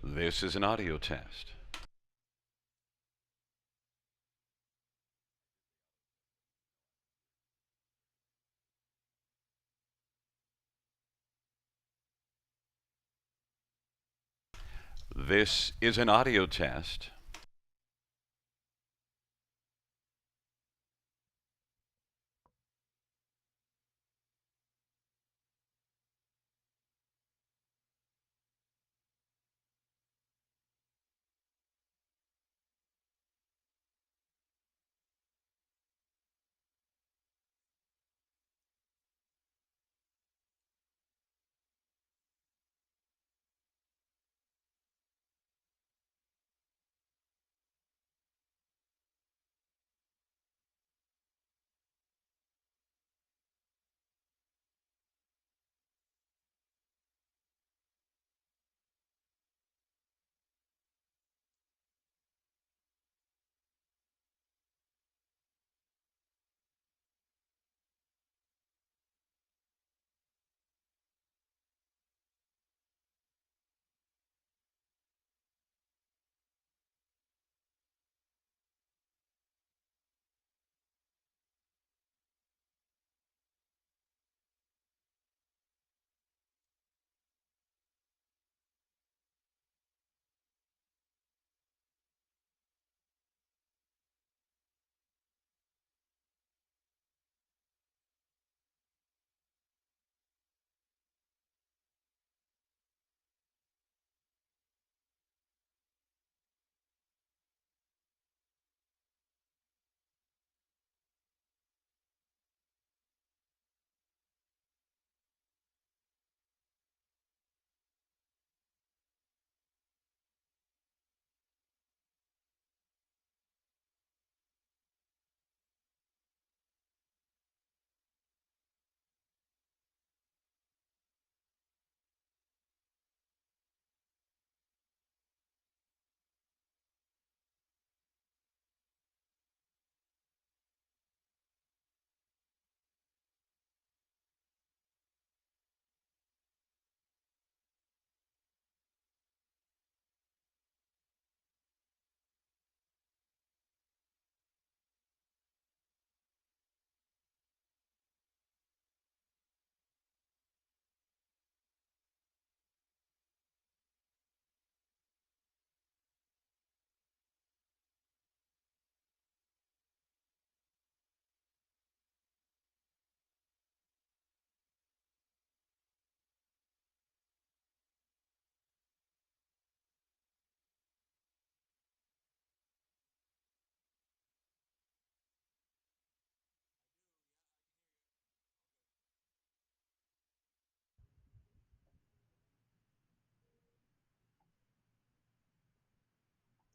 This is an audio test. This is an audio test.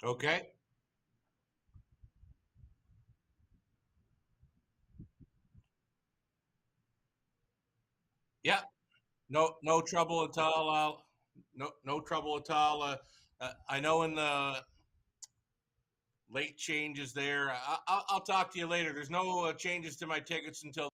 Okay. Yeah. No trouble at all. No trouble at all. I know in the late changes there. I'll talk to you later. There's no changes to my tickets until.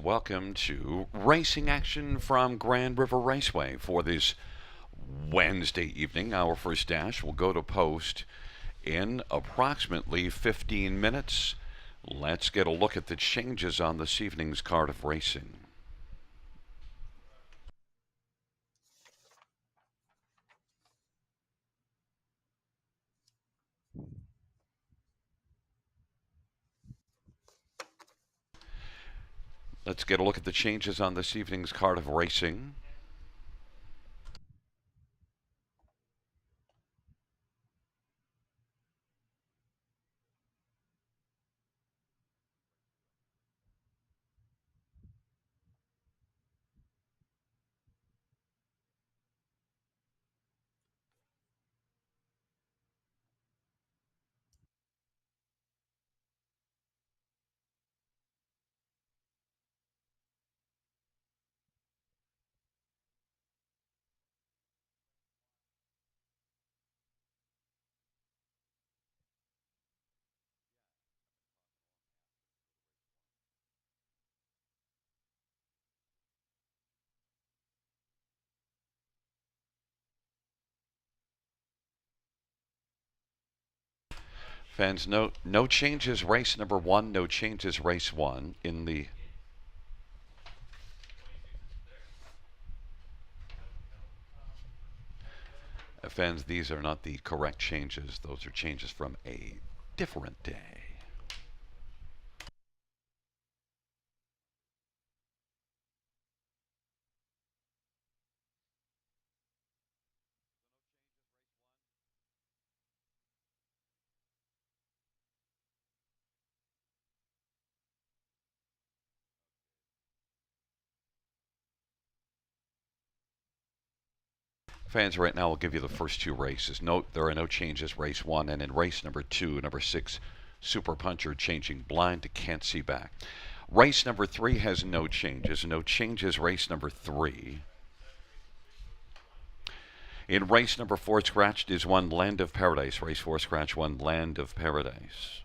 Welcome to racing action from Grand River Raceway for this Wednesday evening. Our first dash will go to post in approximately 15 minutes. Let's get a look at the changes on this evening's card of racing. Let's get a look at the changes on this evening's card of racing. Fans, no changes race number one, no changes race one in the fans, these are not the correct changes. Those are changes from a different day. Fans, right now we'll give you the first two races. Note there are no changes race one, and in race number two, number 6, Super Puncher changing blind to can't see back. Race number 3 has no changes. No changes race number 3. In race number 4, scratched is one Land of Paradise. Race 4, scratch one Land of Paradise.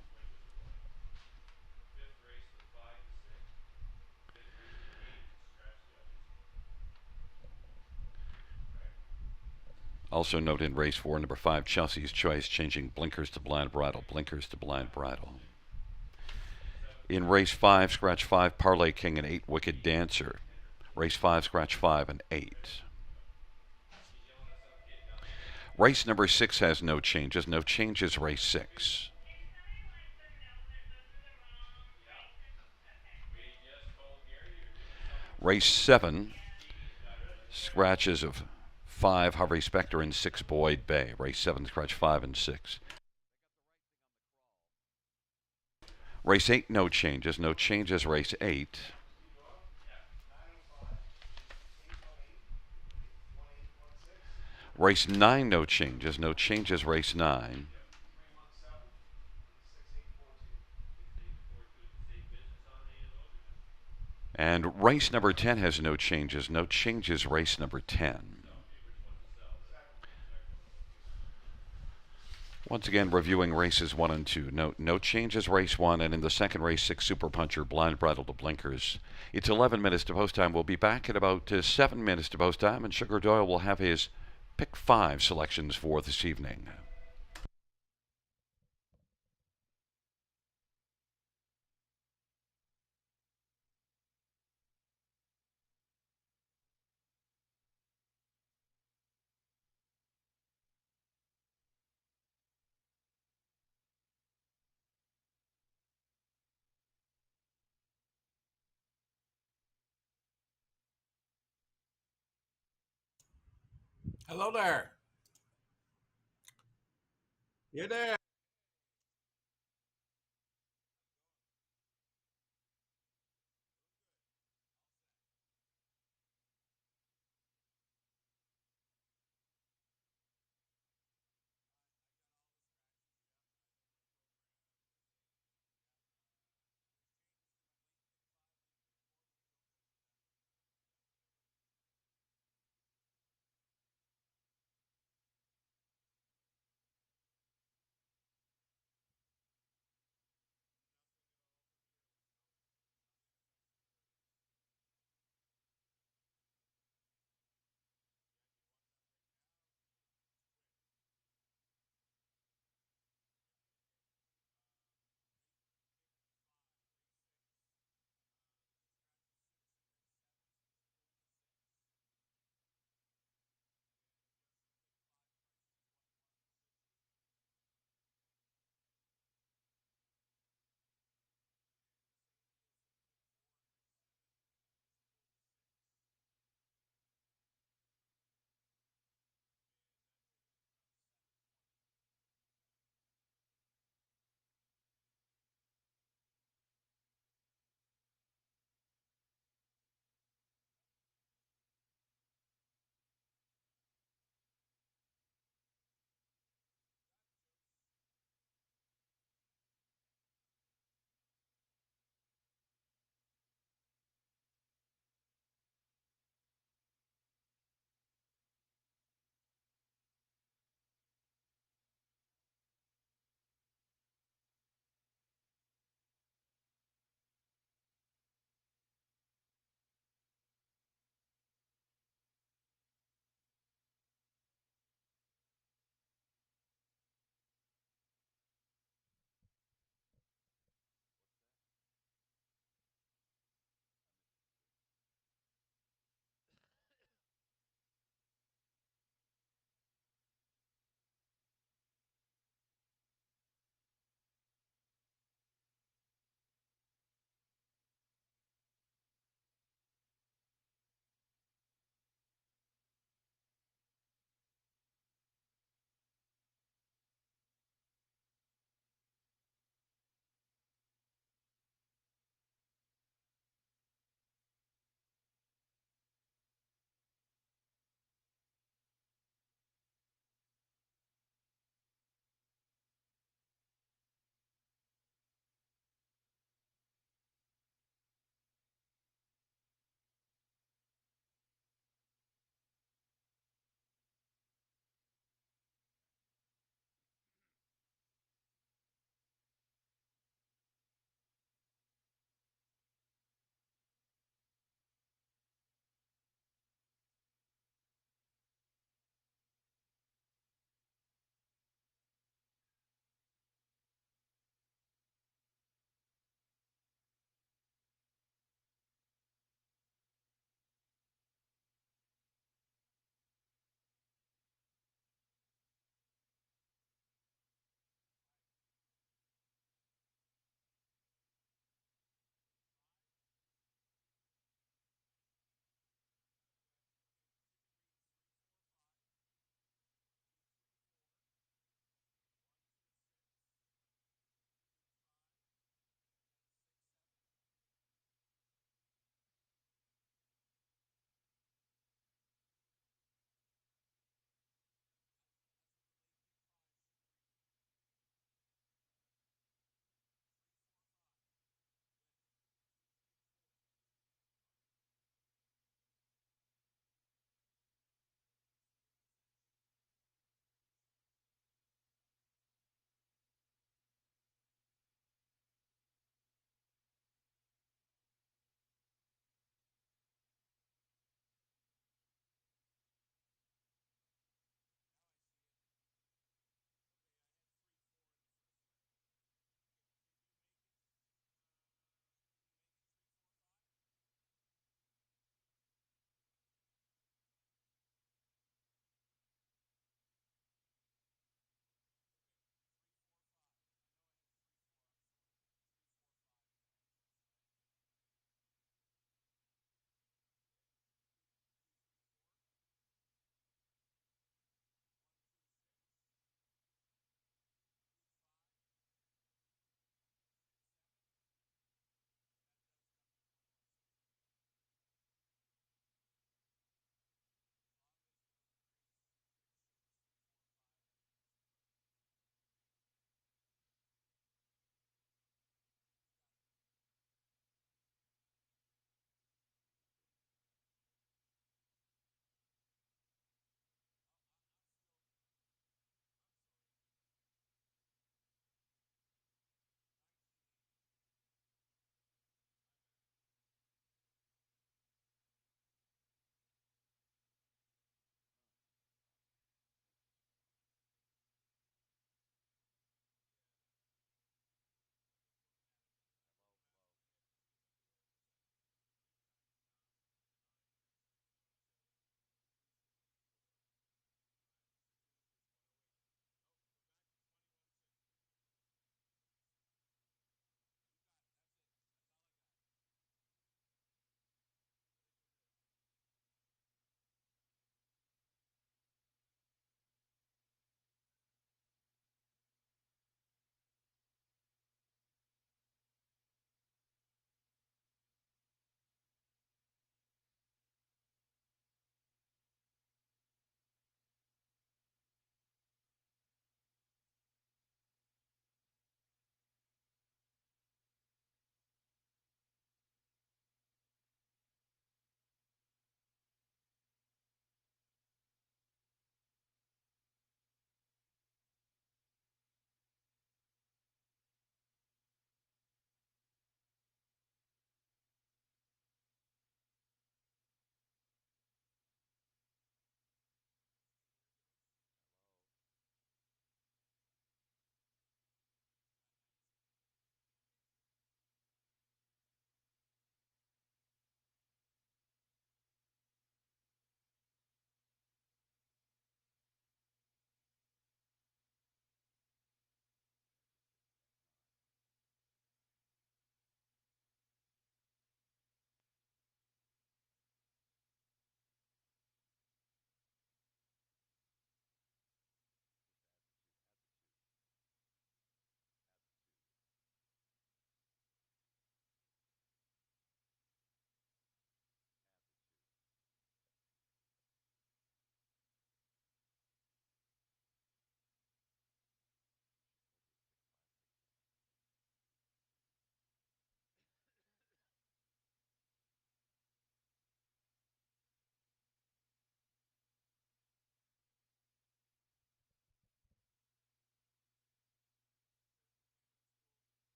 Also note in race 4, number 5, Chelsea's Choice changing blinkers to blind bridle. Blinkers to blind bridle. In race 5, scratch 5, Parlay King and 8, Wicked Dancer. Race 5, scratch 5 and 8. Race number 6 has no changes. No changes race 6. Race 7, scratches of 5, Harvey Specter and 6, Boyd Bay. Race 7, scratch 5 and 6. Race 8, no changes. No changes race 8. Race 9, no changes. No changes race 9. And race number 10 has no changes. No changes race number 10. Once again, reviewing races 1 and 2. No changes race 1, and in the second race, 6, Super Puncher, blind bridle to blinkers. It's 11 minutes to post time. We'll be back at about 7 minutes to post time, and Sugar Doyle will have his pick 5 selections for this evening. Hello there. You there?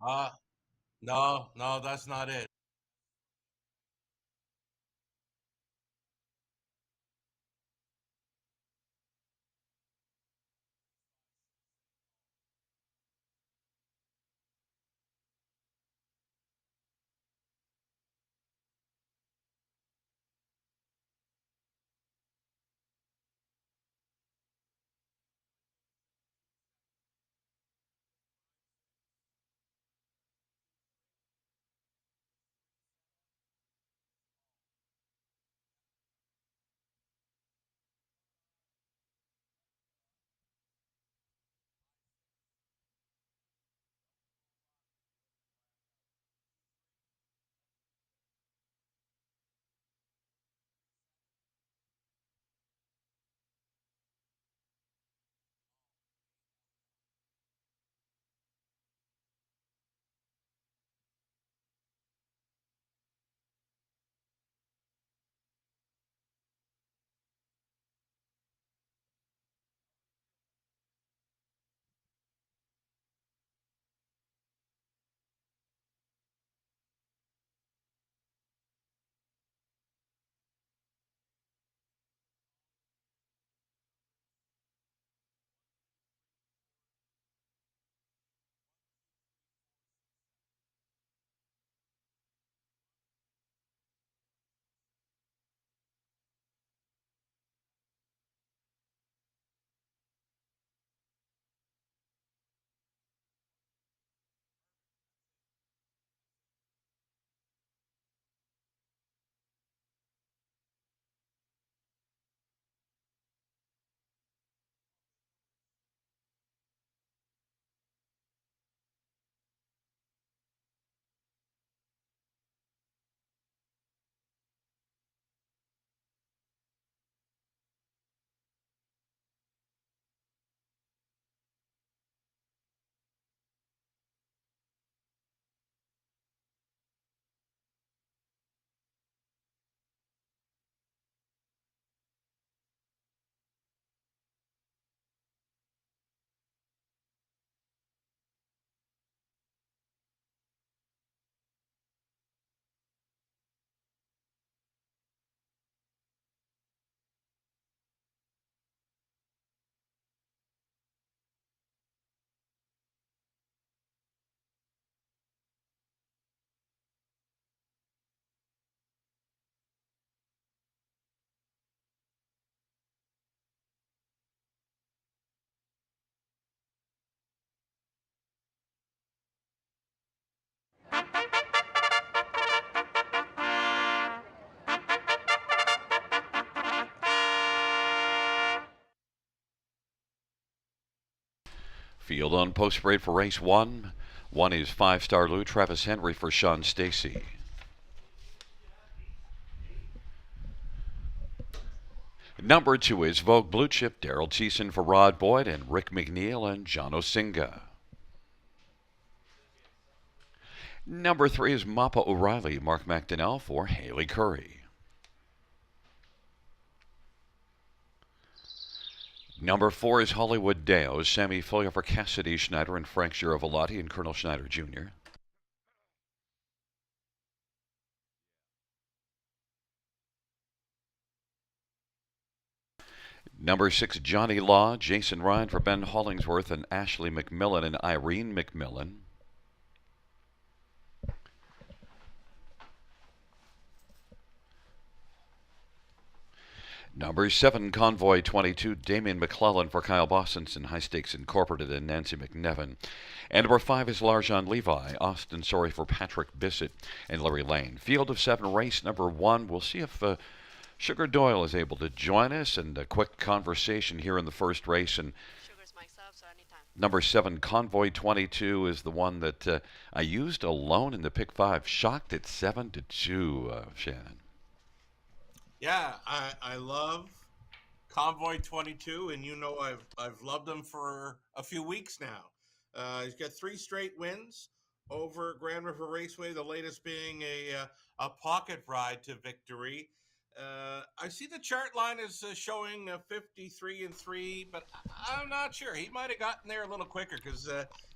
Uh, no, no, that's not it. Field on post parade for race one. One is 5-star Lou Travis Henry for Sean Stacy. Number 2 is Vogue Blue Chip, Daryl Thiessen for Rod Boyd and Rick McNeil and John Osinga. Number 3 is Mappa O'Reilly, Mark McDonnell for Haley Curry. Number 4 is Hollywood Deo, Sammy Foley for Cassidy Schneider and Frank Girovolati and Colonel Schneider Jr. Number 6, Johnny Law, Jason Ryan for Ben Hollingsworth and Ashley McMillan and Irene McMillan. Number 7, Convoy 22, Damian McClellan for Kyle Boston's and High Stakes Incorporated and Nancy McNevin. And number 5 is Larjon Levi, Austin Sorry for Patrick Bissett and Larry Lane. Field of 7, race number 1. We'll see if Sugar Doyle is able to join us and a quick conversation here in the first race. And number 7, Convoy 22 is the one that I used alone in the pick 5. Shocked at 7-2, Shannon. Yeah, I love Convoy 22, and you know I've loved him for a few weeks now. He's got 3 straight wins over Grand River Raceway. The latest being a pocket ride to victory. I see the chart line is showing 53-3, but I'm not sure. He might have gotten there a little quicker because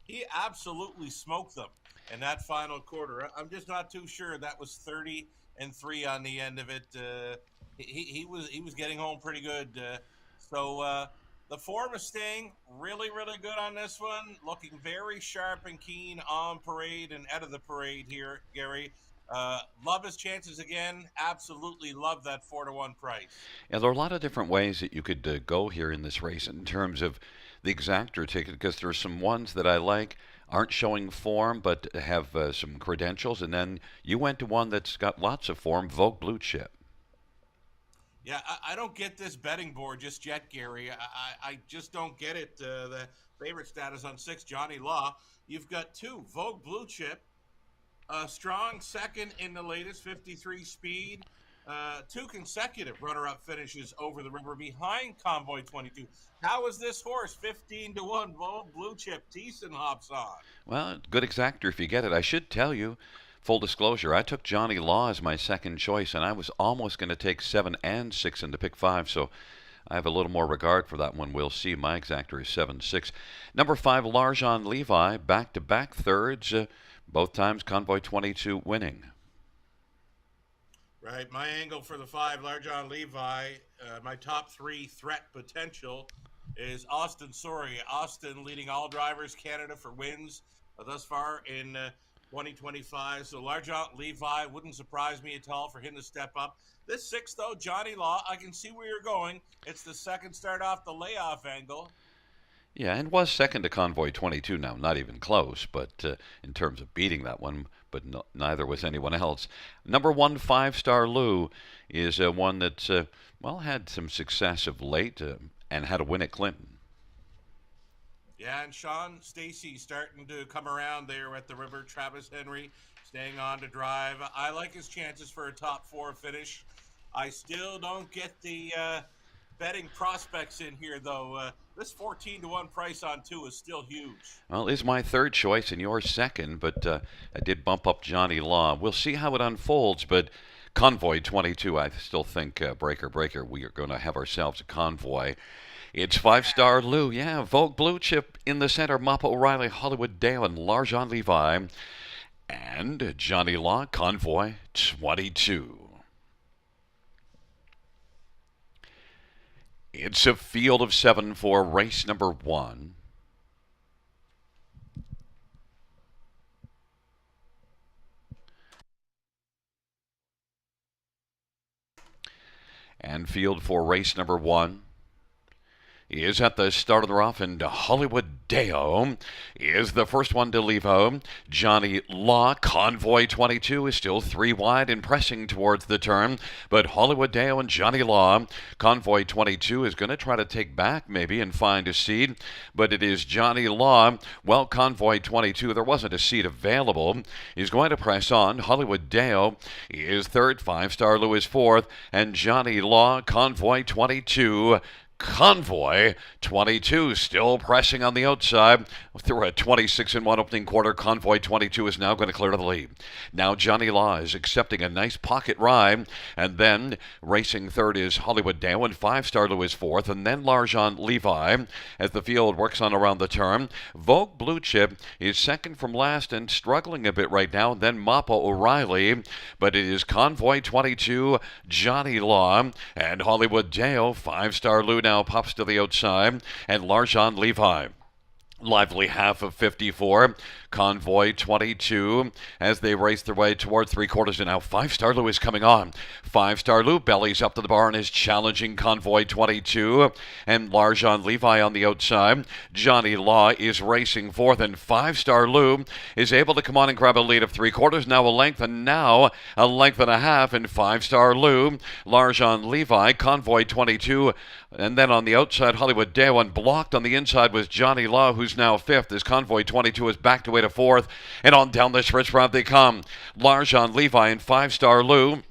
He absolutely smoked them in that final quarter. I'm just not too sure that was 30-3 on the end of it. He was getting home pretty good. So the form is staying really good on this one. Looking very sharp and keen on parade and out of the parade here, Gary. Love his chances again. Absolutely love that 4-1 price. Yeah, there are a lot of different ways that you could go here in this race in terms of the exactor ticket, because there are some ones that I like aren't showing form but have some credentials, and then you went to one that's got lots of form, Vogue Blue Chip. Yeah, I don't get this betting board just yet, Gary. I just don't get it. The favorite status on six, Johnny Law. You've got two, Vogue Blue Chip, a strong second in the latest 53 speed. Two consecutive runner-up finishes over the river behind Convoy 22. How is this horse 15-1 Vogue Blue Chip? Thiessen hops on. Well, good exactor if you get it. I should tell you, full disclosure, I took Johnny Law as my second choice, and I was almost going to take 7 and 6 into pick 5, so I have a little more regard for that one. We'll see. My exactor is 7-6. Number 5, Larjon Levi, back-to-back thirds, both times Convoy 22 winning. Right. My angle for the five, Larjon Levi, my top three threat potential is Austin Sorry. Austin leading all drivers Canada for wins thus far in 2025. So Larjon Levi wouldn't surprise me at all for him to step up. This six, though, Johnny Law, I can see where you're going. It's the second start off the layoff angle. Yeah, and was second to Convoy 22 now, not even close, but in terms of beating that one, but no, neither was anyone else. Number 1, 5-Star Lou, is one that's, well, had some success of late and had a win at Clinton. Yeah, and Sean Stacy starting to come around there at the river. Travis Henry staying on to drive. I like his chances for a top four finish. I still don't get the betting prospects in here, though. This 14-1 price on two is still huge. Well, is my third choice and yours second, but I did bump up Johnny Law. We'll see how it unfolds, but Convoy 22, I still think, breaker, we are going to have ourselves a convoy. It's 5-Star Lou, yeah, Vogue Blue Chip in the center, Mappa O'Reilly, Hollywood Dale, and Larjon Levi, and Johnny Law, Convoy 22. It's a field of 7 for race number 1. And field for race number 1 is at the start of the rough, and Hollywood Deo is the first one to leave home. Johnny Law, Convoy 22, is still 3 wide and pressing towards the turn, but Hollywood Deo and Johnny Law, Convoy 22 is going to try to take back maybe and find a seat, but it is Johnny Law. Well, Convoy 22, there wasn't a seat available. He's going to press on. Hollywood Deo is third, 5-Star Lou is fourth, and Johnny Law, Convoy 22, Convoy 22 still pressing on the outside. Through a 26-1 opening quarter, Convoy 22 is now going to clear to the lead. Now Johnny Law is accepting a nice pocket ride, and then racing third is Hollywood Dale, and 5-Star Lou is fourth, and then Larjon Levi as the field works on around the turn. Vogue Blue Chip is second from last and struggling a bit right now, then Mappa O'Reilly, but it is Convoy 22, Johnny Law, and Hollywood Dale. 5-Star Lou now pops to the outside, and Larjon Levi. Lively half of 54. Convoy 22 as they race their way towards three quarters, and now 5-Star Lou is coming on. 5-Star Lou bellies up to the bar and is challenging Convoy 22 and Larjon Levi on the outside. Johnny Law is racing fourth, and 5-Star Lou is able to come on and grab a lead of three quarters, now a length, and now a length and a half, and 5-Star Lou, Larjon Levi, Convoy 22, and then on the outside Hollywood Day, one blocked on the inside was Johnny Law, who's now fifth as Convoy 22 is backed away to fourth, and on down the stretch route they come. Larjon Levi and 5-Star Lou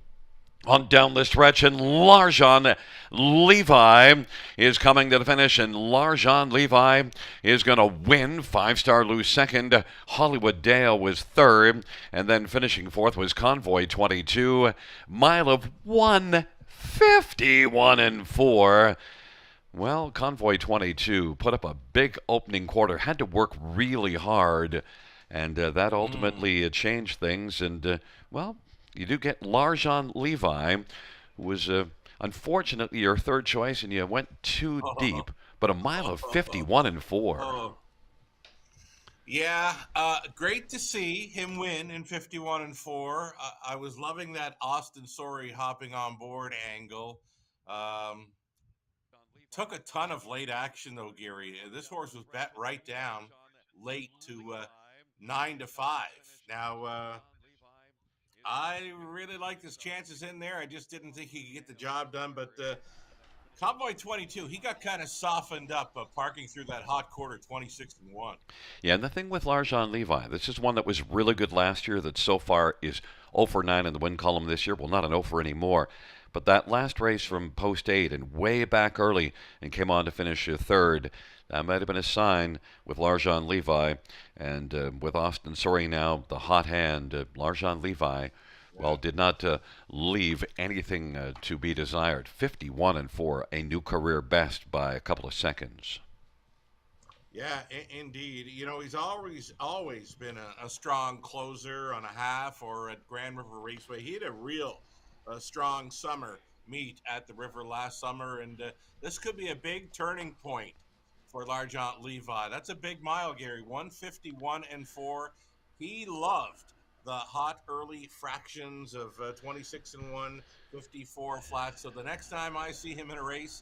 on down the stretch, and Larjon Levi is coming to the finish, and Larjon Levi is going to win. 5-Star Lou second, Hollywood Dale was third, and then finishing fourth was Convoy 22. Mile of 151 and 4. Well, Convoy 22 put up a big opening quarter, had to work really hard, and that Mm. ultimately changed things. And, well, you do get Larjon Levi, who was unfortunately your third choice, and you went too deep, but a mile of 51 and 4. Oh, yeah, great to see him win in 51 and 4. I was loving that Austin Sorry hopping on board angle. Um, Took a ton of late action though, Gary. This horse was bet right down late to 9 to 5. Now, I really liked his chances in there. I just didn't think he could get the job done. But Cowboy 22, he got kind of softened up parking through that hot quarter 26 and 1. Yeah, and the thing with Larjon Levi, this is one that was really good last year that so far is 0 for 9 in the win column this year. Well, not an 0 for anymore. But that last race from post 8 and way back early and came on to finish third, that might have been a sign with Larjon Levi. And with Austin Sorry now, the hot hand, Larjon Levi, well, Yeah. did not leave anything to be desired. 51 and 4, a new career best by a couple of seconds. Yeah, indeed. You know, he's always been a strong closer on a half or at Grand River Raceway. He had a real strong summer meet at the river last summer, and this could be a big turning point for Largent Levi. That's a big mile, Gary. 151 and 4. He loved the hot early fractions of 26 and 1, 54 flat. So the next time I see him in a race,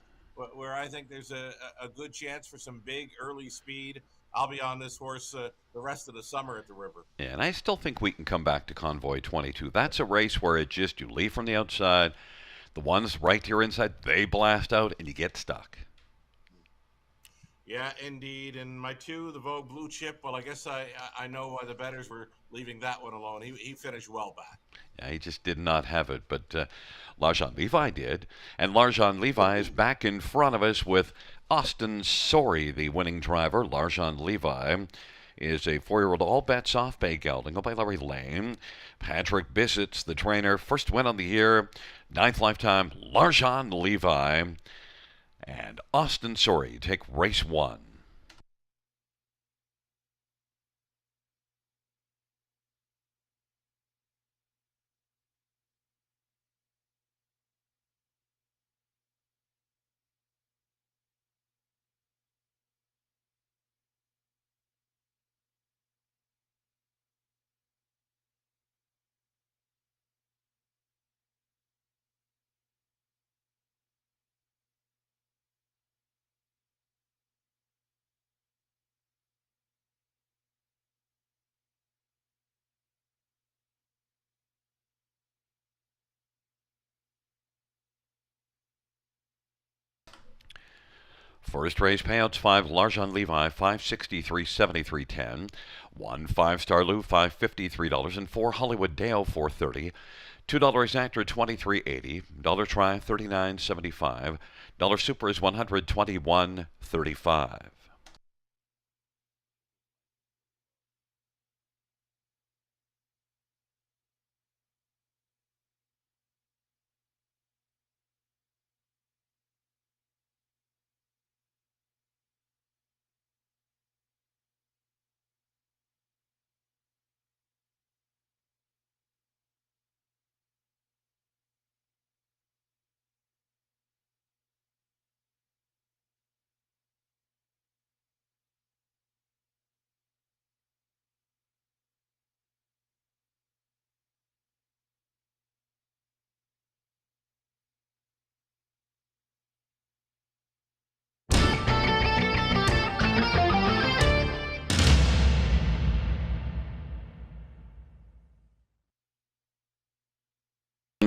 where I think there's a good chance for some big early speed. I'll be on this horse the rest of the summer at the river. Yeah, and I still think we can come back to Convoy 22. That's a race where it just, you leave from the outside, the ones right to your inside, they blast out, and you get stuck. Yeah, indeed. And my two, the Vogue Blue Chip. Well, I guess I know why the betters were leaving that one alone. He finished well back. Yeah, he just did not have it, but Larjon Levi did. And Larjon Levi is Ooh. back in front of us with Austin Sorry, the winning driver. Larjon Levi is a 4-year-old all bets off bay gelding by Larry Lane. Patrick Bissett's the trainer. First win on the year, ninth lifetime. Larjon Levi and Austin Sorry take race 1. First race payouts 5 Larjon Levi 563.73.10, 1 5-star Lou $553 and 4 Hollywood Dale 430, $2 Actor 23.80, dollar Try 39.75, dollar Super is 121.35.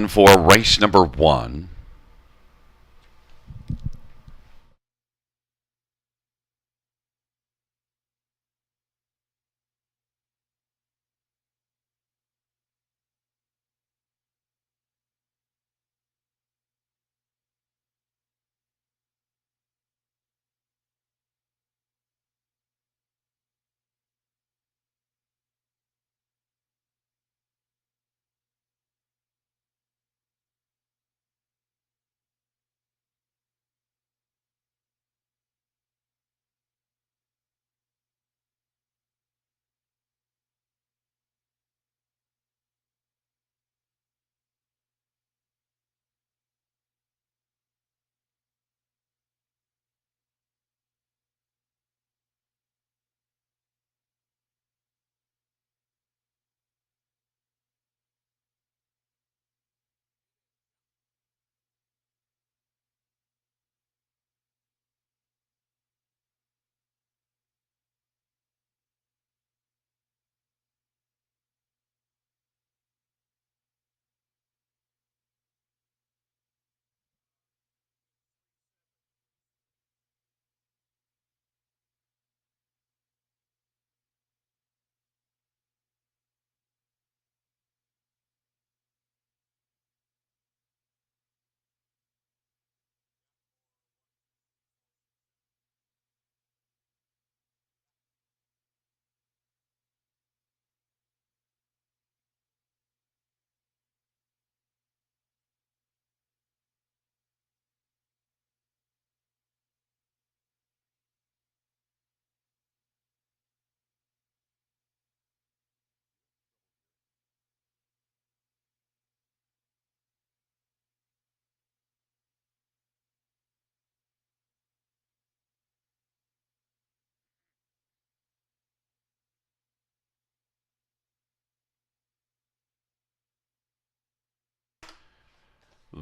For race number 1,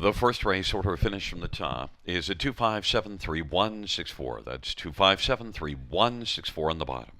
The first race order finish from the top is at 2573164. That's 2573164 on the bottom.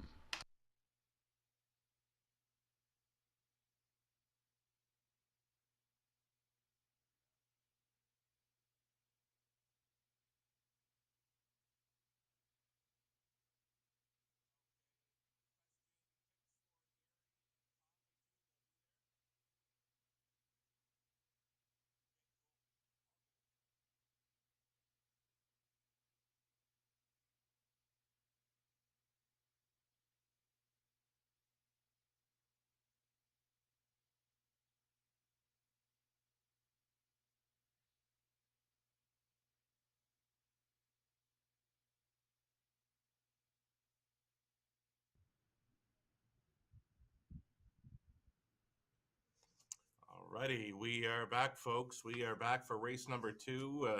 Alrighty, we are back, folks. We are back for race number 2.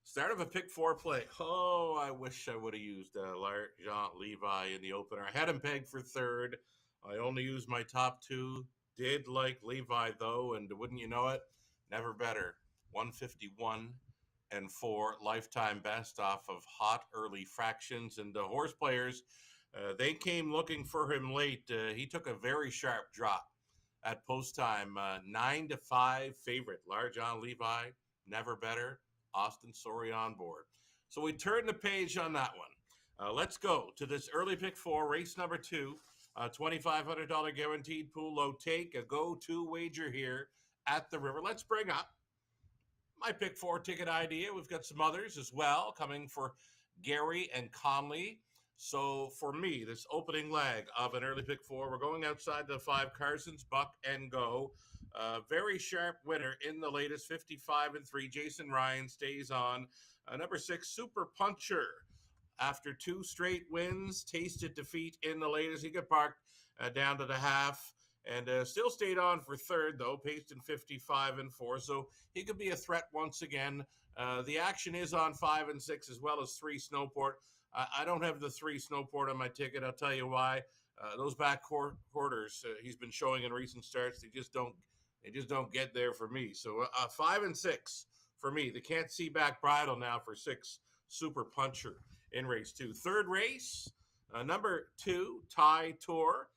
Start of a pick 4 play. Oh, I wish I would have used Jean Levi in the opener. I had him pegged for third. I only used my top 2. Did like Levi though, and wouldn't you know it, never better. 151 and 4 lifetime best off of hot early fractions. And the horse players, they came looking for him late. He took a very sharp drop at post time. 9-5 favorite. Large on Levi, never better. Austin Sori on board. So we turn the page on that one. Let's go to this early pick 4, race number 2. $2,500 guaranteed pool low take. A go-to wager here at the river. Let's bring up my pick 4 ticket idea. We've got some others as well coming for Gary and Conley. So for me, this opening leg of an early pick 4, we're going outside the 5 Carson's Buck and Go. Very sharp winner in the latest, 55-3. Jason Ryan stays on. Number 6, Super Puncher. After 2 straight wins, tasted defeat in the latest. He got parked down to the half and still stayed on for third, though, paced in 55-4. So he could be a threat once again. The action is on 5 and 6 as well as 3 Snowport. I don't have the 3 Snowport on my ticket. I'll tell you why. Those back quarters he's been showing in recent starts, they just don't get there for me. So 5 and 6 for me. The can't see back bridle now for 6 Super Puncher in race 2. Third race, number 2 Tie Tour.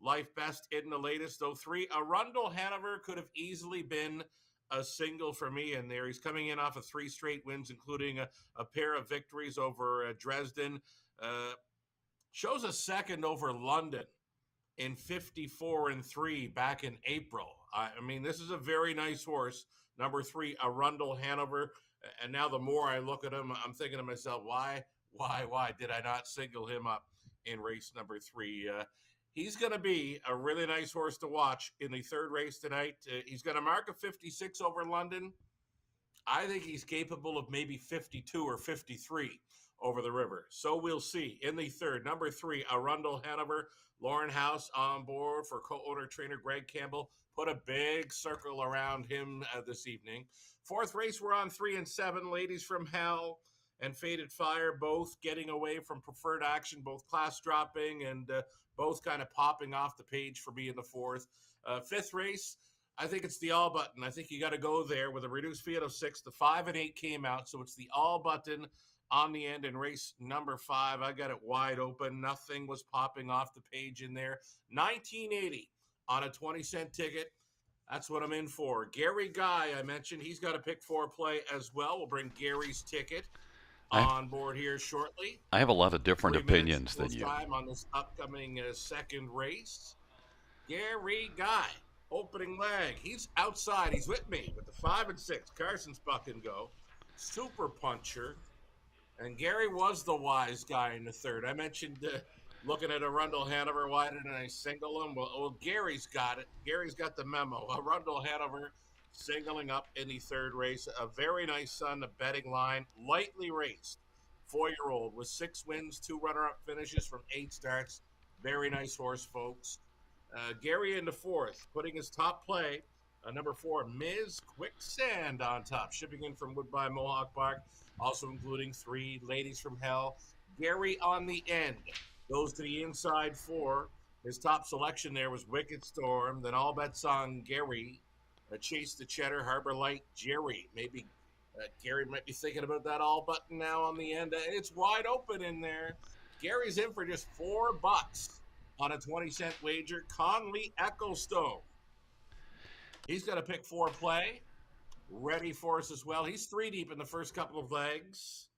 Life best in the latest, though 3. Arundel Hanover could have easily been a single for me in there. He's coming in off of 3 straight wins, including a pair of victories over Dresden. Shows a second over London in 54-3 back in April. I mean, this is a very nice horse. Number 3, Arundel Hanover. And now the more I look at him, I'm thinking to myself, why did I not single him up in race number 3? He's going to be a really nice horse to watch in the third race tonight. He's going to mark a 56 over London. I think he's capable of maybe 52 or 53 over the river. So we'll see. In the third, number 3, Arundel Hanover. Lauren House on board for co-owner trainer Greg Campbell. Put a big circle around him this evening. Fourth race, we're on 3 and 7. Ladies from Hell and Faded Fire, both getting away from preferred action, both class dropping and both kind of popping off the page for me in the fourth. Fifth race, I think it's the all button. I think you got to go there with a reduced field of 6. The 5 and 8 came out, so it's the all button on the end in race number 5. I got it wide open. Nothing was popping off the page in there. 1980 on a 20-cent ticket. That's what I'm in for. Gary Guy, I mentioned, he's got a pick 4 play as well. We'll bring Gary's ticket on board here shortly. I have a lot of different opinions than you. Time on this upcoming second race. Gary Guy, opening leg. He's outside. He's with me with the 5 and 6. Carson's Buck and Go. Super Puncher. And Gary was the wise guy in the third. I mentioned looking at Arundel Hanover. Why didn't I single him? Well, Gary's got it. Gary's got the memo. Arundel Hanover singling up in the third race. A very nice son, the betting line. Lightly raced. 4-year-old with 6 wins, 2 runner-up finishes from 8 starts. Very nice horse, folks. Gary in the fourth, putting his top play. Number 4, Ms. Quicksand on top. Shipping in from Woodbine Mohawk Park. Also including 3 Ladies from Hell. Gary on the end. Goes to the inside 4. His top selection there was Wicked Storm. Then all bets on Gary Chase the Cheddar, Harbor Light, Jerry. Maybe Gary might be thinking about that all button now on the end. It's wide open in there. Gary's in for just $4 on a 20-cent wager. Conley Ecclestone. He's got a pick four play ready for us as well. He's three deep in the first couple of legs.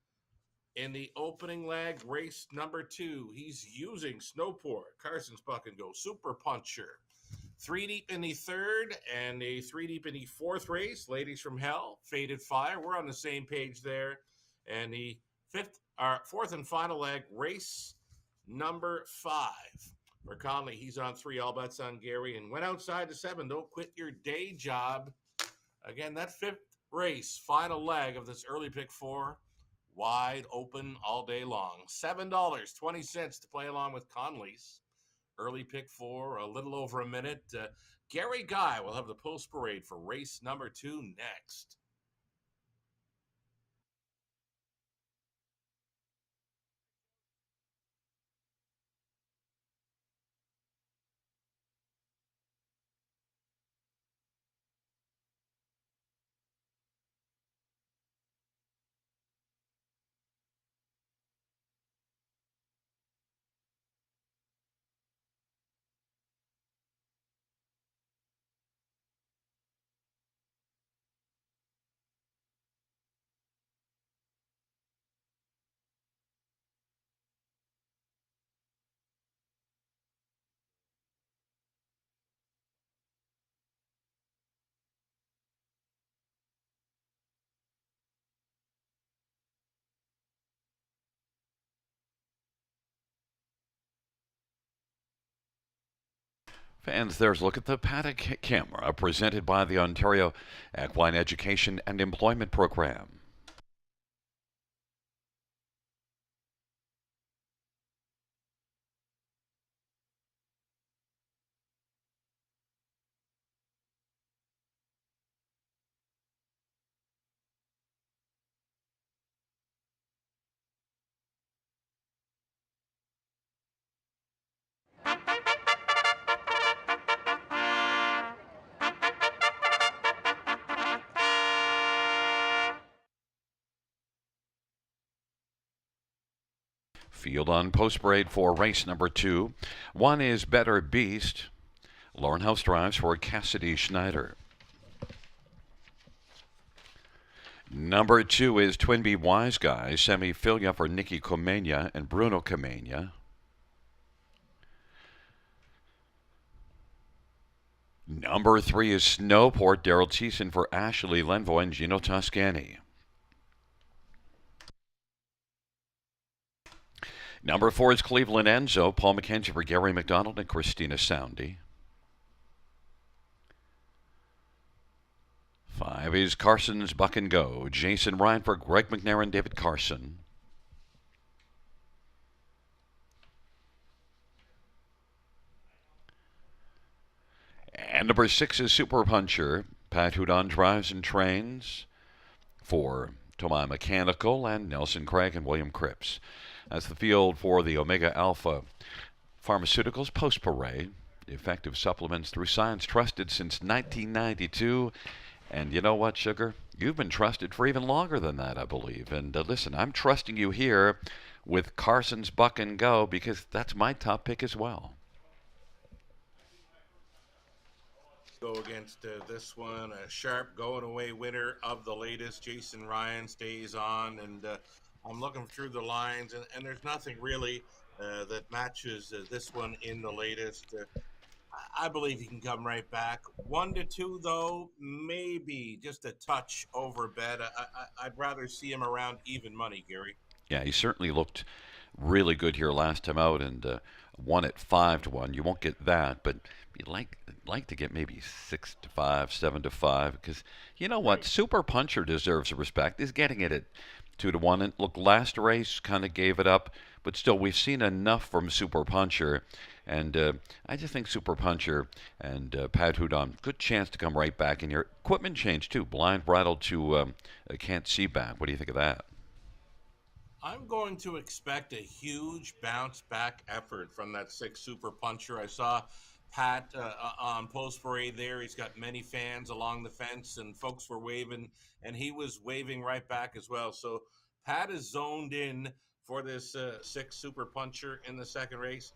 In the opening leg, race number 2, he's using Snowport, Carson's Buck and Go, Super Puncher. Three deep in the third and a three deep in the fourth race, Ladies from Hell, Faded Fire. We're on the same page there. And the fourth and final leg, race number 5. For Conley, he's on 3, all bets on Gary, and went outside to 7. Don't quit your day job. Again, that 5th race, final leg of this early pick 4, wide open all day long. $7.20 to play along with Conley's early pick 4, a little over a minute. Gary Guy will have the post parade for race number 2 next. Fans, there's a look at the paddock camera presented by the Ontario Equine Education and Employment Program. Field on post parade for race number 2. 1 is Better Beast. Lauren House drives for Cassidy Schneider. Number 2 is Twinbee Wise Guy, Semi Filia for Nikki Comenia and Bruno Comenia. Number 3 is Snowport, Daryl Thiessen for Ashley Lenvo and Gino Toscani. Number 4 is Cleveland Enzo, Paul McKenzie for Gary McDonald and Christina Soundy. 5 is Carson's Buck and Go, Jason Ryan for Greg McNair and David Carson. And number 6 is Super Puncher, Pat Hudon drives and trains for Tomai Mechanical and Nelson Craig and William Cripps. That's the field for the Omega Alpha Pharmaceuticals Post Parade. Effective supplements through science, trusted since 1992. And you know what, Sugar? You've been trusted for even longer than that, I believe. And listen, I'm trusting you here with Carson's Buck and Go because that's my top pick as well. Go against this one, a sharp going away winner of the latest. Jason Ryan stays on, and I'm looking through the lines, and there's nothing really that matches this one in the latest. I believe he can come right back. 1 to 2, though, maybe just a touch over bet. I'd rather see him around even money, Gary. Yeah, he certainly looked really good here last time out and won at 5 to 1. You won't get that, but you'd like to get maybe 6 to 5, 7 to 5, because you know what? Super Puncher deserves respect. He's getting it at 2 to 1. And look, last race kind of gave it up, but still, we've seen enough from Super Puncher. And I just think Super Puncher and Pat Hudon, good chance to come right back in here. Equipment change, too. Blind bridle to can't see back. What do you think of that? I'm going to expect a huge bounce back effort from that 6 Super Puncher. I saw Pat on post parade there. He's got many fans along the fence, and folks were waving, and he was waving right back as well. So Pat is zoned in for this six super puncher in the second race.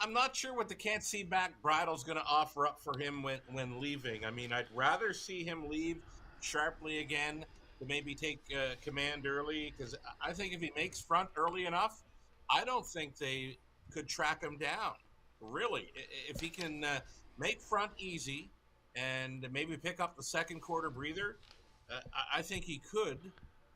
I'm not sure what the can't see back bridle's going to offer up for him when leaving. I mean, I'd rather see him leave sharply again to maybe take command early, because I think if he makes front early enough, I don't think they could track him down. Really, if he can make front easy and maybe pick up the second quarter breather, I think he could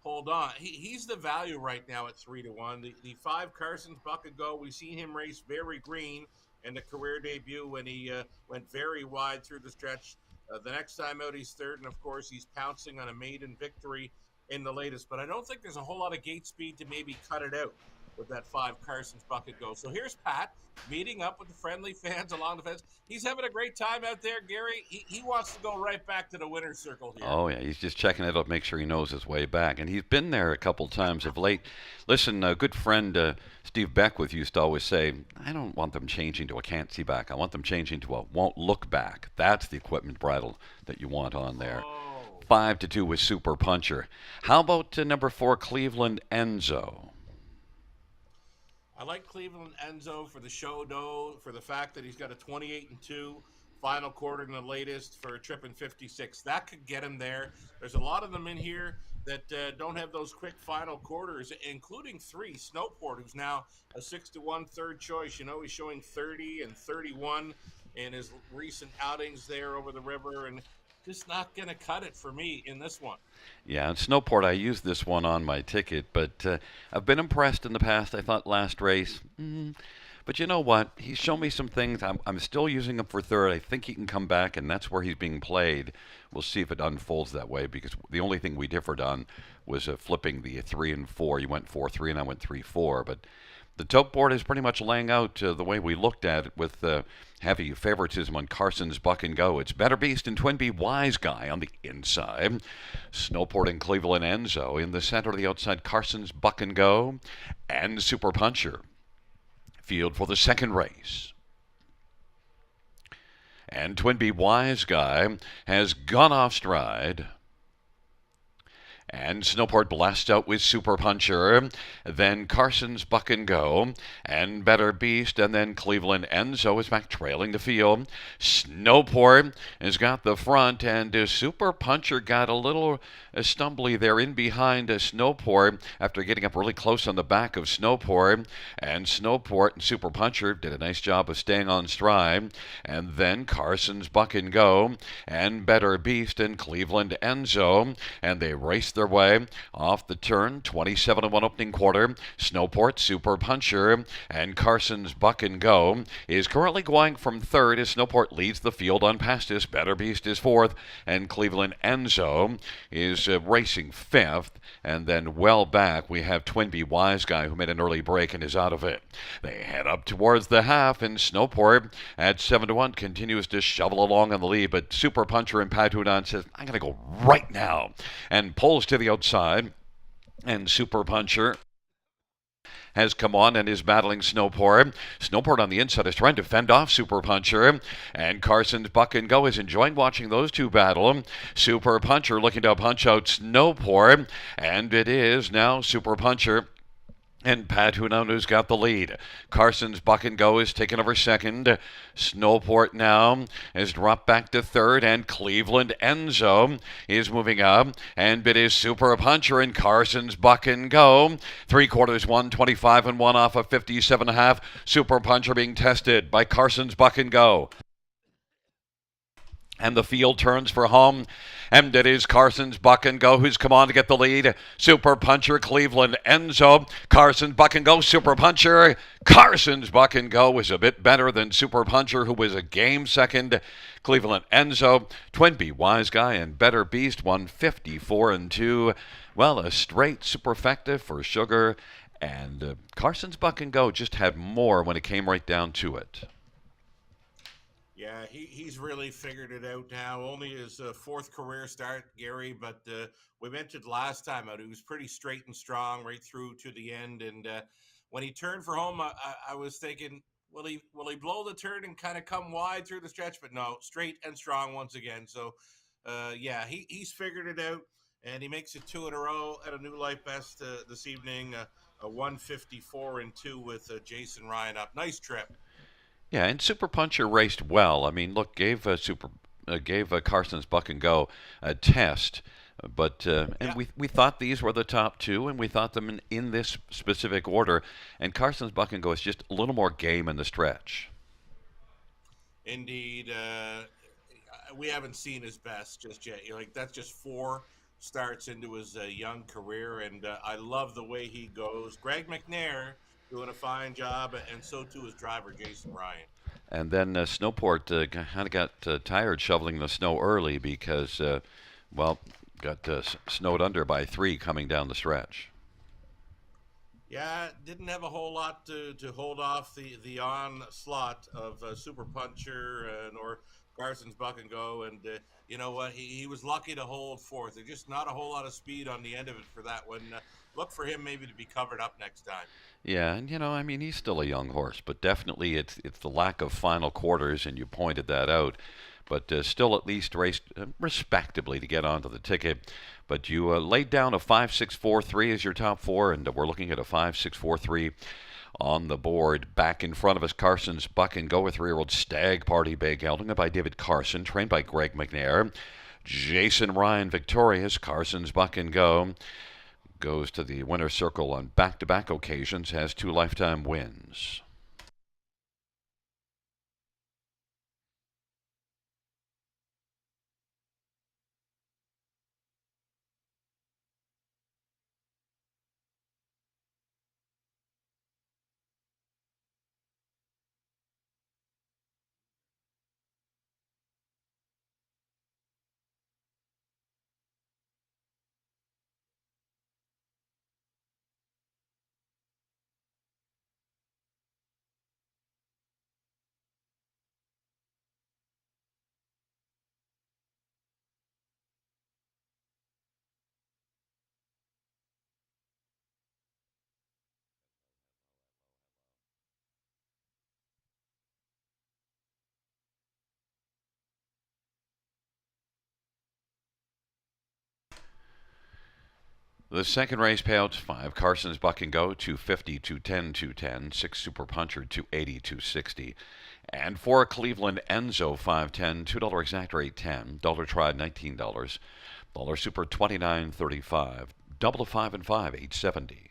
hold on. He's the value right now at 3-1. The five Carson's Buck ago, we've seen him race very green in the career debut when he went very wide through the stretch. The next time out, he's third, and of course, he's pouncing on a maiden victory in the latest. But I don't think there's a whole lot of gate speed to maybe cut it out with that five Carson's Bucket go. So here's Pat meeting up with the friendly fans along the fence. He's having a great time out there, Gary. He wants to go right back to the winner's circle here. Oh, yeah, he's just checking it out, make sure he knows his way back. And he's been there a couple times of late. Listen, a good friend, Steve Beckwith, used to always say, I don't want them changing to a can't see back. I want them changing to a won't look back. That's the equipment bridle that you want on there. Oh, 5-2 with Super Puncher. How about number 4, Cleveland Enzo? I like Cleveland Enzo for the show, though, for the fact that he's got a 28-2 final quarter in the latest for a trip in 56. That could get him there. There's a lot of them in here that don't have those quick final quarters, including 3. Snowport, who's now a 6-1 third choice. You know, he's showing 30 and 31 in his recent outings there over the river, and just not going to cut it for me in this one. Yeah, in Snowport, I used this one on my ticket, but I've been impressed in the past. I thought last race, but you know what? He's shown me some things. I'm still using him for third. I think he can come back, and that's where he's being played. We'll see if it unfolds that way, because the only thing we differed on was flipping the 3 and 4. You went 4-3, and I went 3-4, but the tote board is pretty much laying out the way we looked at it, with heavy favoritism on Carson's Buck and Go. It's Better Beast and Twinbee Wise Guy on the inside. Snowport and Cleveland Enzo in the center, the outside Carson's Buck and Go and Super Puncher. Field for the second race. And Twinbee Wise Guy has gone off stride. And Snowport blasts out with Super Puncher, then Carson's Buck and Go, and Better Beast, and then Cleveland Enzo is back trailing the field. Snowport has got the front, and Super Puncher got a little stumbly there in behind Snowport after getting up really close on the back of Snowport. And Snowport and Super Puncher did a nice job of staying on stride. And then Carson's Buck and Go, and Better Beast and Cleveland Enzo, and they raced their way off the turn. 27-1 opening quarter. Snowport, Super Puncher, and Carson's Buck and Go is currently going from third as Snowport leads the field on Pastis. Better Beast is fourth, and Cleveland Enzo is racing fifth. And then well back, we have Twinbee Wise Guy, who made an early break and is out of it. They head up towards the half, and Snowport at 7-1 continues to shovel along on the lead, but Super Puncher and Patudon says, I'm going to go right now, and pulls to the outside. And Super Puncher has come on and is battling Snowport. Snowport on the inside is trying to fend off Super Puncher. And Carson's Buck and Go is enjoying watching those two battle. Super Puncher looking to punch out Snowport. And it is now Super Puncher and Pat Hunonu's got the lead. Carson's Buck and Go is taking over second. Snowport now has dropped back to third, and Cleveland Enzo is moving up. And it is Super Puncher and Carson's Buck and Go. 3/4, 125 and 1 off of 57.5. Super Puncher being tested by Carson's Buck and Go. And the field turns for home. And it is Carson's Buck and Go who's come on to get the lead. Super Puncher, Cleveland Enzo. Carson's Buck and Go, Super Puncher. Carson's Buck and Go was a bit better than Super Puncher, who was a game second. Cleveland Enzo, Twinbee Wise Guy, and Better Beast won 54-2. Well, a straight superfecta for Sugar. And Carson's Buck and Go just had more when it came right down to it. Yeah, he's really figured it out now. Only his fourth career start, Gary, but we mentioned last time out, he was pretty straight and strong right through to the end. And when he turned for home, I was thinking, will he blow the turn and kind of come wide through the stretch? But no, straight and strong once again. So, yeah, he's figured it out, and he makes it two in a row at a new life best this evening. A 154 and two with Jason Ryan up. Nice trip. Yeah, and Super Puncher raced well. I mean, look, gave Carson's Buck and Go a test, but and Yeah, we thought these were the top two, and we thought them in this specific order. And Carson's Buck and Go is just a little more game in the stretch. indeed. We haven't seen his best just yet. Like that's just four starts into his young career, and I love the way he goes. Greg McNair doing a fine job, and so too his driver Jason Ryan. And then Snowport kind of got tired shoveling the snow early because, well, got snowed under by 3 coming down the stretch. Yeah, didn't have a whole lot to hold off the onslaught of Super Puncher or Carson's Buck and Go, and you know what? He was lucky to hold fourth. There's just not a whole lot of speed on the end of it for that one. Look for him maybe to be covered up next time. Yeah, and I mean, he's still a young horse, but definitely it's the lack of final quarters, and you pointed that out. But still, at least raced respectably to get onto the ticket. But you laid down a 5.643 as your top four, and we're looking at a 5.643 on the board. Back in front of us, Carson's Buck and Go, a 3-year-old Stag Party Bay gelding by David Carson, trained by Greg McNair. Jason Ryan victorious. Carson's Buck and Go goes to the winner's circle on back-to-back occasions, has 2 lifetime wins. The second race payouts 5. Carson's Buck and Go 250, 210, 210. 6 Super Puncher 280, 260. And 4 Cleveland Enzo 510, $2 exactor 810. Dollar Tried $19. Dollar Super 29.35. Double of 5 and 5 870.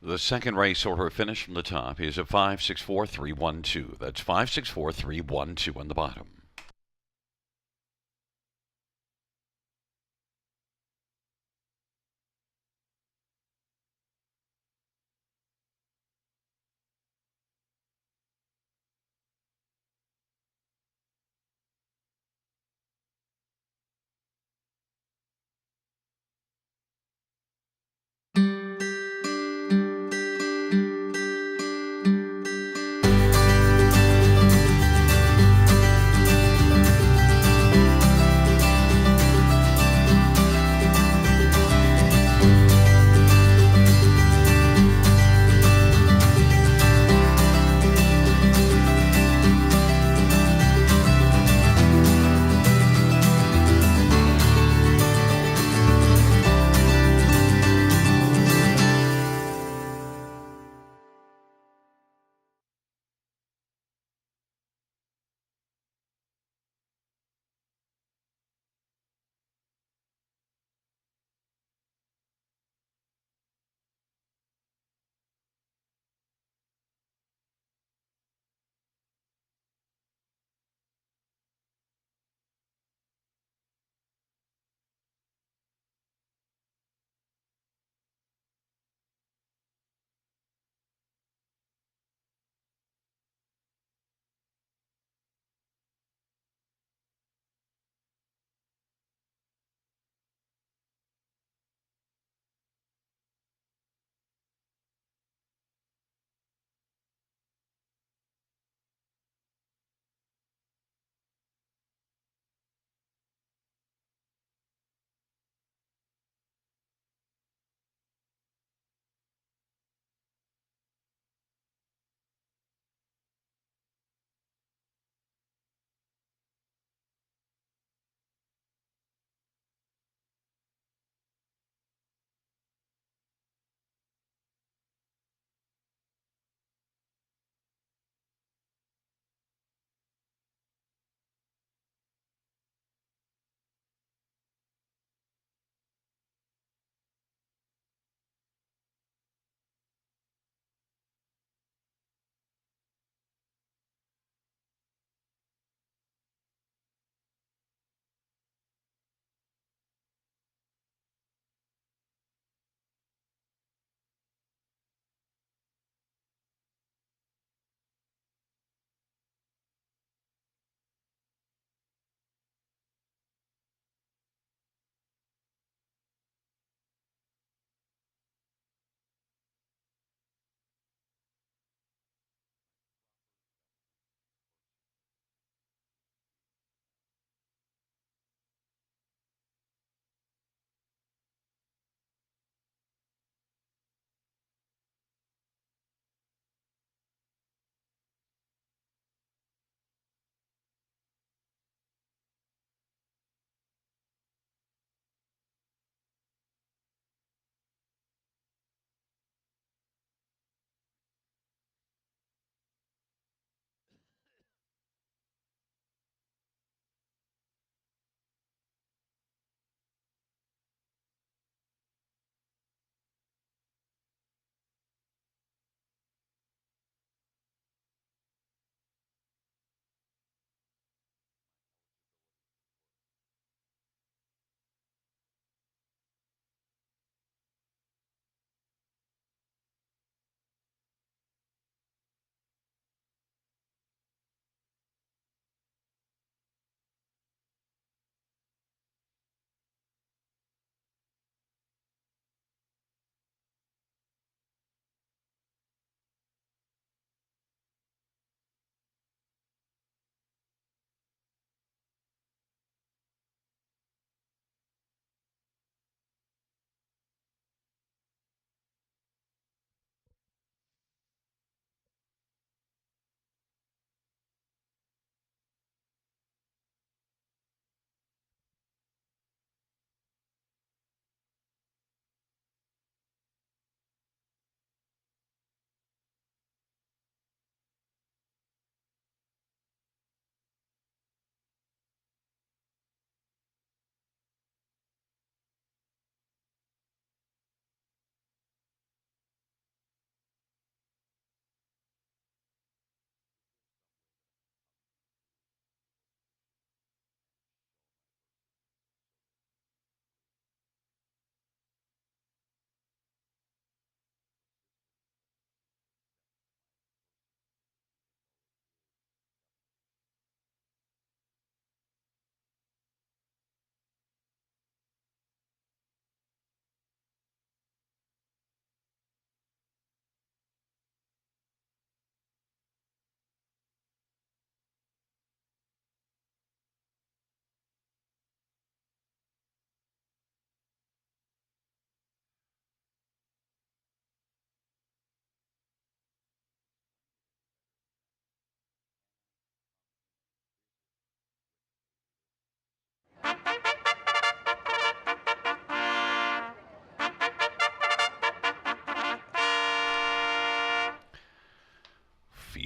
The second race order finish from the top is a 5-6-4-3-1-2. That's 5-6-4-3-1-2 on the bottom.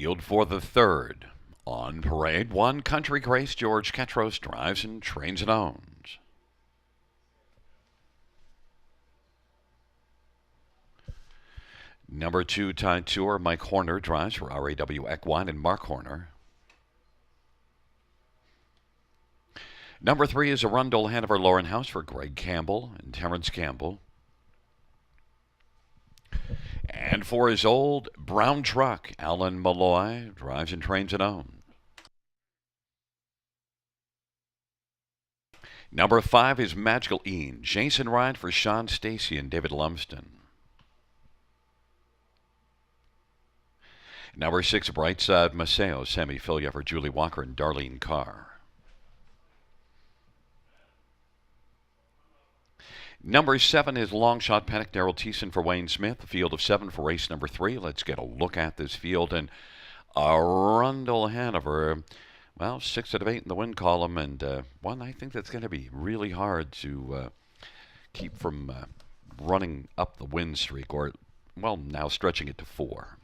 Field for the third. On parade, one Country Grace. George Ketros drives and trains and owns. Number 2, Tide Tour. Mike Horner drives for RAW Equine and Mark Horner. Number 3 is Arundel Hanover Lauren House for Greg Campbell and Terrence Campbell. And for his old brown truck, Alan Malloy drives and trains and owns. Number 5 is Magical Ian. Jason Ryan for Sean Stacy and David Lumsden. Number 6, Brightside Maceo. Sammy Filia for Julie Walker and Darlene Carr. Number 7 is Longshot Panic. Daryl Thiessen for Wayne Smith. The field of 7 for race number 3. Let's get a look at this field. And Arundel Hanover, well, 6 out of 8 in the win column, and one I think that's going to be really hard to keep from running up the win streak, or, well, now stretching it to 4.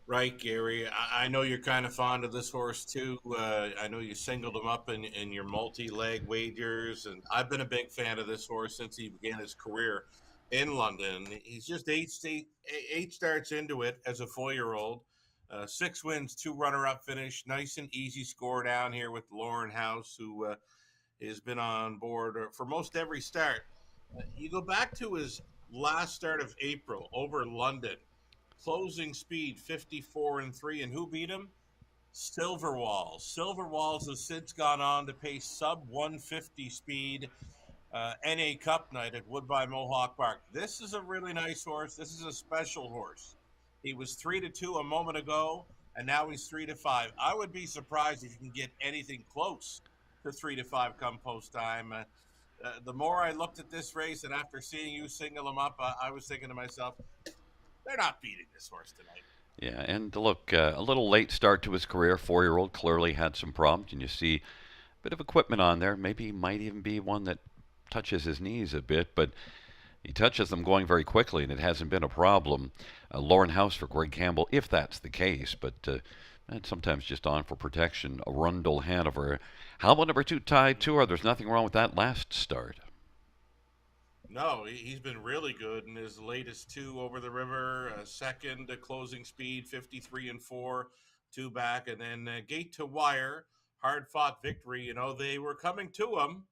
Right, Gary. I know you're kind of fond of this horse too. I know you singled him up in your multi-leg wagers, and I've been a big fan of this horse since he began his career in London. He's just eight starts into it as a 4-year-old. 6 wins, 2 runner-up finish. Nice and easy score down here with Lauren House, who has been on board for most every start. You go back to his last start of April over London. Closing speed 54-3, and who beat him? Silver Walls. Silver Walls has since gone on to pace sub 150 speed NA Cup night at Woodbine Mohawk Park. This is a really nice horse. This is a special horse. He was 3-2 a moment ago, and now he's 3-5. I would be surprised if you can get anything close to 3-5 come post time. The more I looked at this race, and after seeing you single him up, I was thinking to myself, they're not beating this horse tonight. Yeah, and look, a little late start to his career. 4-year-old clearly had some problems, and you see a bit of equipment on there. Maybe he might even be one that touches his knees a bit, but he touches them going very quickly, and it hasn't been a problem. Lauren House for Greg Campbell, if that's the case, but that's sometimes just on for protection. Arundel Hanover. How about number 2, Tide Tour? There's nothing wrong with that last start. No, he's been really good in his latest 2 over the river. Second closing speed, 53-4, 2 back, and then gate to wire, hard fought victory. You know, they were coming to him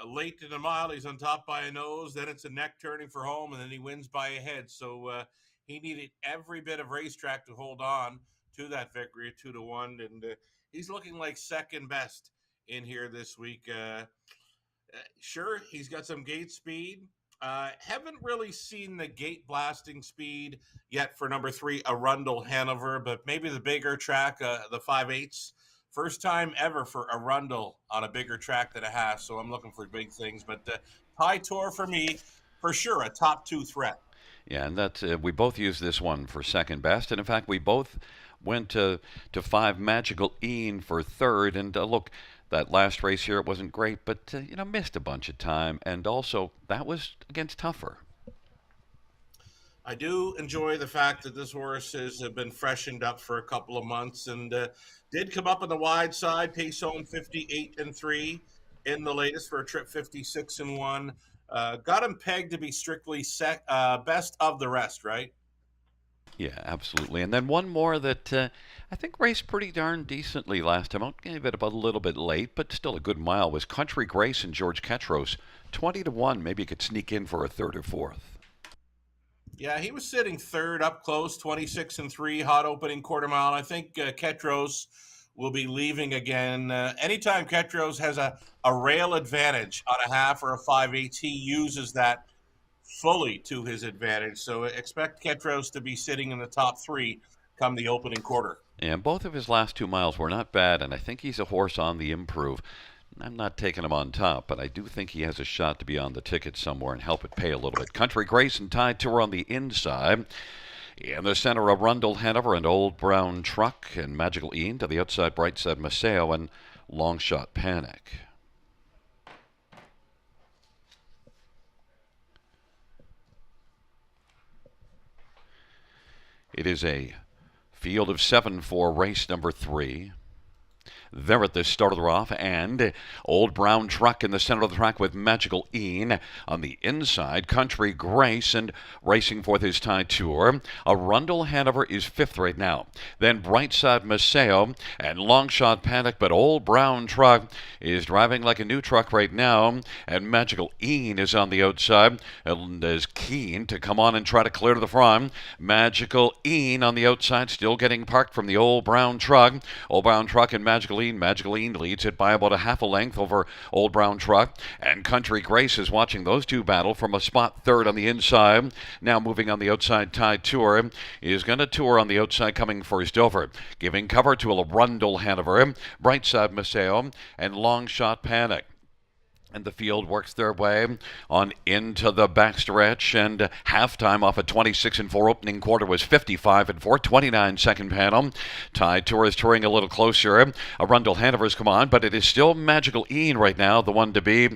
late in the mile. He's on top by a nose. Then it's a neck turning for home, and then he wins by a head. So he needed every bit of racetrack to hold on to that victory, 2-1, and he's looking like second best in here this week. Sure, he's got some gate speed. Haven't really seen the gate blasting speed yet for number 3, Arundel Hanover, but maybe the bigger track, the 5/8. First time ever for Arundel on a bigger track than a half, so I'm looking for big things. But Tide Tour for me, for sure, a top 2 threat. Yeah, and that's we both used this one for second best, and in fact, we both went to 5 Magical Ian for third. And look, that last race here, it wasn't great, but missed a bunch of time, and also that was against Tougher. I do enjoy the fact that this horse has been freshened up for a couple of months, and did come up on the wide side, pace home 58-3 in the latest for a trip 56-1. Got him pegged to be strictly best of the rest, right? Yeah, absolutely. And then one more that I think raced pretty darn decently last time out. Gave it about a little bit late, but still a good mile, was Country Grace and George Ketros. 20-1. Maybe you could sneak in for a third or fourth. Yeah, he was sitting third up close, 26-3, hot opening quarter mile. I think Ketros will be leaving again. Anytime Ketros has a rail advantage on a half or a 5/8, he uses that fully to his advantage. So expect Ketros to be sitting in the top 3 come the opening quarter. And both of his last 2 miles were not bad, and I think he's a horse on the improve. I'm not taking him on top, but I do think he has a shot to be on the ticket somewhere and help it pay a little bit. Country Grace and Tide Tour on the inside. In the center, Arundel Hanover and Old Brown Truck and Magical Ian. To the outside, Brightside Maceo and Longshot Panic. It is a Field of 7 for race number 3. There at the start of the rough, and Old Brown Truck in the center of the track with Magical Ian on the inside. Country Grace and racing for his tie tour. Arundel Hanover is 5th right now. Then Brightside Maceo and Longshot Panic, but Old Brown Truck is driving like a new truck right now, and Magical Ian is on the outside and is keen to come on and try to clear to the front. Magical Ian on the outside, still getting parked from the Old Brown Truck. Old Brown Truck and Magical Ian. Magical Ian leads it by about a half a length over Old Brown Truck. And Country Grace is watching those two battle from a spot 3rd on the inside. Now moving on the outside, Tide Tour is going to tour on the outside, coming first over. Giving cover to Arundel Hanover, Brightside Maceo, and Longshot Panic. And the field works their way on into the backstretch, and halftime off a 26-4 opening quarter was 55-4, 29-second panel. Tide Tour is touring a little closer. Arundel Hanover's come on, but it is still Magical Ian right now, the one to be.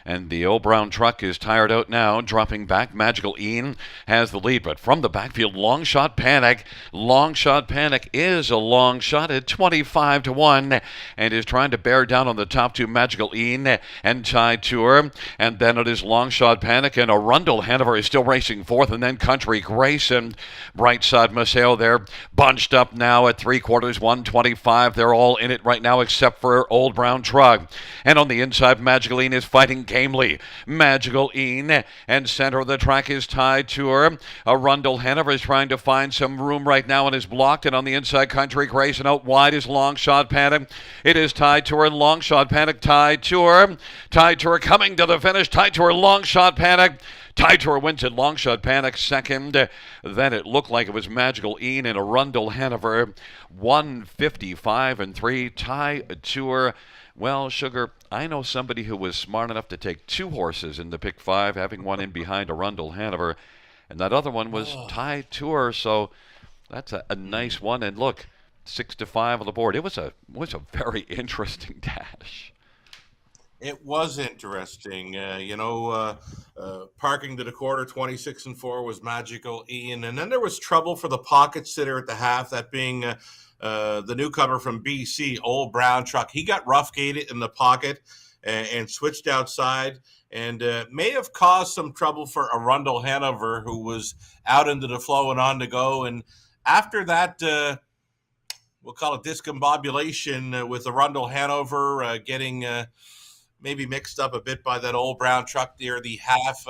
And the Old Brown Truck is tired out now, dropping back. Magical Ian has the lead, but from the backfield, Longshot Panic. Longshot Panic is a long shot at 25-1 and is trying to bear down on the top two, Magical Ian and Tide Tour. And then it is Longshot Panic, and Arundel Hanover is still racing 4th, and then Country Grace and Brightside Maceo. They're bunched up now at 3/4, 125. They're all in it right now except for Old Brown Truck. And on the inside, Magical Ian is fighting gamely. Magical Ian, and center of the track is Tide Tour. Arundel Hanover is trying to find some room right now and is blocked. And on the inside, Country Grace, and out wide is Longshot Panic. It is Tide Tour and Longshot Panic. Tide Tour. Tide Tour coming to the finish. Tide Tour, Longshot Panic. Tide Tour wins it. Longshot Panic second. Then it looked like it was Magical Ian and Arundel Hanover. 155-3. Tide Tour. Well, Sugar, I know somebody who was smart enough to take 2 horses in the pick 5, having one in behind Arundel Hanover, and that other one was Tide Tour. So that's a nice one. And look, 6-5 on the board. It was a very interesting dash. It was interesting. Parking to the quarter, 26-4 was Magical Ian. And then there was trouble for the pocket sitter at the half, that being the newcomer from BC, Old Brown Truck. He got rough gated in the pocket and switched outside, and may have caused some trouble for Arundel Hanover, who was out into the flow and on to go. And after that, we'll call it discombobulation with Arundel Hanover getting maybe mixed up a bit by that Old Brown Truck near the half.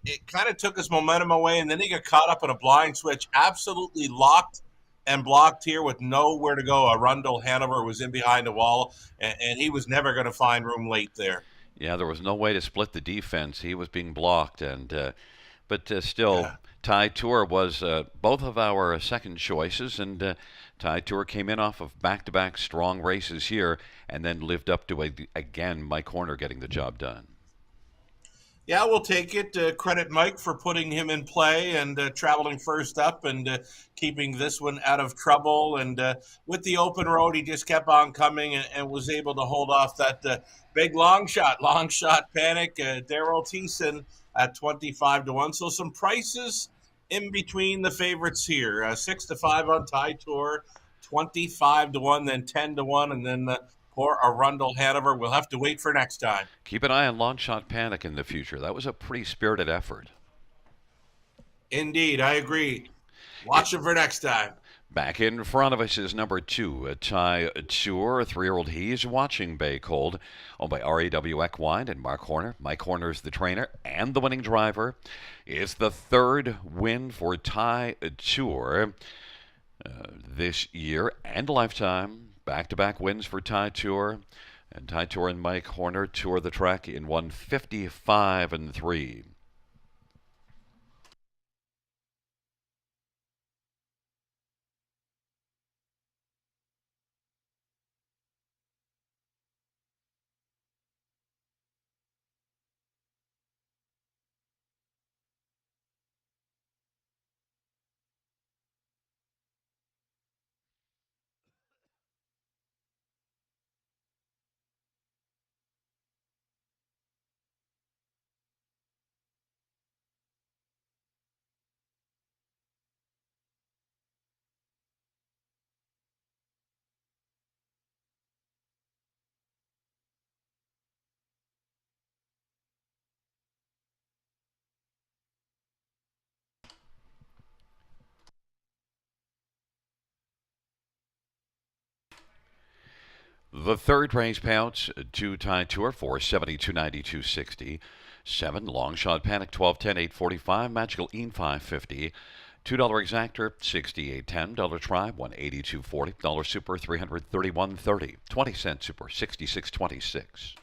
It kind of took his momentum away, and then he got caught up in a blind switch, absolutely locked and blocked here with nowhere to go. Arundel Hanover was in behind the wall, and he was never going to find room late there. Yeah, there was no way to split the defense. He was being blocked, and but still, yeah. Tide Tour was both of our second choices, and Tide Tour came in off of back-to-back strong races here, and then lived up to again Mike Horner getting the job done. Yeah, we'll take it. Credit Mike for putting him in play and traveling first up and keeping this one out of trouble. And with the open road, he just kept on coming and was able to hold off that big long shot Panic. Daryl Thiessen at 25-1. So some prices in between the favorites here. 6-5 on Tide Tour, 25-1, then 10-1, and then poor Arundel Hanover. We'll have to wait for next time. Keep an eye on Longshot Panic in the future. That was a pretty spirited effort. Indeed, I agree. Watch him for next time. Back in front of us is number 2, Tide Tour. 3-year-old He's watching Bay Cold, owned by RAW Equine and Mark Horner. Mike Horner is the trainer and the winning driver. It's the 3rd win for Tide Tour this year and lifetime. Back-to-back wins for Tide Tour. And Tide Tour and Mike Horner tour the track in 155-3. The third race payouts, 2 tie tour, 470, 290, 260. 7 long shot panic, 1210, 845. Magical Ean, 550. $2 exactor, 68.10. Dollar try, 182.40. Dollar super, 331.30. 20-cent super, 66.26.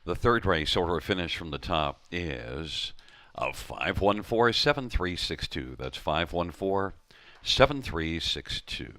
The third race order of finish from the top is 514-7362. That's 514-7362.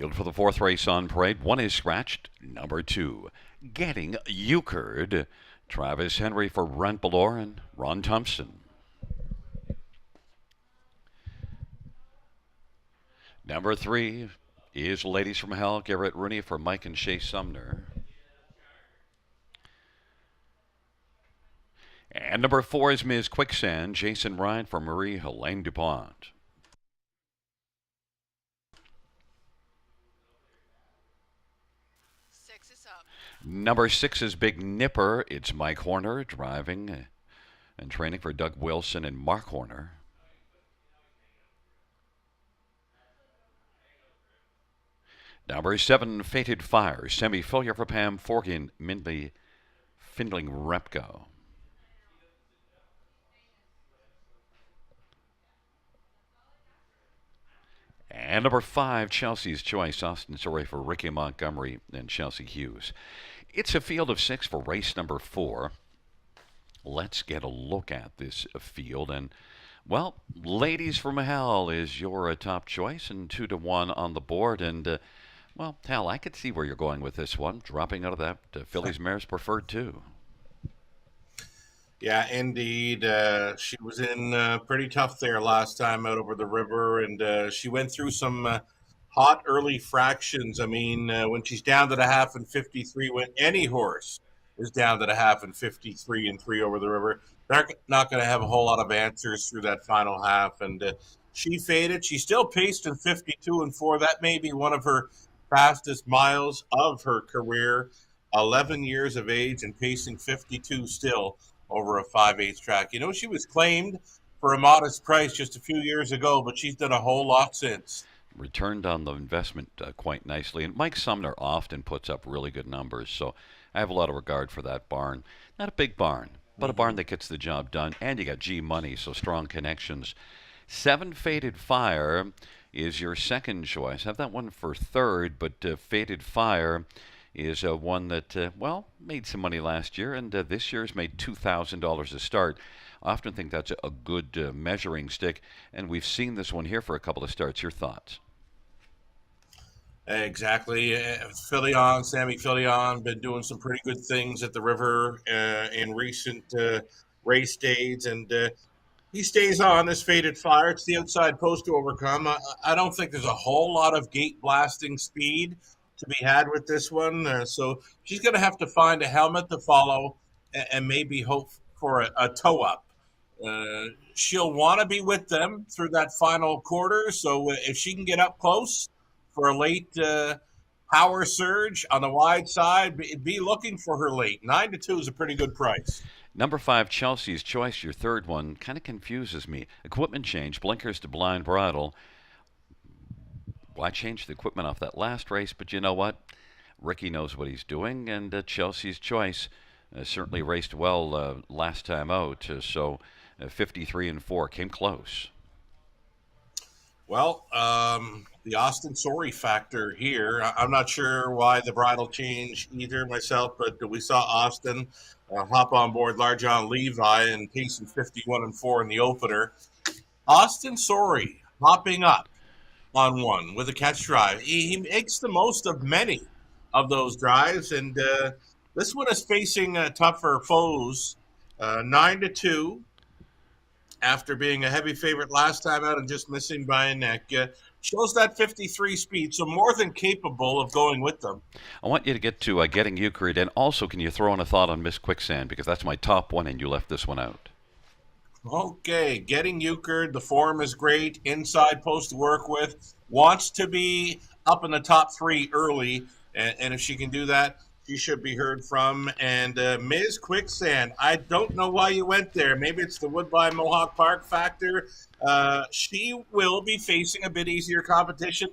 Field for the fourth race on parade. One is scratched. Number 2, Getting Euchred. Travis Henry for Brent Ballore and Ron Thompson. Number 3 is Ladies from Hell. Garrett Rooney for Mike and Shay Sumner. And number 4 is Ms. Quicksand. Jason Ryan for Marie Helene DuPont. Number 6 is Big Nipper. It's Mike Horner driving and training for Doug Wilson and Mark Horner. Number 7, Fated Fire. Semi Fillier for Pam Forkin, Mindley Findling Repco. And number 5, Chelsea's Choice. Austin Sorey for Ricky Montgomery and Chelsea Hughes. It's a field of 6 for race number 4. Let's get a look at this field. And, well, Ladies from Hell is your top choice, and 2-1 on the board. And, well, hell, I could see where you're going with this one, dropping out of that Phillies Mares Preferred too. Yeah, indeed. She was in pretty tough there last time out over the river, and she went through some hot early fractions. I mean, when she's down to the half in 53, when any horse is down to the half in 53 and 3 over the river, they're not going to have a whole lot of answers through that final half. And she faded. She still paced in 52 and 4. That may be one of her fastest miles of her career. 11 years of age and pacing 52 still over a 5/8 track. You know, she was claimed for a modest price just a few years ago, but she's done a whole lot since. Returned on the investment quite nicely. And Mike Sumner often puts up really good numbers, so I have a lot of regard for that barn. Not a big barn, but a barn that gets the job done. And you got G Money, so strong connections. 7, Fated Fire is your second choice. Have that one for third, but Fated Fire is one that, well, made some money last year, and this year's made $2,000 a start. I often think that's a good measuring stick, and we've seen this one here for a couple of starts. Your thoughts? Exactly. Filion, Sammy Filion, been doing some pretty good things at the river in recent race days, and he stays on this Fated Fire. It's the outside post to overcome. I don't think there's a whole lot of gate blasting speed to be had with this one. So she's going to have to find a helmet to follow and maybe hope for a toe up. She'll want to be with them through that final quarter. So if she can get up close for a late power surge on the wide side, be looking for her late. 9-2 is a pretty good price. Number 5, Chelsea's Choice, your third one, kind of confuses me. Equipment change, blinkers to blind bridle. Well, I changed the equipment off that last race, but you know what? Ricky knows what he's doing, and Chelsea's Choice certainly raced well last time out. So 53 and 4 came close. Well, the Austin Sorey factor here. I'm not sure why the bridle change either myself, but we saw Austin hop on board Large John Levi and pacing 51 and 4 in the opener. Austin Sorey hopping up on one with a catch drive. He makes the most of many of those drives, and this one is facing tougher foes. 9-2 after being a heavy favorite last time out and just missing by a neck. Shows that 53 speed, so more than capable of going with them. I want you to get to Getting Euchred, and also can you throw in a thought on Miss Quicksand, because that's my top one and you left this one out. Okay, Getting Euchred, the form is great, inside post to work with, wants to be up in the top 3 early, and if she can do that, she should be heard from. And Ms. Quicksand, I don't know why you went there. Maybe it's the Woodbine Mohawk Park factor. She will be facing a bit easier competition.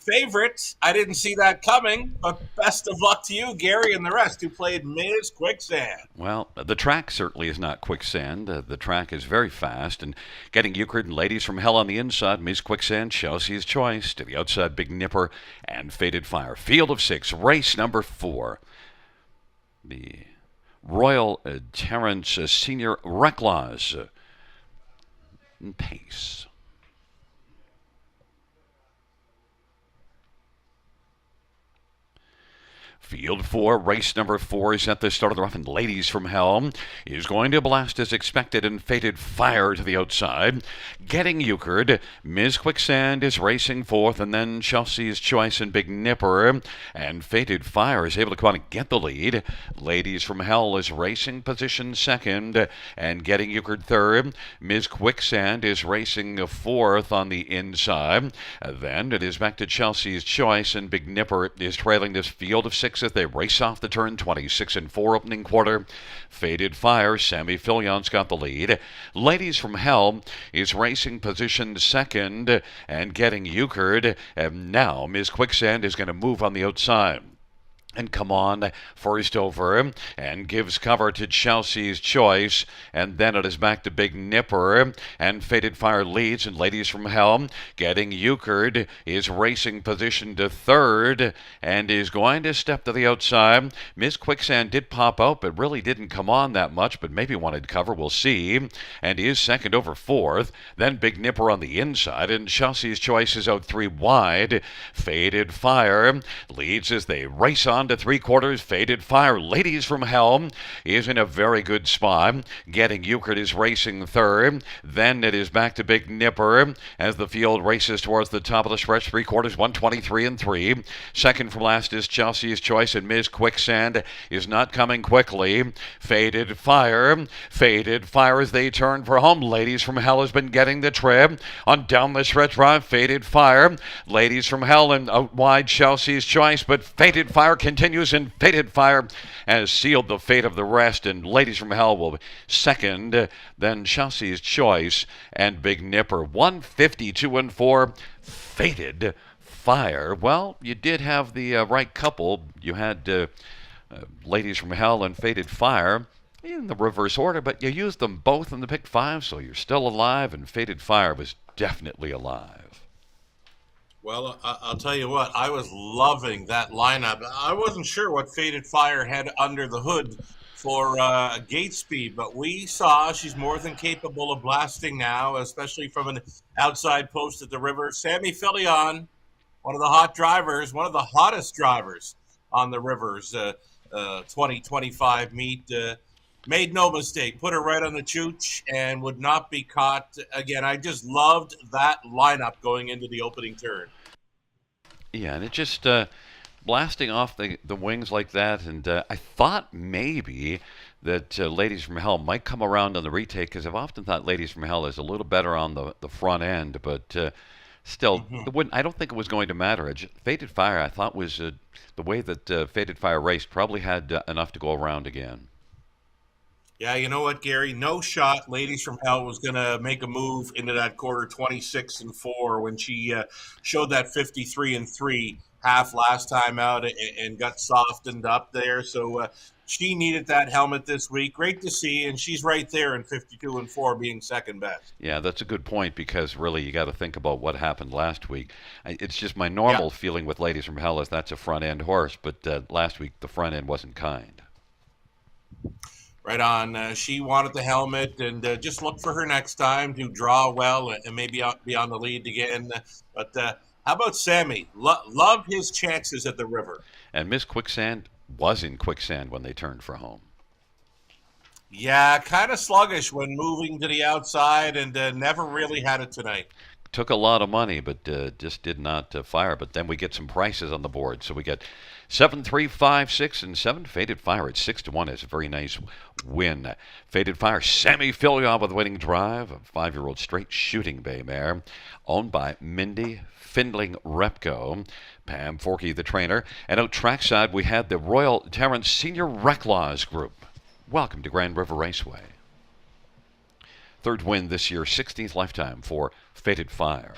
Favorite, I didn't see that coming, but best of luck to you, Gary, and the rest who played Ms. Quicksand. Well, the track certainly is not quicksand. The track is very fast, and Getting Euchred and Ladies from Hell on the inside, Ms. Quicksand, Chelsea's Choice, to the outside, Big Nipper and Fated Fire. Field of 6, race number 4. The Royal Terrence Senior Reclaws pace. Field 4, race number 4 is at the start of the rough, and Ladies from Hell is going to blast as expected and Faded Fire to the outside. Getting Euchred, Ms. Quicksand is racing fourth, and then Chelsea's Choice and Big Nipper, and Faded Fire is able to come out and get the lead. Ladies from Hell is racing position second, and Getting Euchred third. Ms. Quicksand is racing fourth on the inside. Then it is back to Chelsea's Choice, and Big Nipper is trailing this field of six as they race off the turn. 26 and 4 opening quarter. Faded Fire, Sammy Fillion's got the lead. Ladies from Hell is racing position second and Getting Euchred. And now Ms. Quicksand is going to move on the outside and come on first over and gives cover to Chelsea's Choice, and then it is back to Big Nipper, and Faded Fire leads, and Ladies from Hell. Getting Euchred is racing position to third and is going to step to the outside. Miss Quicksand did pop out but really didn't come on that much, but maybe wanted cover, we'll see, and is second over fourth. Then Big Nipper on the inside, and Chelsea's Choice is out three wide. Faded Fire leads as they race on to three quarters. Faded Fire, Ladies from Hell, is in a very good spot. Getting Euchred is racing third. Then it is back to Big Nipper as the field races towards the top of the stretch. Three quarters, 123 and 3. Second from last is Chelsea's Choice, and Ms. Quicksand is not coming quickly. Faded Fire as they turn for home. Ladies from Hell has been getting the trip on down the stretch drive. Faded Fire, Ladies from Hell, and out wide Chelsea's Choice, but Faded Fire continues, and Faded Fire has sealed the fate of the rest, and Ladies from Hell will be second, then Chelsea's Choice and Big Nipper. 152 and 4. Faded Fire. Well, you did have the right couple. You had Ladies from Hell and Faded Fire in the reverse order, but you used them both in the pick five, so you're still alive, and Faded Fire was definitely alive. Well, I'll tell you what, I was loving that lineup. I wasn't sure what Faded Fire had under the hood for gate speed, but we saw she's more than capable of blasting now, especially from an outside post at the river. Sammy Filion, one of the hot drivers, one of the hottest drivers on the Rivers 2025 meet. Made no mistake, put her right on the chooch and would not be caught. Again, I just loved that lineup going into the opening turn. Yeah, and it just blasting off the wings like that, and I thought maybe that Ladies from Hell might come around on the retake, because I've often thought Ladies from Hell is a little better on the front end, but still, I don't think it was going to matter. Faded Fire, I thought, was the way that Faded Fire raced, probably had enough to go around again. Yeah, you know what, Gary? No shot. Ladies from Hell was going to make a move into that quarter 26 and 4 when she showed that 53 and 3 half last time out and got softened up there. So she needed that helmet this week. Great to see, and she's right there in 52 and 4, being second best. Yeah, that's a good point, because really you got to think about what happened last week. It's just my normal feeling with Ladies from Hell is that's a front end horse, but last week the front end wasn't kind. Right on. She wanted the helmet, and just look for her next time to draw well and maybe be on the lead again. But how about Sammy? Love his chances at the river. And Miss Quicksand was in quicksand when they turned for home. Yeah, kind of sluggish when moving to the outside, and never really had it tonight. Took a lot of money, but just did not fire. But then we get some prices on the board. So we get 7, 3, 5, 6, and 7. Faded Fire at 6-1 is a very nice win. Faded Fire, Sammy Filion with winning drive, a 5-year-old straight shooting bay mare, owned by Mindy Findling Repco. Pam Forkey, the trainer. And out trackside, we had the Royal Terrence Senior Reclaws Group. Welcome to Grand River Raceway. Third win this year, 16th lifetime for Faded Fire.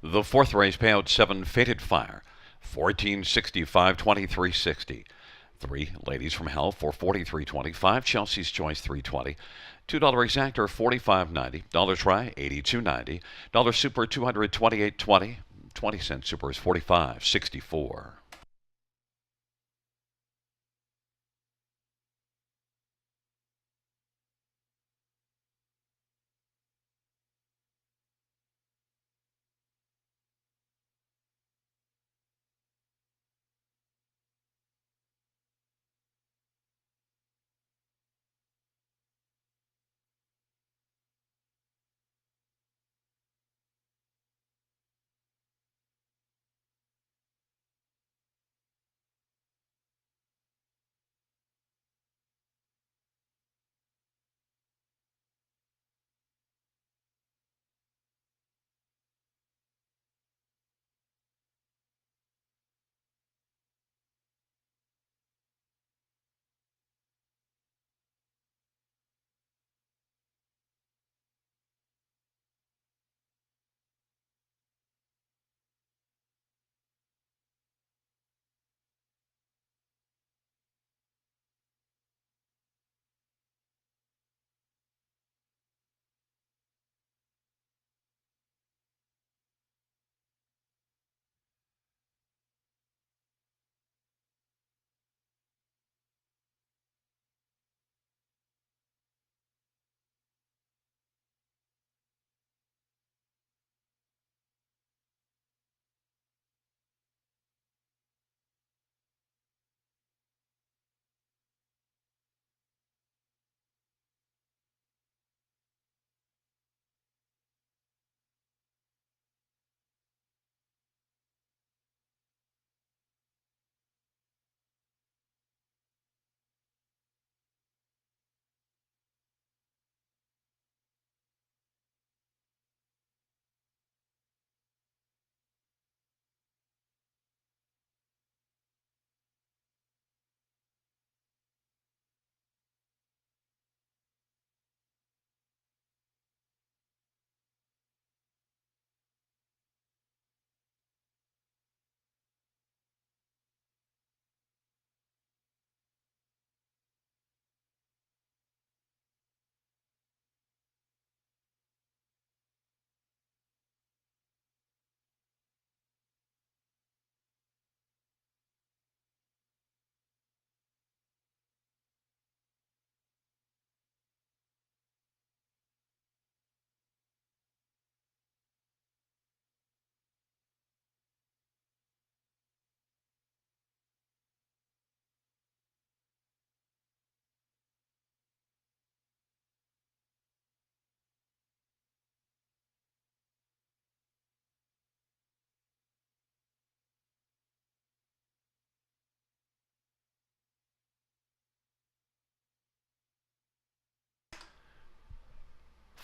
The fourth race, payout 7, Fated Fire, 1465, 2360. 3, Ladies from Hell, for 43.20. 5, Chelsea's Choice, 320. $2 Exactor, 45.90. Dollar Try, 82.90. Dollar Super, 228.20. 20-cent Super is 45.64.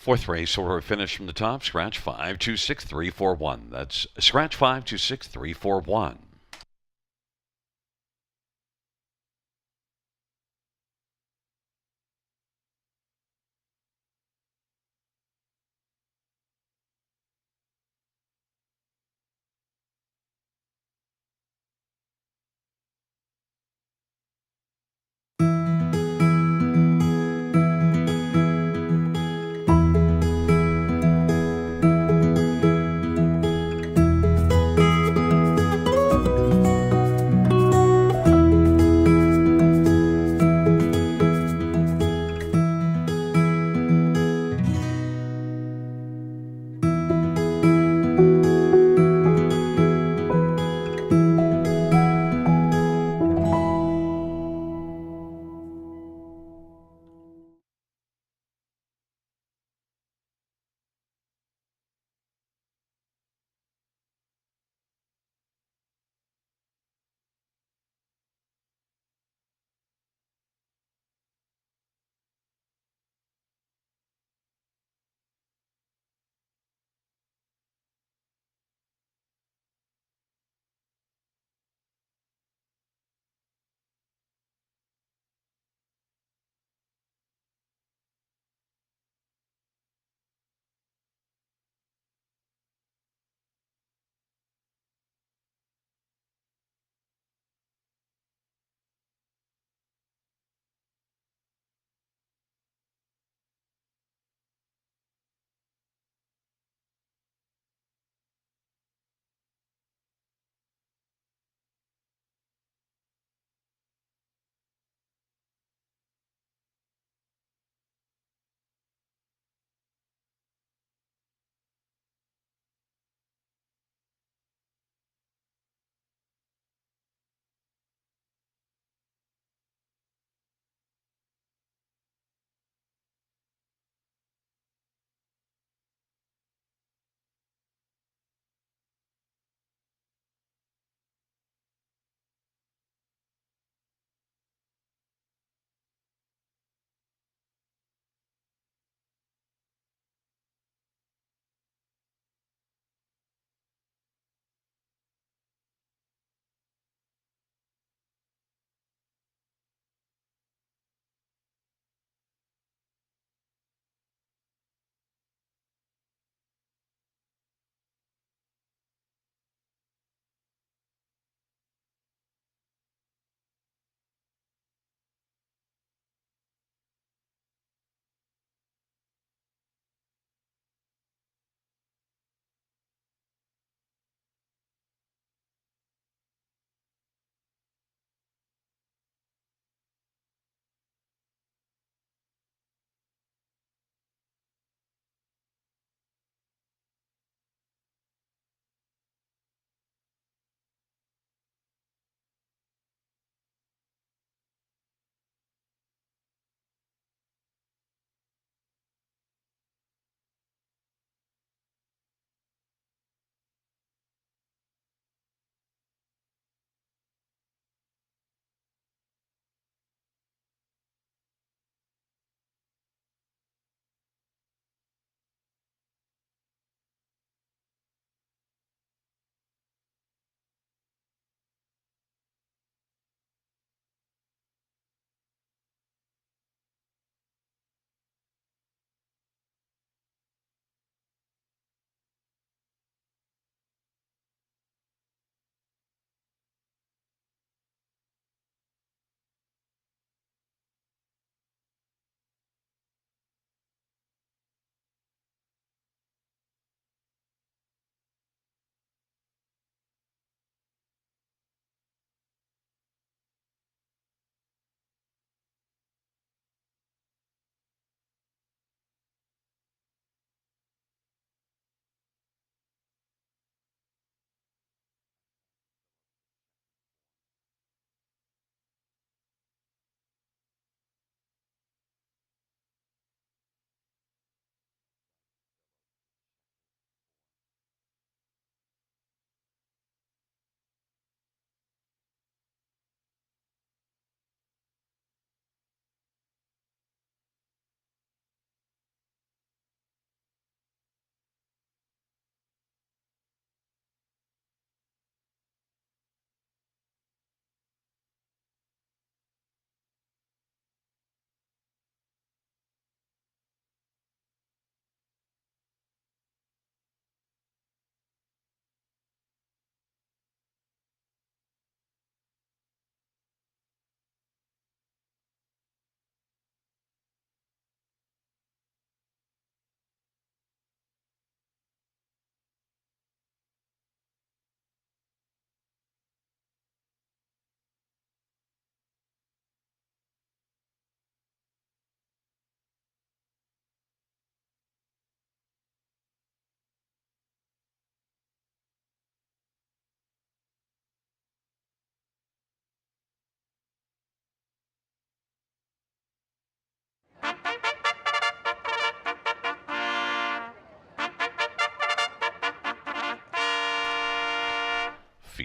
Fourth race order finish from the top. Scratch 526341. That's scratch 526341.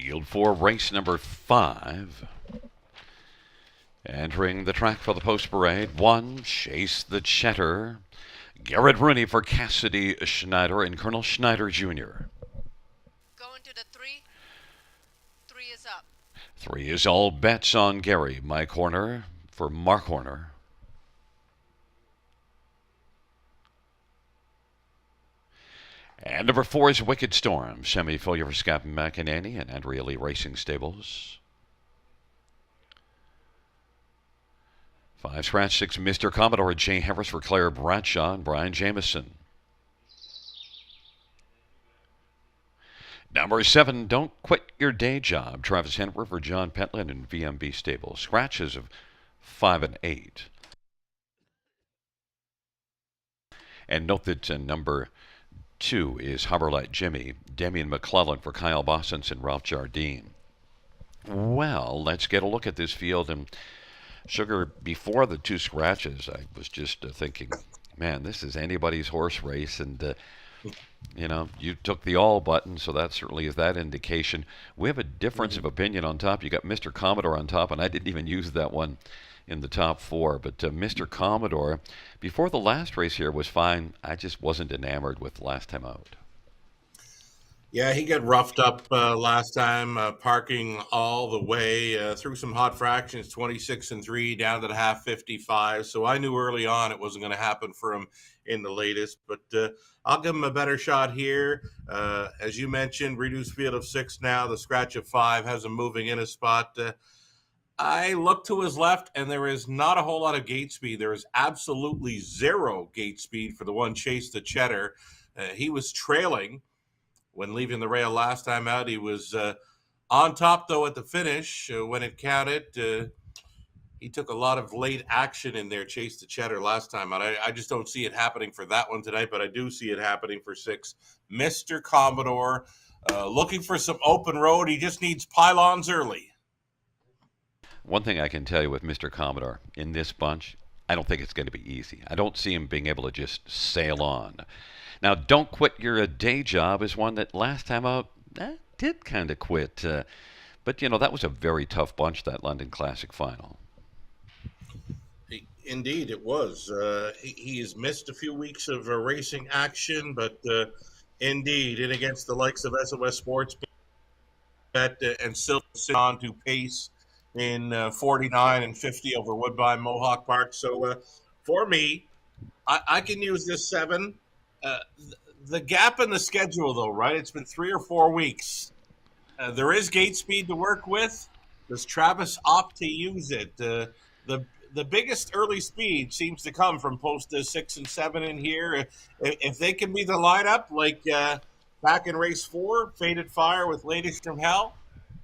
Field for race number 5. Entering the track for the post parade, 1, Chase the Cheddar. Garrett Rooney for Cassidy Schneider and Colonel Schneider Jr. Going to the 3. 3 is up. 3 is All Bets on Gary. Mike Horner for Mark Horner. And number 4 is Wicked Storm. Semi-failure for Scott McEnany and Andrea Lee Racing Stables. 5 scratch, 6 Mr. Commodore. Jay Harris for Claire Bradshaw and Brian Jamieson. Number 7, Don't Quit Your Day Job. Travis Henry for John Pentland and VMB Stables. Scratches of 5 and 8. And note that number 2 is Harbor Light Jimmy. Damian McClellan for Kyle Bossens and Ralph Jardine. Well, let's get a look at this field. And Sugar, before the 2 scratches, I was just thinking, man, this is anybody's horse race. And you took the all button, so that certainly is that indication. We have a difference of opinion on top. You got Mr. Commodore on top, and I didn't even use that one in the top 4. But Mr. Commodore, before the last race here, was fine. I just wasn't enamored with last time out. Yeah, he got roughed up last time, parking all the way through some hot fractions, 26 and 3 down to the half 55. So I knew early on it wasn't going to happen for him in the latest, but I'll give him a better shot here. As you mentioned, reduced field of 6 now. The scratch of 5 has him moving in a spot. I look to his left, and there is not a whole lot of gate speed. There is absolutely 0 gate speed for the 1 Chase the Cheddar. He was trailing when leaving the rail last time out. He was on top, though, at the finish when it counted. He took a lot of late action in there, Chase the Cheddar, last time out. I just don't see it happening for that one tonight, but I do see it happening for 6. Mr. Commodore, looking for some open road. He just needs pylons early. One thing I can tell you with Mr. Commodore, in this bunch, I don't think it's going to be easy. I don't see him being able to just sail on. Now, Don't Quit Your Day Job is one that last time out did kind of quit. But, that was a very tough bunch, that London Classic final. Indeed, it was. He's missed a few weeks of racing action, but indeed, in against the likes of SOS Sports Bet and still sit on to pace in 49 and 50 over Woodbine Mohawk Park. So for me, I can use this 7. The gap in the schedule, though, right? It's been 3 or 4 weeks. There is gate speed to work with. Does Travis opt to use it? The biggest early speed seems to come from post 6 and 7 in here. If they can be the lineup like back in race 4, Faded Fire with Ladies from Hell,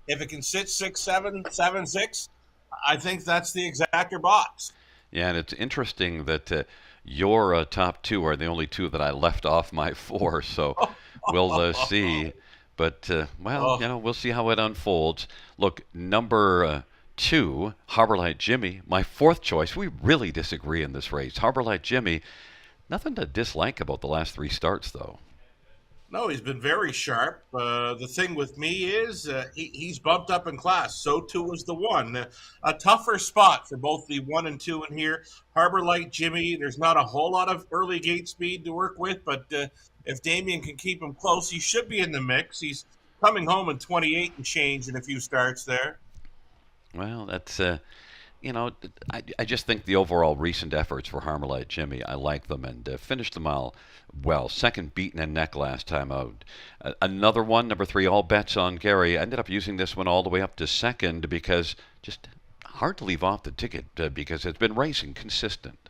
if it can sit 6, 7, 7, 6, I think that's the exactor box. Yeah, and it's interesting that your top 2 are the only 2 that I left off my 4, so we'll see. But, we'll see how it unfolds. Look, number 2, Harbor Light Jimmy, my 4th choice. We really disagree in this race. Harbor Light Jimmy, nothing to dislike about the last 3 starts, though. No, he's been very sharp. The thing with me is he's bumped up in class. So too was the 1. A tougher spot for both the 1 and 2 in here. Harbor Light Jimmy, there's not a whole lot of early gate speed to work with, but if Damien can keep him close, he should be in the mix. He's coming home in 28 and change in a few starts there. Well, that's, I just think the overall recent efforts for Harbor Light Jimmy, I like them and finished them all well. 2nd beaten and neck last time out. Another one, number 3, All Bets on Gary. I ended up using this one all the way up to 2nd because just hard to leave off the ticket because it's been racing consistent.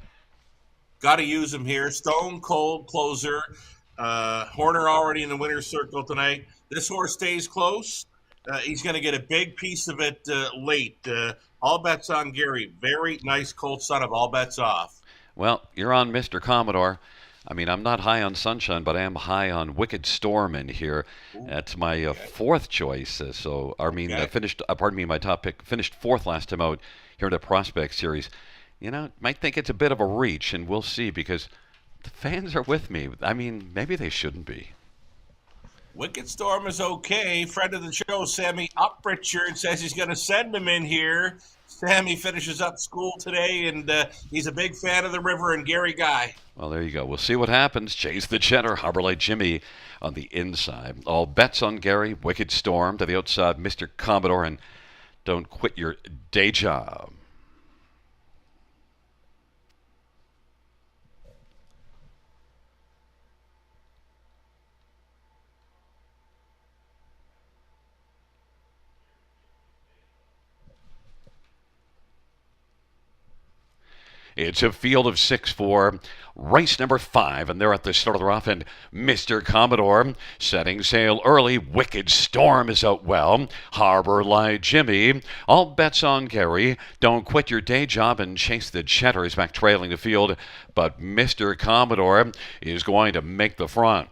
Got to use him here. Stone cold closer. Horner already in the winner's circle tonight. This horse stays close. He's going to get a big piece of it late. All Bets on Gary. Very nice colt son of All Bets Off. Well, you're on Mr. Commodore. I mean, I'm not high on Sunshine, but I am high on Wicked Storm in here. Ooh, that's my 4th choice. My top pick. Finished 4th last time out here in the Prospect Series. Might think it's a bit of a reach, and we'll see because the fans are with me. I mean, maybe they shouldn't be. Wicked Storm is okay. Friend of the show, Sammy Uprichard, says he's going to send him in here. Sammy finishes up school today, and he's a big fan of the river and Gary Guy. Well, there you go. We'll see what happens. Chase the Cheddar, Harbor Light Jimmy on the inside. All bets on Gary. Wicked Storm to the outside. Mr. Commodore, and don't quit your day job. It's a field of 6-4, race number 5, and they're at the start of the rough. And Mr. Commodore setting sail early. Wicked Storm is out well. Harbor Light Jimmy. All bets on Gary. Don't quit your day job and chase the Cheddar. Is back trailing the field, but Mr. Commodore is going to make the front.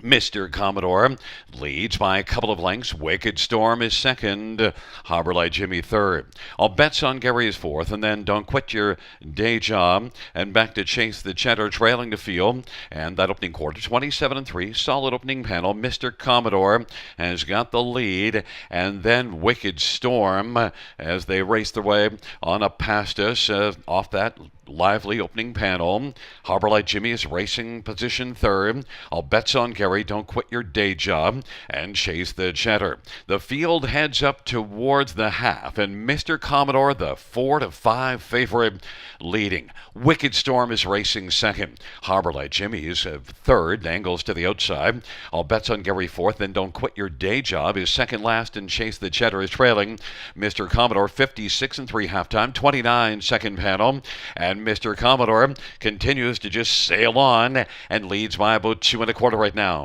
Mr. Commodore leads by a couple of lengths. Wicked Storm is second. Harbor Light Jimmy third. All bets on Gary is fourth. And then Don't Quit Your Day Job. And back to Chase the Cheddar trailing the field. And that opening quarter, 27-3. Solid opening panel. Mr. Commodore has got the lead. And then Wicked Storm as they race their way on up past us off that lively opening panel. Harbor Light Jimmy is racing position third. All bets on Gary. Don't quit your day job and chase the Cheddar. The field heads up towards the half, and Mr. Commodore, the 4-5 favorite, leading. Wicked Storm is racing second. Harbor Light Jimmy is third, angles to the outside. All bets on Gary fourth. Then Don't Quit Your Day Job is second last, and Chase the Cheddar is trailing. Mr. Commodore 56-3 halftime, 29 second panel, and Mr. Commodore continues to just sail on and leads by about 2 1/4 right now.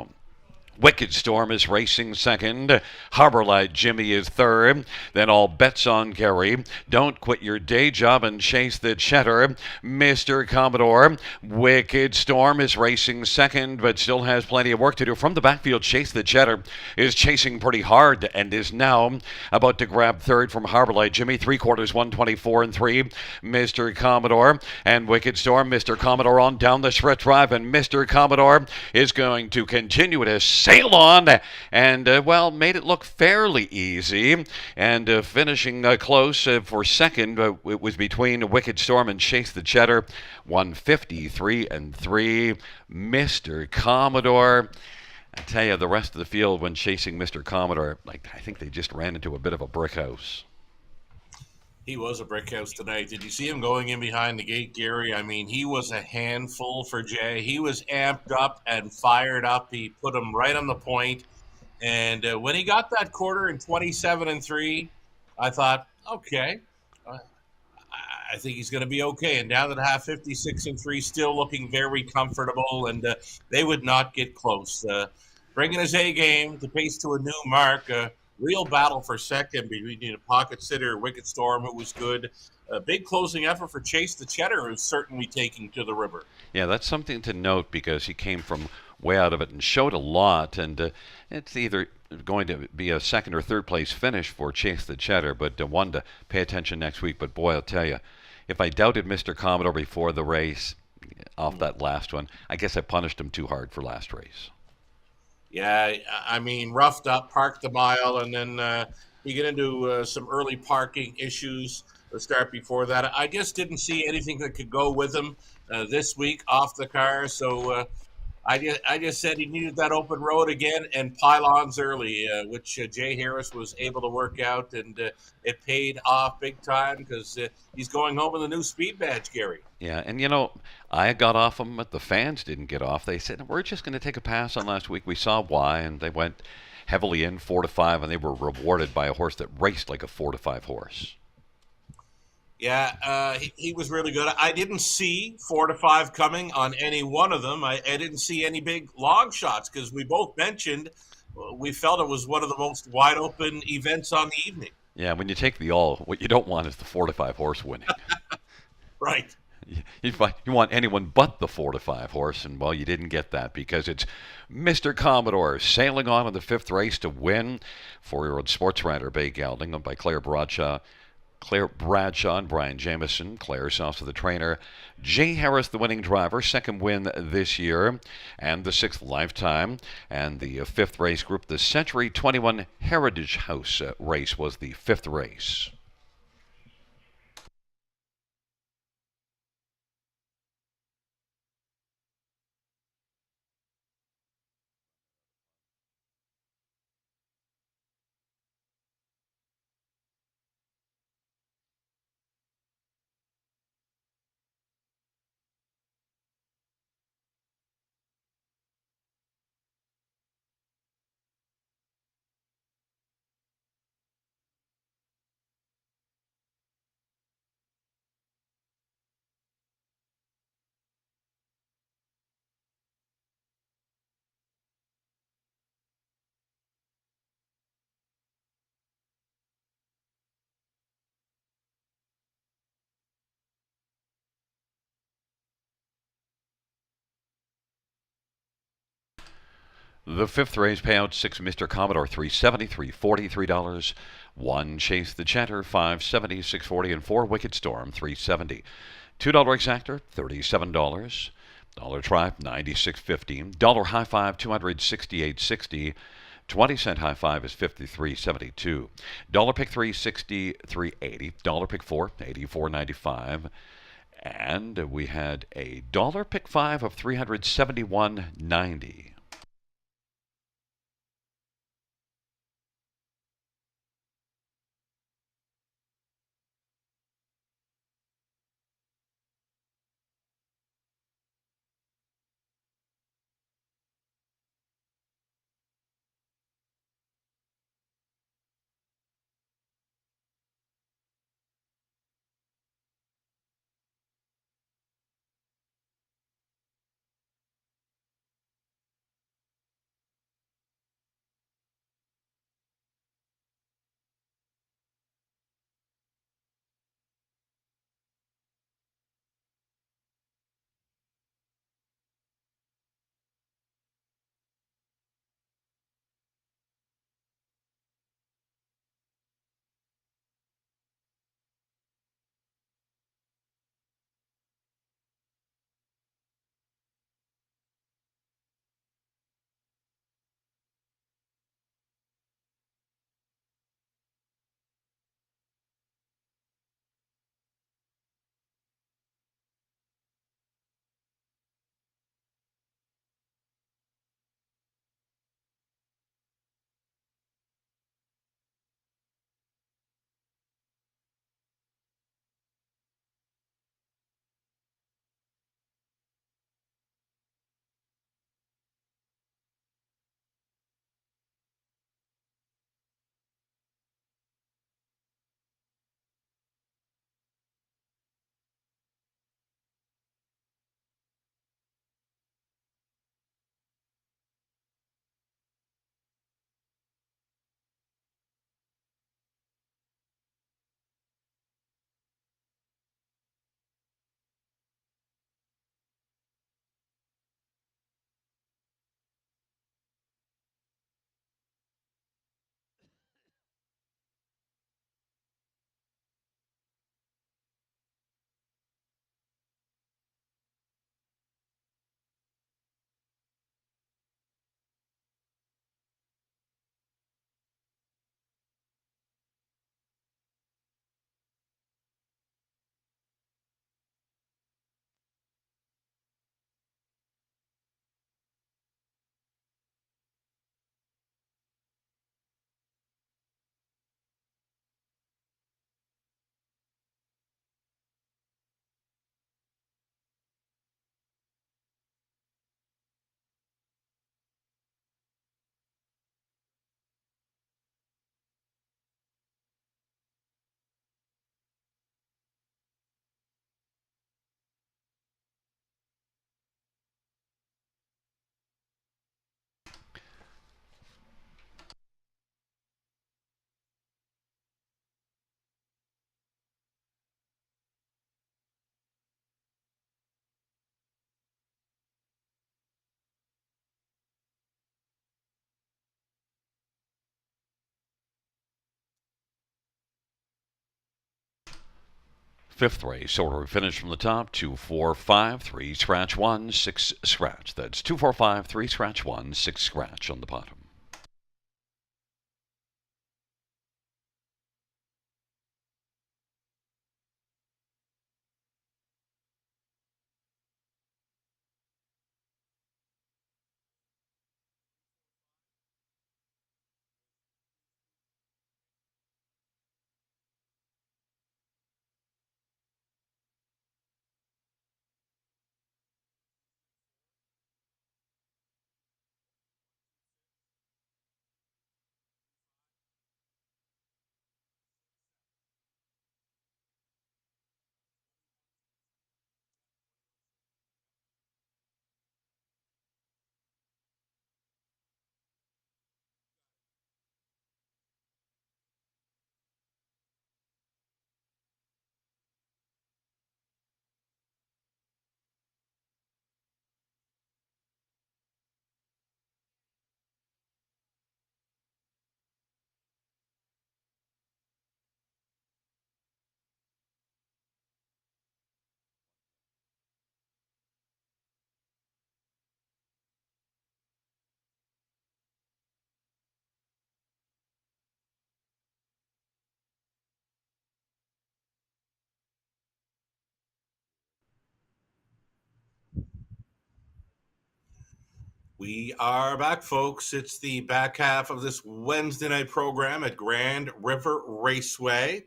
Wicked Storm is racing second. Harbor Light Jimmy is third. Then All Bets on Gary. Don't Quit Your Day Job and Chase the Cheddar. Mr. Commodore. Wicked Storm is racing second, but still has plenty of work to do. From the backfield, Chase the Cheddar is chasing pretty hard and is now about to grab third from Harbor Light Jimmy. 3/4, 124-3. Mr. Commodore and Wicked Storm. Mr. Commodore on down the stretch drive, and Mr. Commodore is going to continue to sail on and, made it look fairly easy. And finishing close for second, it was between Wicked Storm and Chase the Cheddar. 153-3. Mr. Commodore. I tell you, the rest of the field when chasing Mr. Commodore, I think they just ran into a bit of a brick house. He was a brick house tonight. Did you see him going in behind the gate, Gary? I mean, he was a handful for Jay. He was amped up and fired up. He put him right on the point. And when he got that quarter in 27-3, I thought, okay, I think he's going to be okay. And down to the half, 56-3, still looking very comfortable. And they would not get close. Bringing his A game to pace to a new mark. Real battle for second between a pocket sitter, Wicked Storm, who was good. A big closing effort for Chase the Cheddar, who's certainly taking to the river. Yeah, that's something to note because he came from way out of it and showed a lot. And it's either going to be a second or third place finish for Chase the Cheddar, but one to pay attention next week. But boy, I'll tell you, if I doubted Mr. Commodore before the race off that last one, I guess I punished him too hard for last race. Yeah, I mean, roughed up, parked a mile, and then you get into some early parking issues to start before that. I just didn't see anything that could go with him this week off the car, so I just said he needed that open road again and pylons early, which Jay Harris was able to work out, and it paid off big time because he's going home with a new speed badge, Gary. Yeah, and I got off them, but the fans didn't get off. They said, we're just going to take a pass on last week. We saw why, and they went heavily in 4-5, and they were rewarded by a horse that raced like a 4-5 horse. Yeah, he was really good. I didn't see 4-5 coming on any one of them. I didn't see any big long shots because we both mentioned we felt it was one of the most wide open events on the evening. Yeah, when you take the all, what you don't want is the 4-5 horse winning. Right. You want anyone but the 4-5 horse, and well, you didn't get that because it's Mr. Commodore sailing on in the fifth race to win. 4-year-old sports writer Bay Gelding, owned by Claire Bradshaw. Claire Bradshaw and Brian Jamieson. Claire's also the trainer. Jay Harris, the winning driver, second win this year, and the sixth lifetime. And the fifth race group, the Century 21 Heritage House race, was the fifth race. The fifth race payout, 6 Mr. Commodore, $370, $340, $3. 1 Chase the Chatter, $570, $640, and 4 Wicked Storm, $370. $2 Exactor, $37. Dollar Tribe, $96.50. Dollar High Five, $268.60. 20-cent high five is $53.72. Dollar Pick 3, $63.80. Dollar Pick 4, $84.95. And we had a Dollar Pick 5 of $371.90. fifth race. Order of finish from the top: 2, 4, 5, 3, scratch 1, 6, scratch. That's 2, 4, 5, 3, scratch 1, 6, scratch on the bottom. We are back, folks. It's the back half of this Wednesday night program at Grand River Raceway.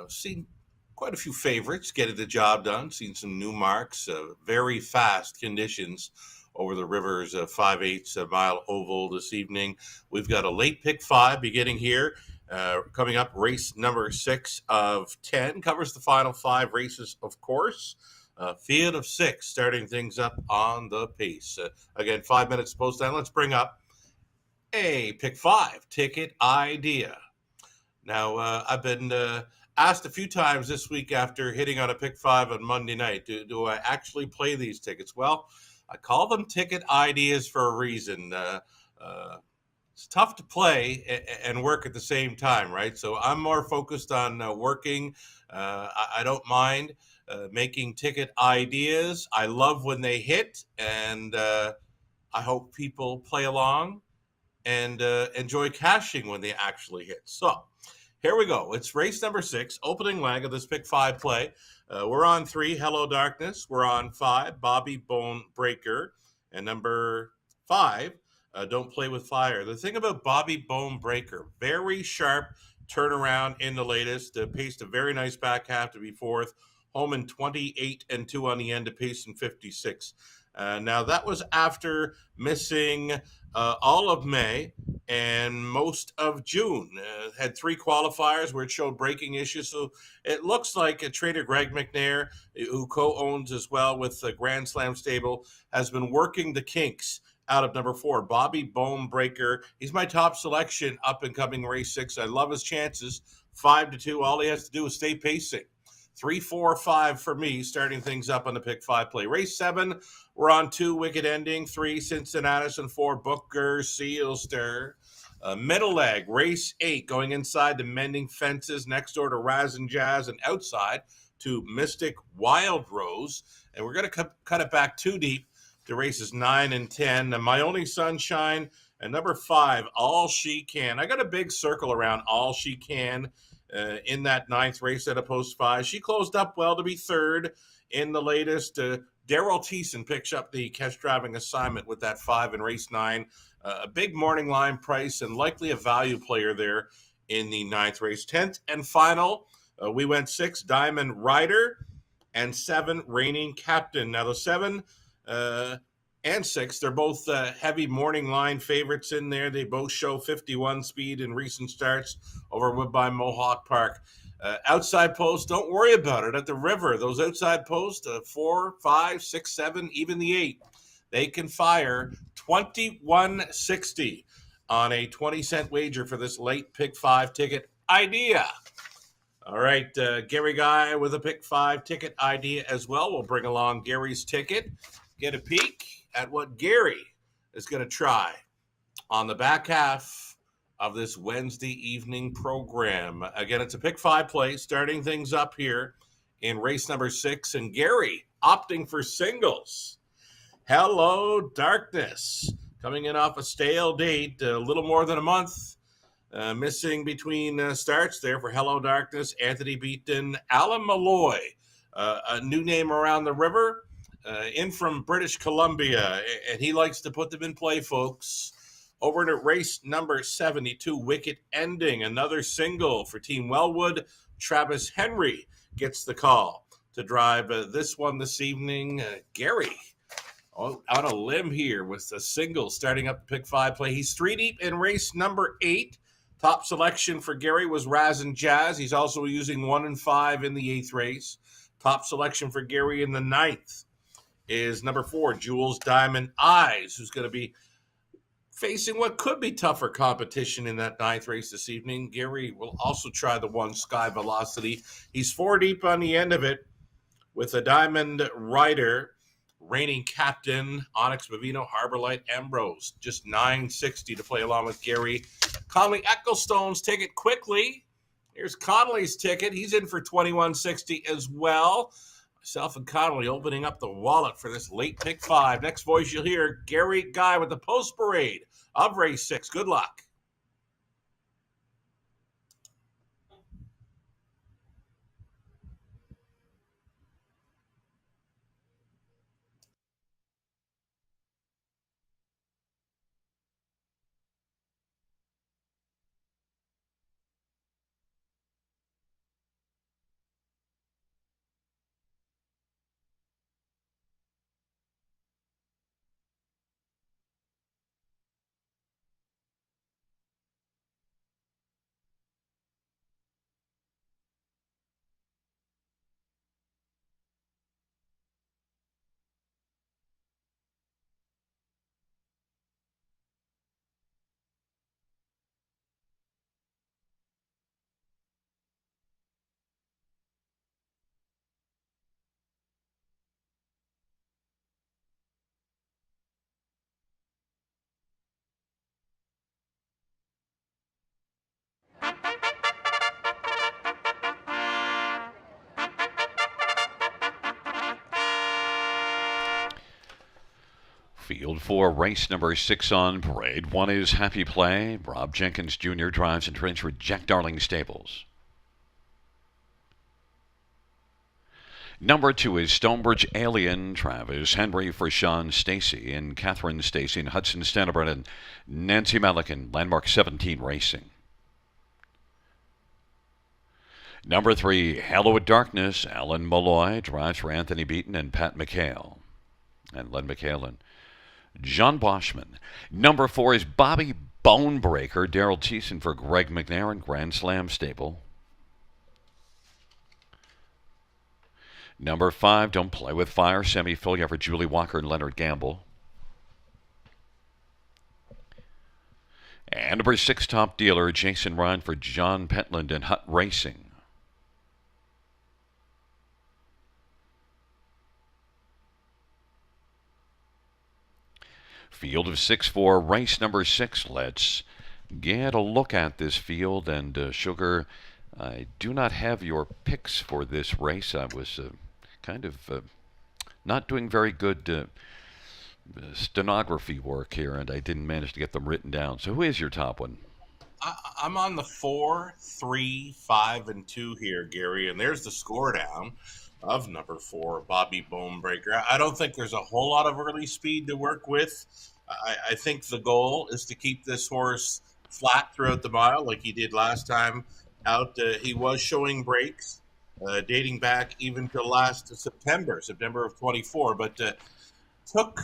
Seen quite a few favorites getting the job done. Seen some new marks, very fast conditions over the Rivers 5/8 mile oval this evening. We've got a late pick 5 beginning here. Coming up, race number 6 of 10 covers the final 5 races, of course. Field of 6 starting things up on the pace. Again, 5 minutes post time. Let's bring up a pick 5 ticket idea. Now, I've been asked a few times this week after hitting on a pick 5 on Monday night, do I actually play these tickets? Well, I call them ticket ideas for a reason. It's tough to play and work at the same time, right? So I'm more focused on working. I don't mind making ticket ideas. I love when they hit, and I hope people play along and enjoy cashing when they actually hit. So here we go. It's race number 6, opening leg of this pick 5 play. We're on 3, Hello Darkness. We're on 5, Bobby Bone Breaker. And number 5, Don't Play with Fire. The thing about Bobby Bone Breaker, very sharp turnaround in the latest. Paced a very nice back half to be 4th. Home in 28 and 2 on the end to pace in 56. Now, that was after missing all of May and most of June. Had 3 qualifiers where it showed braking issues. So it looks like trainer Greg McNair, who co-owns as well with the Grand Slam Stable, has been working the kinks out of number 4, Bobby Bone Breaker. He's my top selection up and coming race 6. I love his chances. 5-2. All he has to do is stay pacing. 3, 4, 5 for me, starting things up on the pick 5 play. Race 7, we're on 2, Wicked Ending. 3, Cincinnatus, and 4, Booker Sealster. Middle leg, race 8, going inside to Mending Fences, next door to Raz and Jazz, and outside to Mystic Wild Rose. And we're going to cut it back 2 deep to races 9 and 10. And My Only Sunshine, and number 5, All She Can. I got a big circle around All She Can in that 9th race at a post 5. She closed up well to be 3rd in the latest. Daryl Thiessen picks up the catch driving assignment with that 5 in race 9. A big morning line price and likely a value player there in the 9th race. 10th and final, we went 6, Diamond Rider, and 7, Reigning Captain. Now the 7 and 6, they're both heavy morning line favorites in there. They both show 51 speed in recent starts over Woodbine Mohawk Park. Outside posts, don't worry about it. At the river, those outside posts, 4, 5, 6, 7, even the 8, they can fire 21.60 on a 20-cent wager for this late pick 5 ticket idea. All right, Gary Guy with a pick 5 ticket idea as well. We'll bring along Gary's ticket, get a peek at what Gary is going to try on the back half of this Wednesday evening program. Again, it's a pick 5 play, starting things up here in race number 6, and Gary opting for singles. Hello Darkness, coming in off a stale date, a little more than a month. Missing between starts there for Hello Darkness, Anthony Beaton, Alan Malloy, a new name around the river, in from British Columbia, and he likes to put them in play, folks. Over at race number 72, Wicked Ending, another single for Team Wellwood. Travis Henry gets the call to drive this one this evening. Gary on a limb here with a single starting up the pick 5 play. He's 3 deep in race number 8. Top selection for Gary was Razin Jazz. He's also using 1 and 5 in the 8th race. Top selection for Gary in the 9th is number 4, Jules Diamond Eyes, who's going to be facing what could be tougher competition in that 9th race this evening. Gary will also try the 1, Sky Velocity. He's 4 deep on the end of it with a Diamond Rider, reigning captain, Onyx Bavino, Harbor Light, Ambrose. Just $9.60 to play along with Gary. Connolly Ecclestone's ticket quickly. Here's Connolly's ticket. He's in for $21.60 as well. Myself and Connolly opening up the wallet for this late pick 5. Next voice you'll hear, Gary Guy with the post parade of race 6. Good luck. Field for race number 6 on parade. 1 is Happy Play. Rob Jenkins Jr. drives and trains for Jack Darling Stables. Number 2 is Stonebridge Alien. Travis Henry for Sean Stacy and Catherine Stacy and Hudson Stanibert and Nancy Malikan. Landmark 17 Racing. Number 3, Hello Darkness. Alan Malloy drives for Anthony Beaton and Pat McHale. And Len McHale and John Boschman. Number 4 is Bobby Bonebreaker. Daryl Thiessen for Greg McNair and Grand Slam Stable. Number 5, Don't Play with Fire. Sammy Fillier for Julie Walker and Leonard Gamble. And number 6, Top Dealer. Jason Ryan for John Pentland and Hut Racing. Field of 6 for race number 6. Let's get a look at this field. And Sugar, I do not have your picks for this race. I was kind of not doing very good stenography work here, and I didn't manage to get them written down. So who is your top one? I'm on the 4, 3, 5, and 2 here, Gary, and there's the score down of number 4, Bobby Bonebreaker. I don't think there's a whole lot of early speed to work with. I think the goal is to keep this horse flat throughout the mile like he did last time out. He was showing breaks dating back even to last September of 24, but took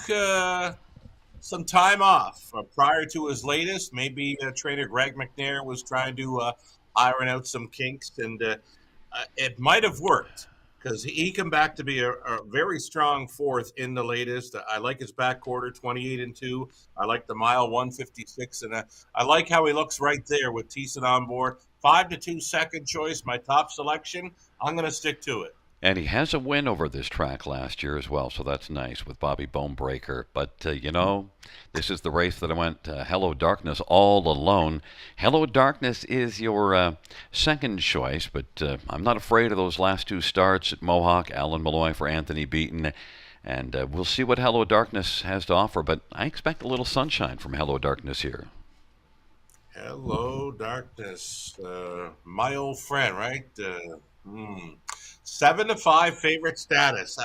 some time off prior to his latest. Maybe trainer Greg McNair was trying to iron out some kinks, and it might have worked because he come back to be a very strong 4th in the latest. I like his back quarter, 28 and 2. I like the mile, 156, and I like how he looks right there with Thiessen on board. 5 to 2 second choice, my top selection. I'm going to stick to it. And he has a win over this track last year as well, so that's nice with Bobby Bonebreaker. But, this is the race that I went Hello Darkness all alone. Hello Darkness is your second choice, but I'm not afraid of those last two starts at Mohawk. Alan Malloy for Anthony Beaton. And we'll see what Hello Darkness has to offer, but I expect a little sunshine from Hello Darkness here. Hello, Darkness. My old friend, right? 7-5 favorite status.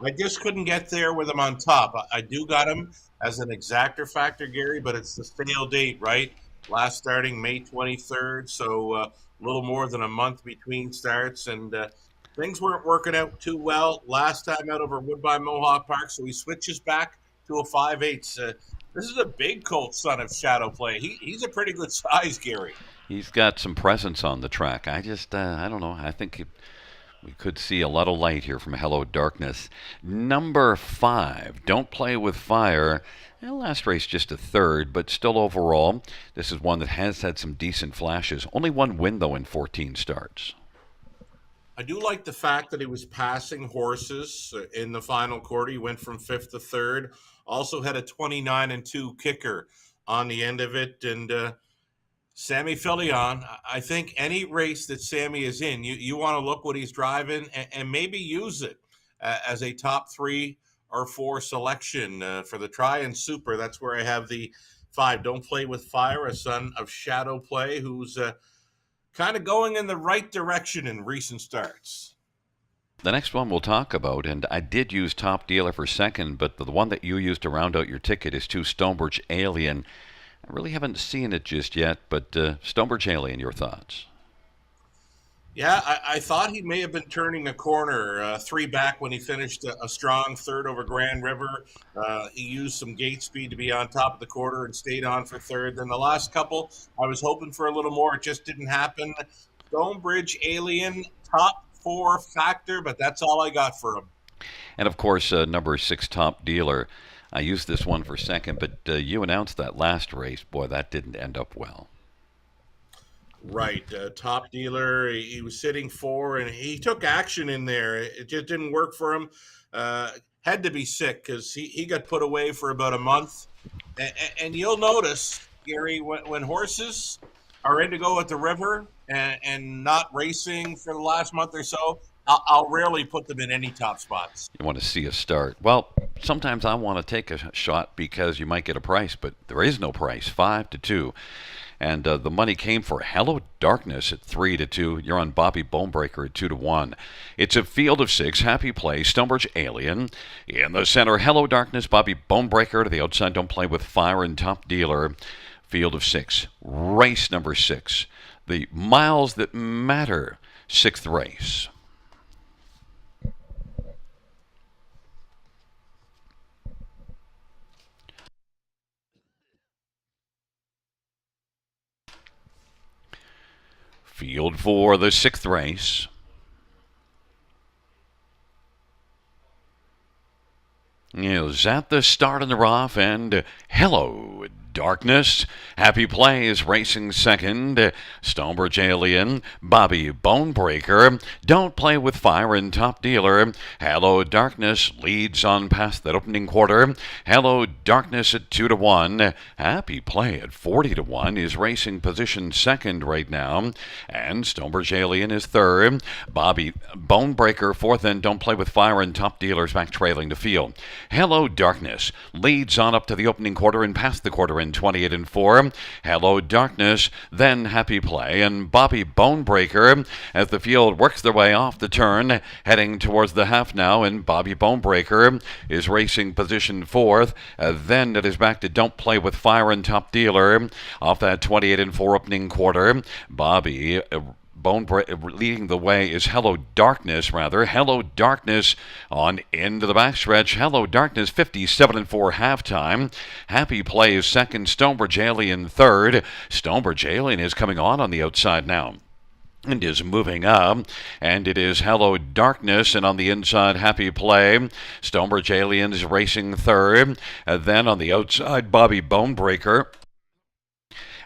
I just couldn't get there with him on top. I do got him as an exactor factor, Gary, but it's the stale date, right? Last starting May 23rd, so a little more than a month between starts, and things weren't working out too well last time out over Woodbine Mohawk Park, so he switches back to a 5/8. This is a big colt son of Shadow Play. He's a pretty good size, Gary. He's got some presence on the track. I don't know. I think we could see a lot of light here from Hello Darkness. Number 5, Don't Play with Fire. Last race just a third, but still overall, this is one that has had some decent flashes. Only one win, though, in 14 starts. I do like the fact that he was passing horses in the final quarter. He went from 5th to 3rd. Also had a 29-2 kicker on the end of it. And Sammy Filion, I think any race that Sammy is in, you want to look what he's driving and maybe use it as a top 3 or 4 selection for the Try and Super. That's where I have the 5, Don't Play with Fire, a son of Shadow Play, who's kind of going in the right direction in recent starts. The next one we'll talk about, and I did use Top Dealer for second, but the one that you used to round out your ticket is 2 Stonebridge Alien. I really haven't seen it just yet, but Stonebridge Alien, your thoughts? Yeah, I thought he may have been turning a corner 3 back when he finished a strong 3rd over Grand River. He used some gate speed to be on top of the quarter and stayed on for 3rd. Then the last couple, I was hoping for a little more. It just didn't happen. Stonebridge Alien, top 4 factor, but that's all I got for him. And, of course, number 6 Top Dealer. I used this one for second, but you announced that last race. Boy, that didn't end up well. Right. Top Dealer, he was sitting 4, and he took action in there. It just didn't work for him. Had to be sick because he got put away for about a month. And you'll notice, Gary, when horses are in to go at the river and not racing for the last month or so, I'll rarely put them in any top spots. You want to see a start. Well, sometimes I want to take a shot because you might get a price, but there is no price, 5-2. And the money came for Hello Darkness at 3-2. You're on Bobby Bonebreaker at 2-1. It's a field of 6. Happy Play, Stonebridge Alien. In the center, Hello Darkness, Bobby Bonebreaker. To the outside, Don't Play with Fire and Top Dealer. Field of 6. Race number 6. The Miles That Matter 6th race. Field for the 6th race. Is at the start in the rough, and Hello Darkness. Happy Play is racing second. Stonebridge Alien, Bobby Bonebreaker. Don't Play with Fire and Top Dealer. Hello Darkness leads on past that opening quarter. Hello Darkness at 2-1. Happy Play at 40-1 is racing position second right now. And Stonebridge Alien is third. Bobby Bonebreaker fourth, and Don't Play with Fire and Top Dealers back trailing the field. Hello Darkness leads on up to the opening quarter and past the quarter in 28-4. Hello Darkness, then Happy Play, and Bobby Bonebreaker as the field works their way off the turn, heading towards the half now, and Bobby Bonebreaker is racing position fourth. Then it is back to Don't Play with Fire and Top Dealer off that 28-4 opening quarter. Bobby leading the way is Hello Darkness, rather. Hello Darkness on into the backstretch. Hello Darkness 57-4 halftime. Happy Play is second. Stonebridge Alien third. Stonebridge Alien is coming on the outside now and is moving up, and it is Hello Darkness, and on the inside, Happy Play. Stonebridge Alien is racing third. Then on the outside, Bobby Bonebreaker.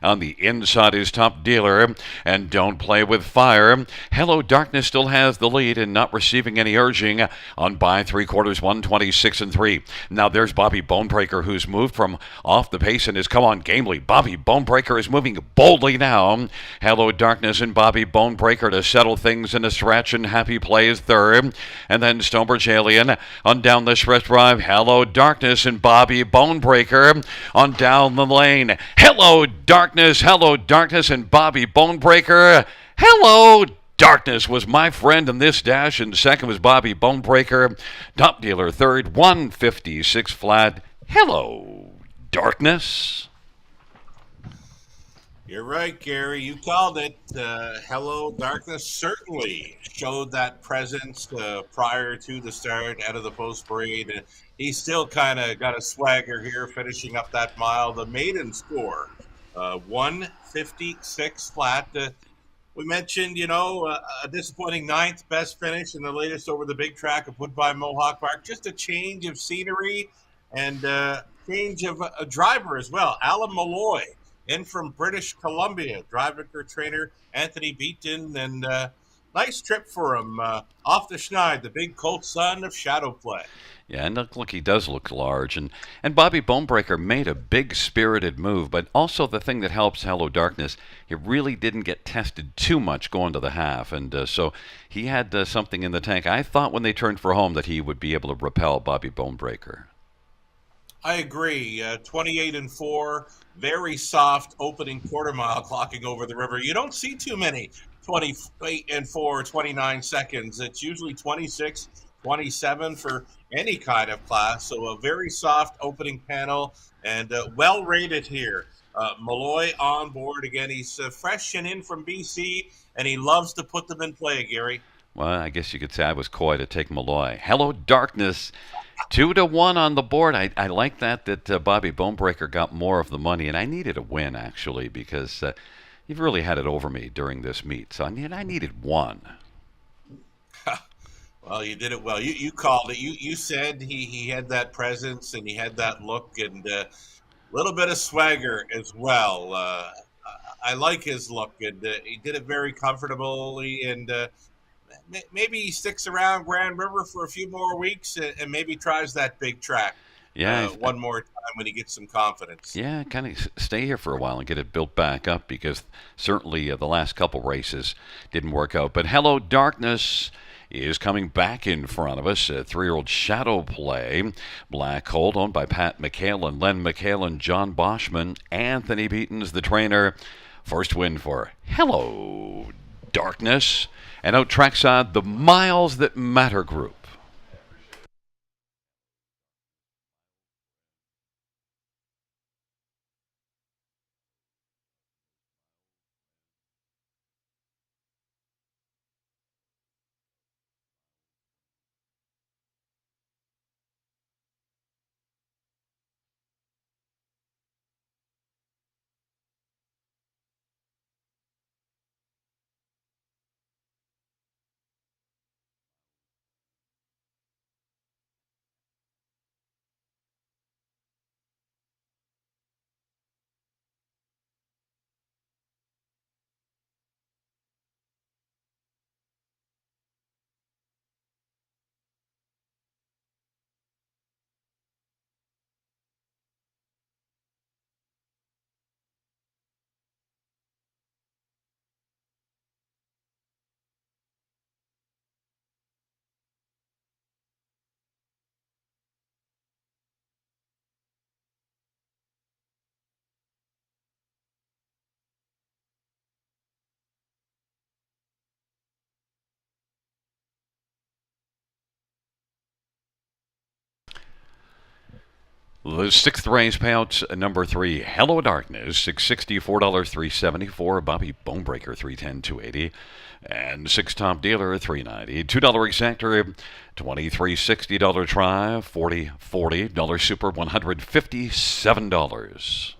On the inside is Top Dealer and Don't Play with Fire. Hello Darkness still has the lead and not receiving any urging on by 3/4, 126 and 3. Now there's Bobby Bonebreaker, who's moved from off the pace and has come on gamely. Bobby Bonebreaker is moving boldly now. Hello Darkness and Bobby Bonebreaker to settle things in a stretch, and Happy Play is third. And then Stonebridge Alien on down the stretch drive. Hello Darkness and Bobby Bonebreaker on down the lane. Hello Darkness and Bobby Bonebreaker. Hello Darkness was my friend in this dash, and second was Bobby Bonebreaker. Top Dealer third, 156 flat. Hello Darkness. You're right, Gary. You called it. Hello, Darkness certainly showed that presence prior to the start out of the post parade. And he's still kind of got a swagger here, finishing up that mile. The maiden score, 156 flat. We mentioned, a disappointing ninth best finish in the latest over the big track of Woodbine Mohawk Park. Just a change of scenery and change of a driver as well. Alan Malloy in from British Columbia, driver trainer Anthony Beaton, and nice trip for him off the Schneid, the big colt son of Shadow Play. Yeah, and look, he does look large. And Bobby Bonebreaker made a big spirited move, but also the thing that helps Hello Darkness, he really didn't get tested too much going to the half. And so he had something in the tank. I thought when they turned for home that he would be able to repel Bobby Bonebreaker. I agree. 28 and 4, very soft opening quarter mile clocking over the river. You don't see too many 28 and 4, 29 seconds. It's usually 26, 27 for any kind of class. So a very soft opening panel and well rated here. Malloy on board again. He's fresh and in from BC, and he loves to put them in play, Gary. Well, I guess you could say I was coy to take Malloy. Hello Darkness. 2-1 on the board. I like that Bobby Bonebreaker got more of the money, and I needed a win actually because you've really had it over me during this meet. So I needed one. Well, you did it well. You called it. You said he had that presence and he had that look and a little bit of swagger as well. I like his look, and he did it very comfortably. And maybe he sticks around Grand River for a few more weeks and maybe tries that big track. Yeah, one more time when he gets some confidence. Yeah, kind of stay here for a while and get it built back up because certainly the last couple races didn't work out. But Hello Darkness is coming back in front of us. 3-year-old Shadow Play. Black Colt owned by Pat McHale, Len McHale, John Boschman. Anthony Beaton's the trainer. First win for Hello Darkness. And out trackside, the Miles That Matter group. The sixth race payout, number 3, Hello Darkness, $660, $4, $374. Bobby Bonebreaker, $310, $280. And 6 Top Dealer, $390. $2 Exactor, $23.60 Try, $40 Super, $157.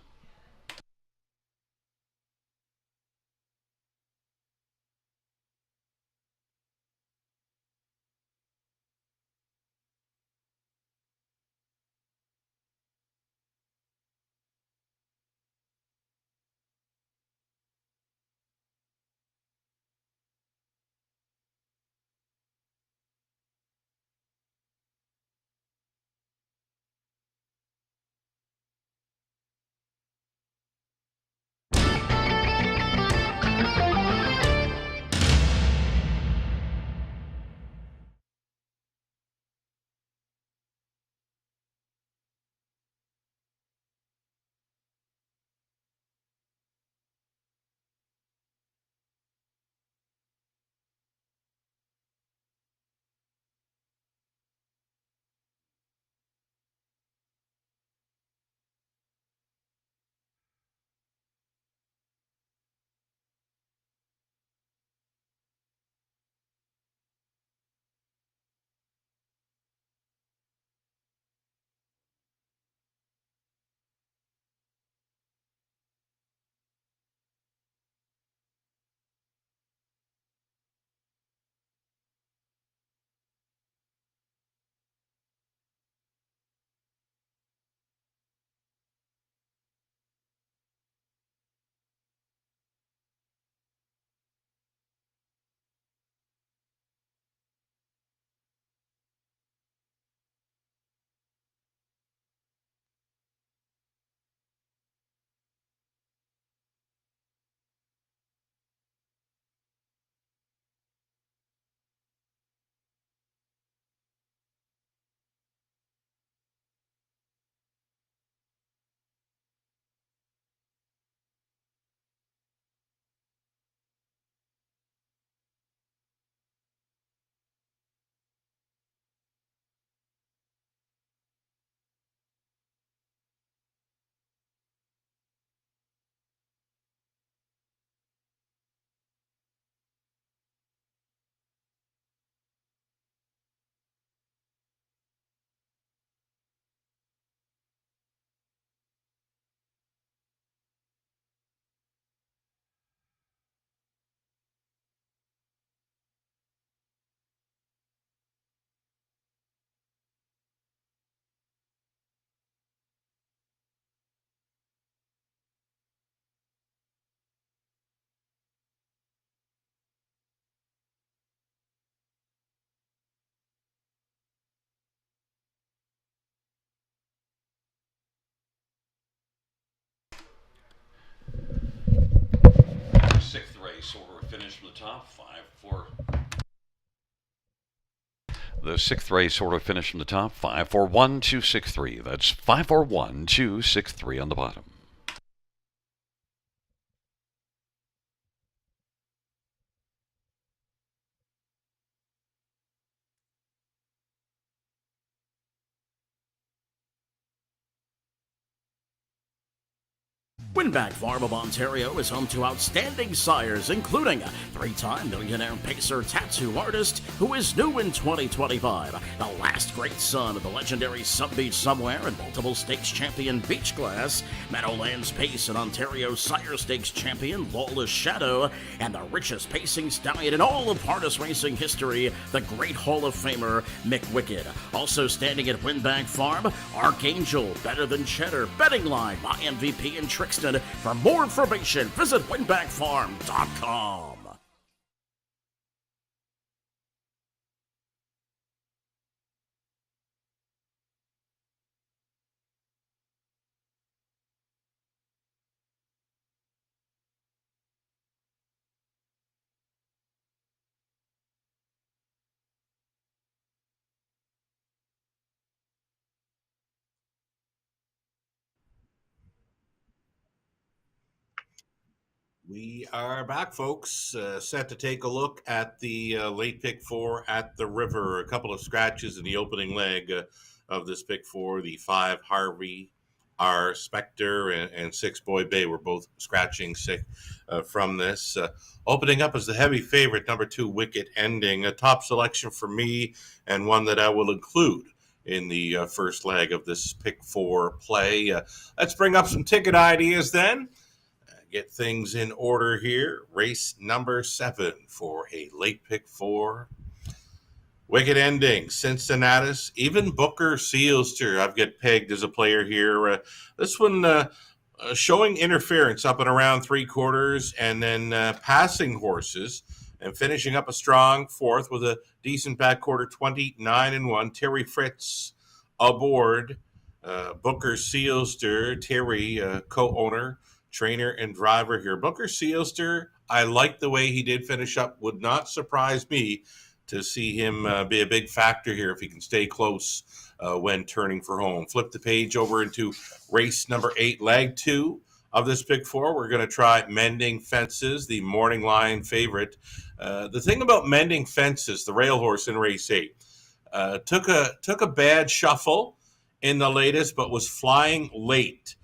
finish from the top. 5-4. The sixth race order finish from the top. 5-4-1, 2-6-3. That's 5-4-1, 2-6-3 on the bottom. Winbak Farm of Ontario is home to outstanding sires, including a three-time millionaire pacer tattoo artist who is new in 2025, the last great son of the legendary Some Beach Somewhere and multiple stakes champion Beachglass, Meadowlands Pace and Ontario Sire Stakes champion Lawless Shadow, and the richest pacing stallion in all of harness racing history, the great Hall of Famer Mick Wicked. Also standing at Winbak Farm, Archangel, Better Than Cheddar, Betting Line, My MVP, and Trickster. For more information, visit winbackfarm.com. We are back, folks. Set to take a look at the late pick four at the river. A couple of scratches in the opening leg of this pick four. The 5 Harvey, R Spectre, and 6 Boy Bay were both scratching sick from this. Opening up as the heavy favorite, number 2 Wicked Ending, a top selection for me and one that I will include in the first leg of this pick four play. Let's bring up some ticket ideas then. Get things in order here. Race number 7 for a late pick 4. Wicked Ending, Cincinnatus, even Booker Sealster. I've got pegged as a player here. This one showing interference up and around 3/4 and then passing horses and finishing up a strong 4th with a decent back quarter, 29-1. Terry Fritz aboard. Booker Sealster, Terry, co-owner, trainer and driver here. Booker Sealster, I like the way he did finish up. Would not surprise me to see him be a big factor here if he can stay close when turning for home. Flip the page over into race number 8, leg 2 of this pick 4. We're going to try Mending Fences, the morning line favorite. The thing about Mending Fences, the rail horse in race 8, took a bad shuffle in the latest, but was flying late.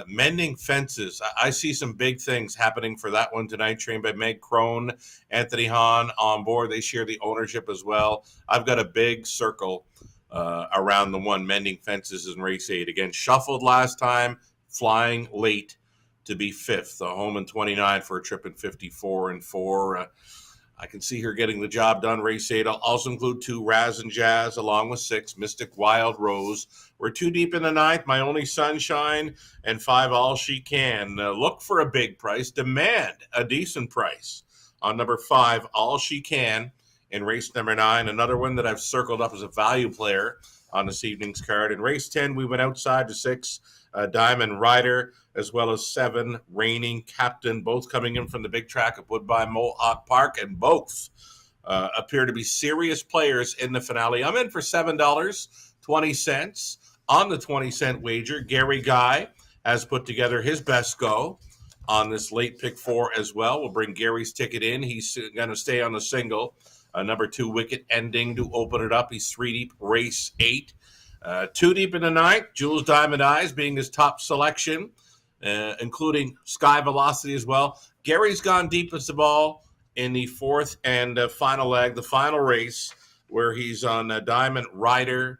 Mending Fences. I see some big things happening for that one tonight, trained by Meg Crone, Anthony Hahn on board. They share the ownership as well. I've got a big circle around the one. Mending Fences in race 8. Again, shuffled last time, flying late to be 5th. The home in 29 for a trip in 54-4. I can see her getting the job done. Race 8. I'll also include 2 Raz and Jazz along with 6 Mystic Wild Rose. We're 2 deep in the 9th. My Only Sunshine and 5 All She Can. Look for a big price. Demand a decent price on number 5 All She Can in race number 9. Another one that I've circled up as a value player on this evening's card. In race 10, we went outside to 6 Diamond Rider, as well as 7 Reigning Captain, both coming in from the big track at Woodbine Mohawk Park, and both appear to be serious players in the finale. I'm in for $7.20 on the 20-cent wager. Gary Guy has put together his best go on this late pick 4 as well. We'll bring Gary's ticket in. He's going to stay on the single. Number 2 Wicked Ending to open it up. He's 3 deep, race 8. 2 deep in the 9th, Jules Diamond Eyes being his top selection, including Sky Velocity as well. Gary's gone deepest of all in the 4th and final leg, the final race, where he's on Diamond Rider,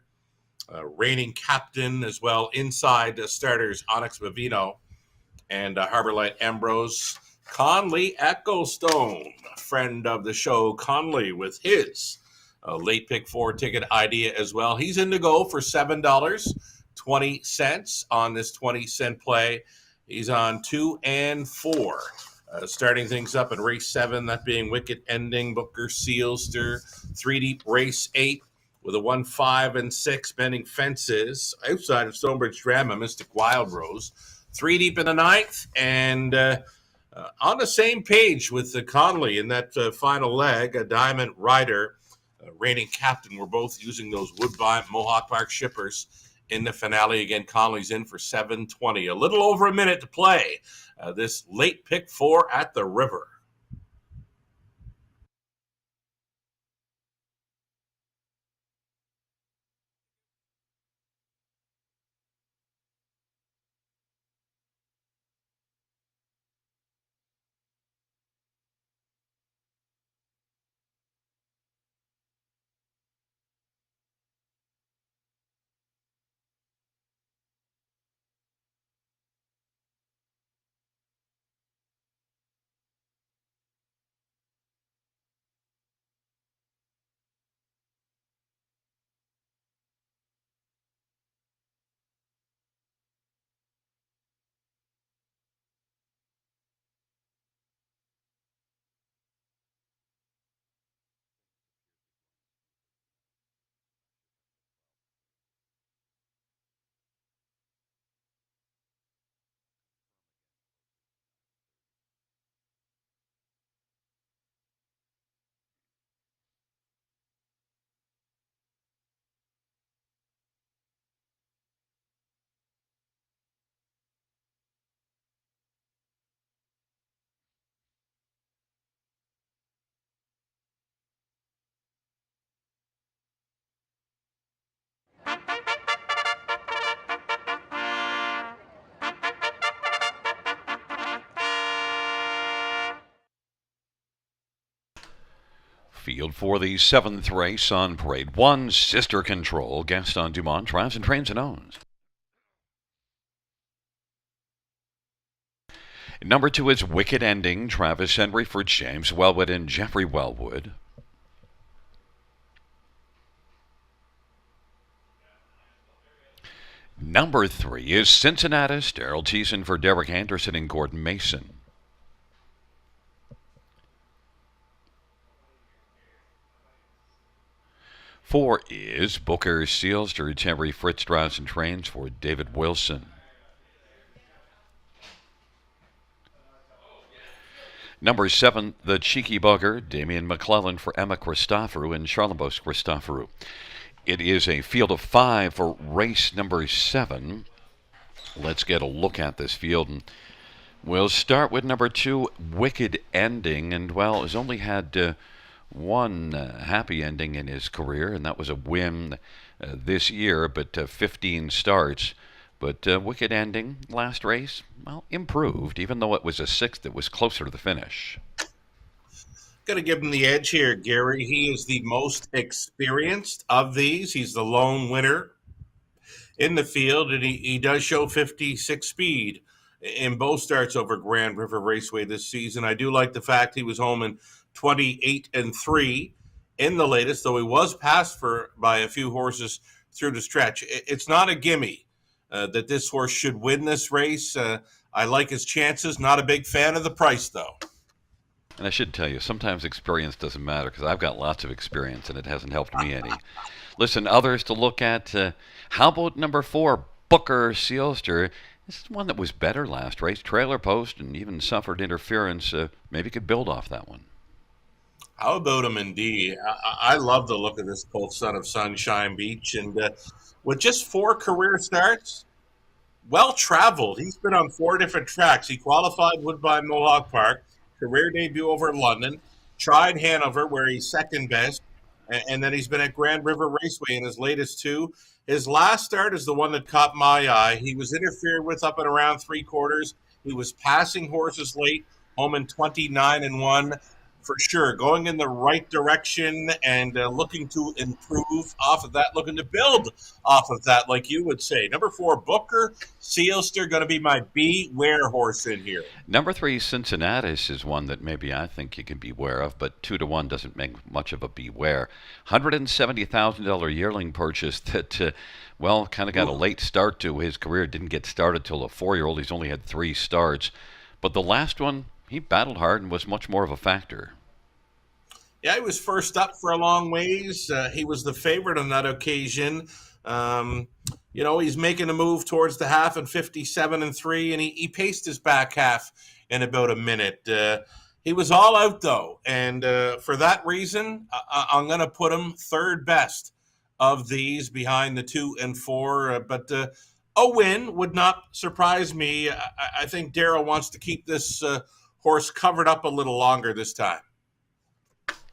Reigning Captain as well, inside starters Onyx Vivino and Harbor Light Ambrose. Conley Ecclestone, friend of the show, Conley, with his late pick 4 ticket idea as well. He's in to go for $7.20 on this 20-cent play. He's on 2 and 4. Starting things up in race 7, that being Wicked Ending, Booker Sealster, 3 deep, race 8 with a 1, 5, and 6, Mending Fences. Outside of Stonebridge Drama, Mystic Wild Rose. 3 deep in the 9th, and On the same page with the Conley in that final leg, Diamond Rider, reigning captain, were both using those Woodbine Mohawk Park shippers in the finale. Again, Conley's in for 7:20. A little over a minute to play. This late pick 4 at the River. Field for the 7th race on Parade 1, Sister Control, Gaston Dumont, drives and trains and owns. Number 2 is Wicked Ending, Travis Henry for James Wellwood and Jeffrey Wellwood. Number 3 is Cincinnatus, Daryl Thiessen for Derek Anderson and Gordon Mason. Four is Booker Sealster, Terry Fritz drives and trains for David Wilson. Number 7, the Cheeky Bugger, Damian McClellan for Emma Christoforou and Charlembos Christoforou. It is a field of 5 for race number 7. Let's get a look at this field, and we'll start with number 2, Wicked Ending, and well, has only had one happy ending in his career, and that was a win this year, but 15 starts. But Wicked Ending, last race, well, improved, even though it was a 6th, it was closer to the finish. Got to give him the edge here, Gary. He is the most experienced of these. He's the lone winner in the field, and he does show 56 speed in both starts over Grand River Raceway this season. I do like the fact he was home in 28-3 in the latest, though he was passed by a few horses through the stretch. It's not a gimme that this horse should win this race. I like his chances. Not a big fan of the price, though. And I should tell you, sometimes experience doesn't matter, because I've got lots of experience, and it hasn't helped me any. Listen, others to look at. How about number 4, Booker Sealster? This is one that was better last race. Trailer post and even suffered interference. Maybe could build off that one. How about him, indeed? I love the look of this colt son of Sunshine Beach. And with just 4 career starts, well-traveled. He's been on 4 different tracks. He qualified Woodbine Mohawk Park, career debut over in London, tried Hanover, where he's second best, and then he's been at Grand River Raceway in his latest 2. His last start is the one that caught my eye. He was interfered with up and around 3/4. He was passing horses late, home in 29-1. For sure, going in the right direction and looking to improve off of that, looking to build off of that, like you would say. Number 4, Booker Sealster, going to be my beware horse in here. Number 3, Cincinnatus, is one that maybe I think you can beware of, but 2-1 doesn't make much of a beware. $170,000 yearling purchase that, well, kind of got a late start to his career. Didn't get started till a 4-year-old. He's only had 3 starts. But the last one, he battled hard and was much more of a factor. Yeah, he was first up for a long ways. He was the favorite on that occasion. He's making a move towards the half in 57-3, and he paced his back half in about a minute. He was all out though, and for that reason, I'm going to put him third best of these behind the 2 and 4. But a win would not surprise me. I think Daryl wants to keep this horse covered up a little longer this time.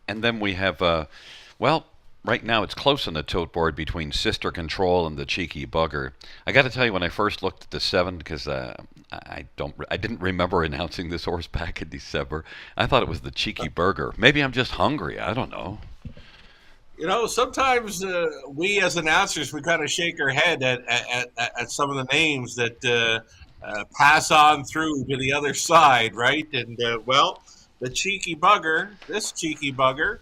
And then we have, right now it's close on the tote board between Sister Control and the Cheeky Bugger. I got to tell you, when I first looked at the 7, because I didn't remember announcing this horse back in December. I thought it was the Cheeky Burger. Maybe I'm just hungry. I don't know. You know, sometimes we as announcers, we kind of shake our head at some of the names that pass on through to the other side, right? And, the Cheeky Bugger, this Cheeky Bugger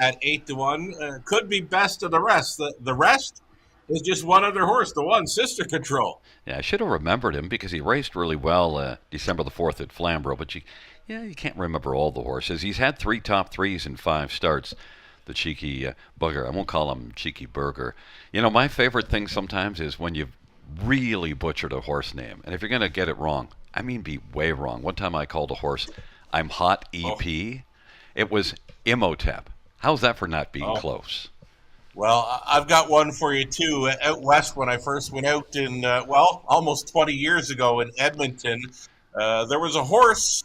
at 8-1, could be best of the rest. The rest is just one other horse, the one, Sister Control. Yeah, I should have remembered him because he raced really well December the 4th at Flamborough, but you can't remember all the horses. He's had 3 top 3s in 5 starts. The Cheeky Bugger. I won't call him Cheeky Burger. You know, my favorite thing sometimes is when you've really butchered a horse name. And if you're going to get it wrong, I mean be way wrong. One time I called a horse I'm Hot EP. It was Imhotep. How's that for not being close? Well, I've got one for you too. Out west, when I first went out in, almost 20 years ago in Edmonton, there was a horse.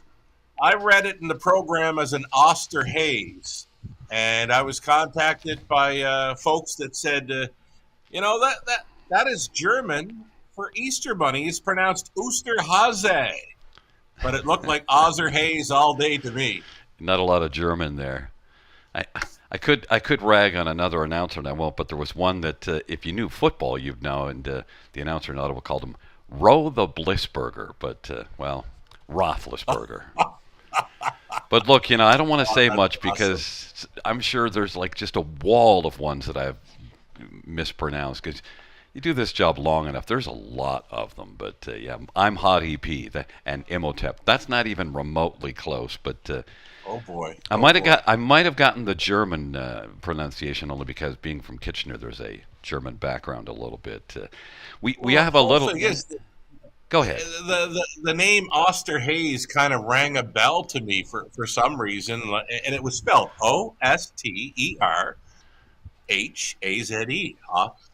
I read it in the program as an Oster Hayes. And I was contacted by folks that said, that is German for Easter Bunny. It's pronounced Oosterhase. But it looked like Hayes all day to me. Not a lot of German there. I could rag on another announcer, and I won't, but there was one that if you knew football, you'd know, and the announcer in Ottawa called him Roe the Blissburger, but, Roethlisberger. But look, I don't want to say much because I'm sure there's like just a wall of ones that I've mispronounced because you do this job long enough. There's a lot of them. But, I'm Hot EP and Imhotep. That's not even remotely close, but oh boy. I might have gotten the German pronunciation only because being from Kitchener, there's a German background a little bit. We have a little. Go ahead. The name Oster Hayes kind of rang a bell to me for some reason, and it was spelled Osterhaze.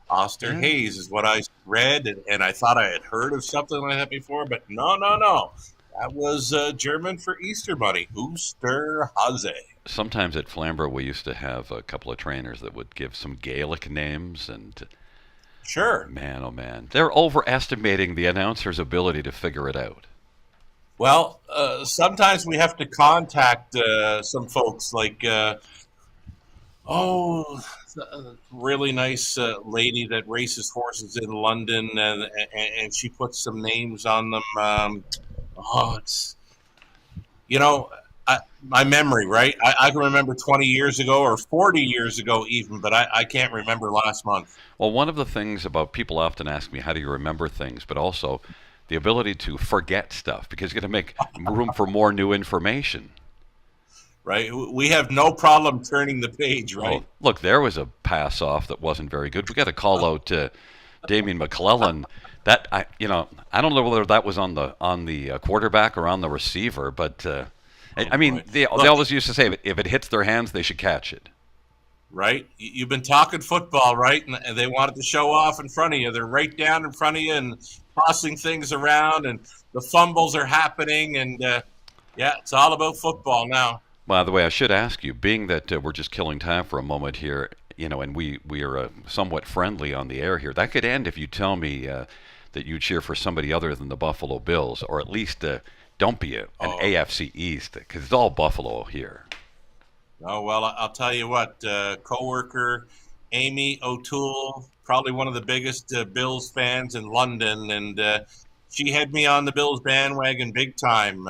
Oster Hayes is what I read, and I thought I had heard of something like that before, but no. That was German for Easter Bunny, Oosterhase. Sometimes at Flamborough, we used to have a couple of trainers that would give some Gaelic names, and sure. Man, oh man. They're overestimating the announcer's ability to figure it out. Well, sometimes we have to contact some folks like, really nice lady that races horses in London, and she puts some names on them. My memory, right? I can remember 20 years ago or 40 years ago even, but I can't remember last month. Well, one of the things about people often ask me, how do you remember things? But also the ability to forget stuff because you got to make room for more new information. Right? We have no problem turning the page, right? Oh, look, there was a pass off that wasn't very good. We got to call out Damien McClellan. That I don't know whether that was on the quarterback or on the receiver, but they always used to say if it hits their hands, they should catch it. Right? You've been talking football, right? And they wanted to show off in front of you. They're right down in front of you and tossing things around, and the fumbles are happening, and it's all about football now. By the way, I should ask you, being that we're just killing time for a moment here, and we are somewhat friendly on the air here, that could end if you tell me that you cheer for somebody other than the Buffalo Bills, or at least don't be an AFC East, because it's all Buffalo here. Oh, well, I'll tell you what, coworker Amy O'Toole, probably one of the biggest Bills fans in London, and she had me on the Bills bandwagon big time,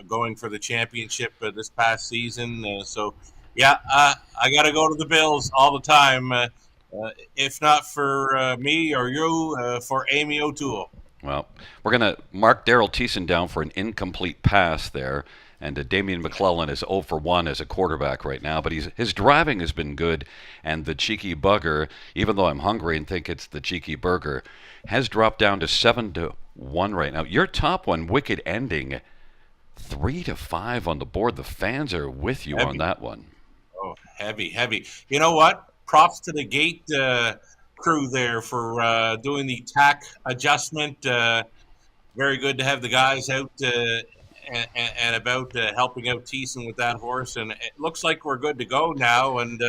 going for the championship this past season. I got to go to the Bills all the time, if not for me or you, for Amy O'Toole. Well, we're going to mark Daryl Thiessen down for an incomplete pass there. And Damien McClellan is 0 for 1 as a quarterback right now, but his driving has been good. And the Cheeky Bugger, even though I'm hungry and think it's the Cheeky Burger, has dropped down to 7-1 right now. Your top one, Wicked Ending, 3-5 on the board. The fans are with you on that one. Oh, heavy, heavy. You know what? Props to the gate crew there for doing the tack adjustment. Very good to have the guys out and about helping out Thiessen with that horse. And it looks like we're good to go now. And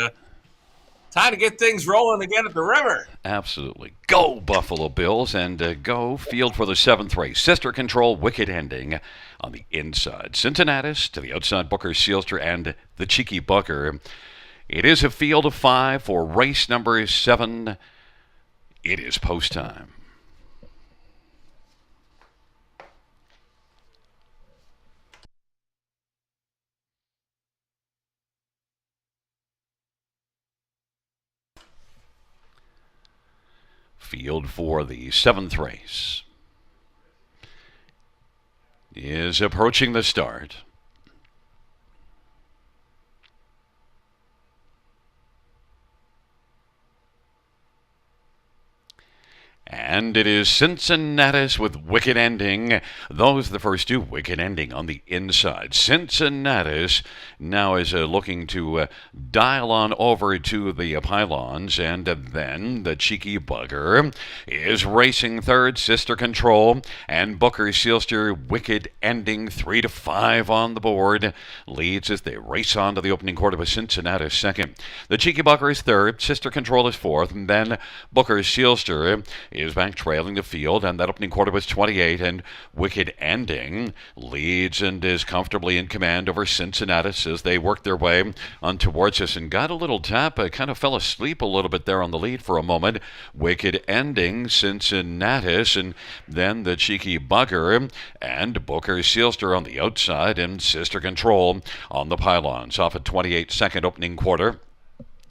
time to get things rolling again at the river. Absolutely. Go Buffalo Bills, and go field for the 7th race. Sister Control, Wicked Ending on the inside. Cincinnatus to the outside, Booker Sealster and the Cheeky Bugger. It is a field of 5 for race number 7. It is post time. Field for the 7th race is approaching the start. And it is Cincinnatus with Wicked Ending. Those are the first two. Wicked Ending on the inside. Cincinnatus now is looking to dial on over to the pylons. And then the Cheeky Bugger is racing third. Sister Control and Booker Sealster. Wicked Ending 3-5 on the board. Leads as they race on to the opening quarter with Cincinnatus second. The Cheeky Bugger is third. Sister Control is fourth. And then Booker Sealster is back trailing the field, and that opening quarter was 28, and Wicked Ending leads and is comfortably in command over Cincinnatus as they work their way on towards us, and got a little tap. Kind of fell asleep a little bit there on the lead for a moment. Wicked Ending, Cincinnatus, and then the Cheeky Bugger and Booker Sealster on the outside, and Sister Control on the pylons. Off at 28 second opening quarter.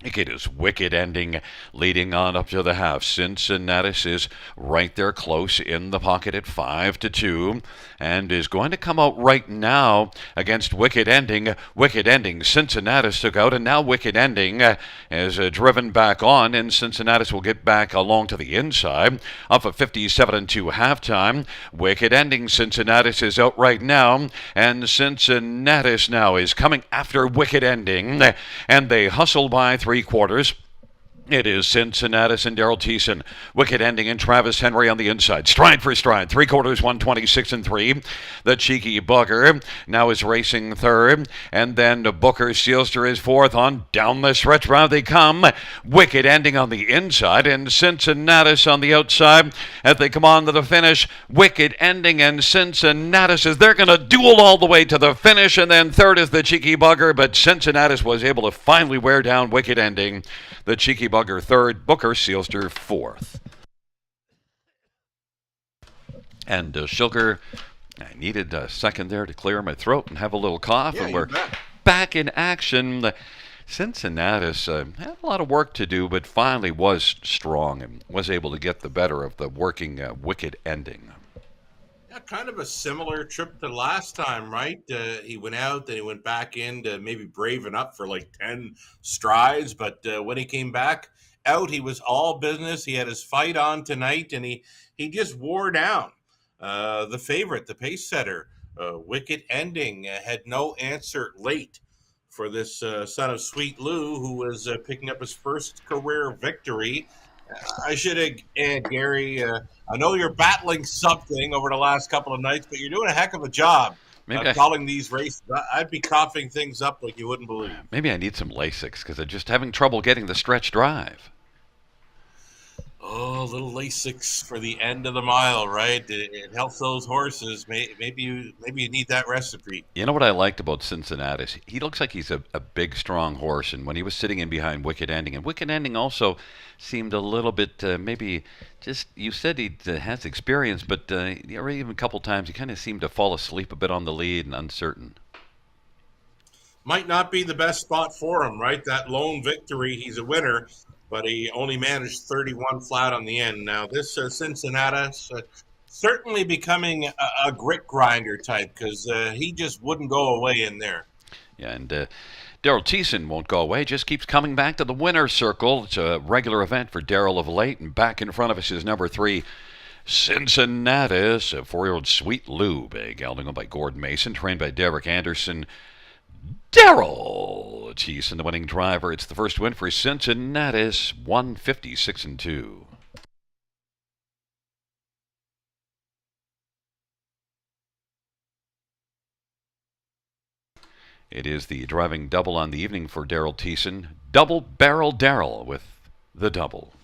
It is Wicked Ending leading on up to the half. Cincinnatus is right there close in the pocket at 5-2 and is going to come out right now against Wicked Ending. Wicked Ending, Cincinnatus took out, and now Wicked Ending is driven back on, and Cincinnatus will get back along to the inside. Up at 57-2 halftime. Wicked Ending, Cincinnatus is out right now, and Cincinnatus now is coming after Wicked Ending, and they hustle by 3/4. It is Cincinnatus and Daryl Thiessen. Wicked Ending and Travis Henry on the inside. Stride for stride. 3/4, 126-3. The Cheeky Bugger now is racing third. And then Booker Sealster is fourth on down the stretch. Round they come. Wicked Ending on the inside and Cincinnatus on the outside. As they come on to the finish, Wicked Ending and Cincinnatus as they're going to duel all the way to the finish. And then third is the Cheeky Bugger. But Cincinnatus was able to finally wear down Wicked Ending. The Cheeky Bugger third, Booker Sealster fourth. And Shilker, I needed a second there to clear my throat and have a little cough, and we're back in action. Cincinnatus had a lot of work to do, but finally was strong and was able to get the better of the working Wicked Ending. Yeah, kind of a similar trip to last time, right? He went out, then he went back in to maybe braven up for like 10 strides. But when he came back out, he was all business. He had his fight on tonight, and he just wore down the favorite, the pace setter. Wicked Ending had no answer late for this son of Sweet Lou, who was picking up his first career victory. I should add, Gary, I know you're battling something over the last couple of nights, but you're doing a heck of a job calling these races. I'd be coughing things up like you wouldn't believe. Maybe I need some Lasix because I'm just having trouble getting the stretch drive. Oh, a little Lasix for the end of the mile, right? It helps those horses. Maybe you need that recipe. You know what I liked about Cincinnatus? He looks like he's a big, strong horse, and when he was sitting in behind Wicked Ending, and Wicked Ending also seemed a little bit maybe just, you said he has experience, but even a couple times he kind of seemed to fall asleep a bit on the lead and uncertain. Might not be the best spot for him, right? That lone victory, he's a winner, but he only managed 31 flat on the end. Now, this Cincinnatus certainly becoming a grit grinder type because he just wouldn't go away in there. Yeah, and Daryl Thiessen won't go away, just keeps coming back to the winner's circle. It's a regular event for Daryl of late, and back in front of us is number 3, Cincinnatus, a 4-year-old Sweet Lube, a gelding owned by Gordon Mason, trained by Derek Anderson. Daryl Thiessen, the winning driver. It's the first win for Cincinnatus, 156-2. It is the driving double on the evening for Daryl Thiessen. Double Barrel Daryl with the double.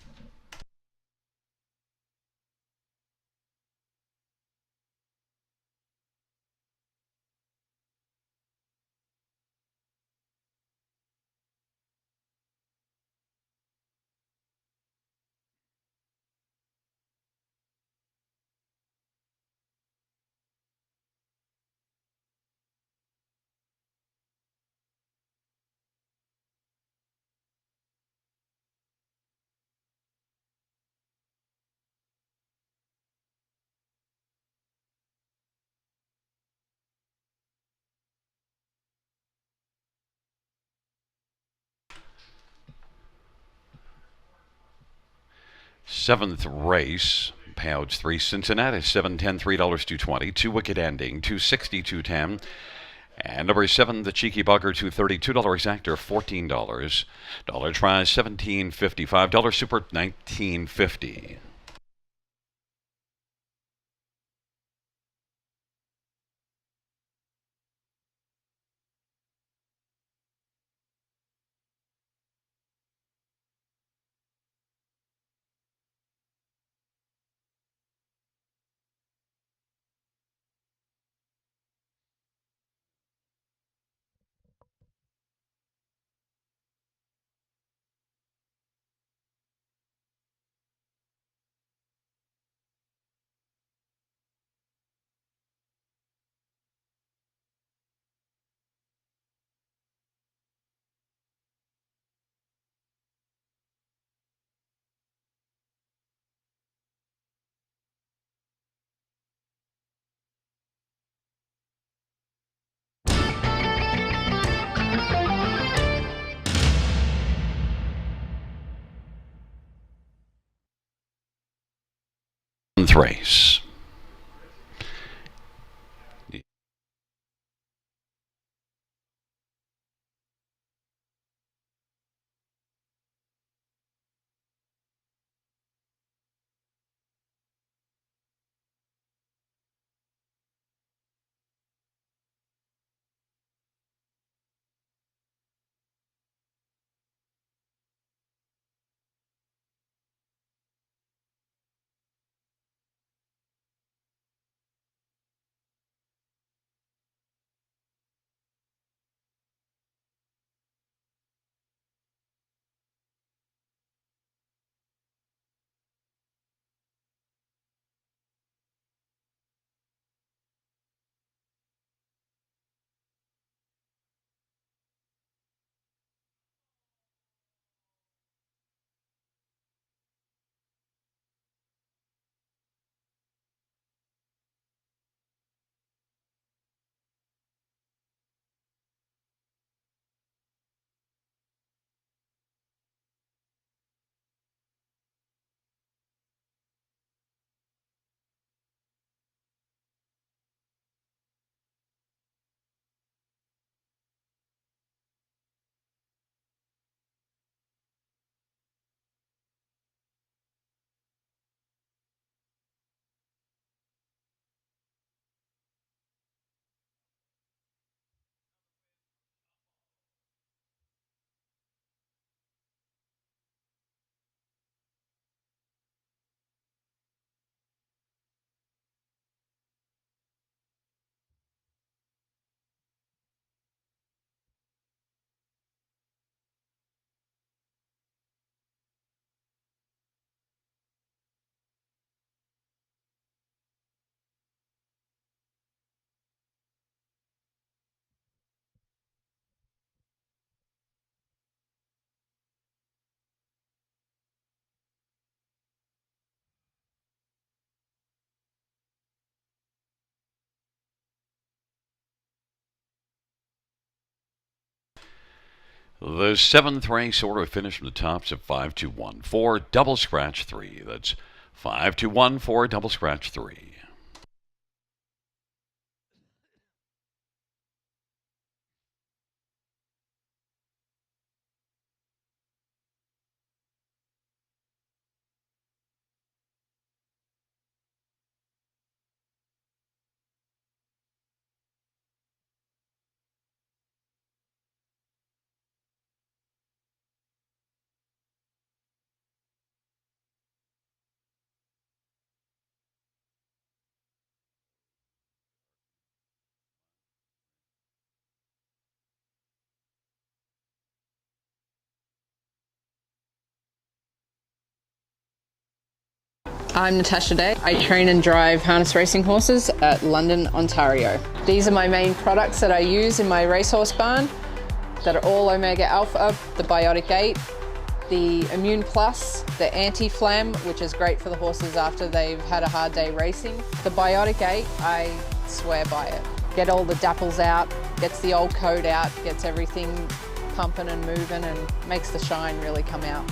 Seventh race, payouts 3, Cincinnati, 710, $3, 2 wicket ending, 260, 210. And number 7, the Cheeky Bugger, $230, $2 actor, $14. Dollar tries, $17.55. Dollar super, $19.50. Race. The 7th race order finished from the tops of 5, 2, 1, 4, double scratch 3. That's 5214 double scratch 3. I'm Natasha Day. I train and drive harness racing horses at London, Ontario. These are my main products that I use in my racehorse barn that are all Omega Alpha, the Biotic 8, the Immune Plus, the Anti-Flam, which is great for the horses after they've had a hard day racing. The Biotic 8, I swear by it. Get all the dapples out, gets the old coat out, gets everything pumping and moving and makes the shine really come out.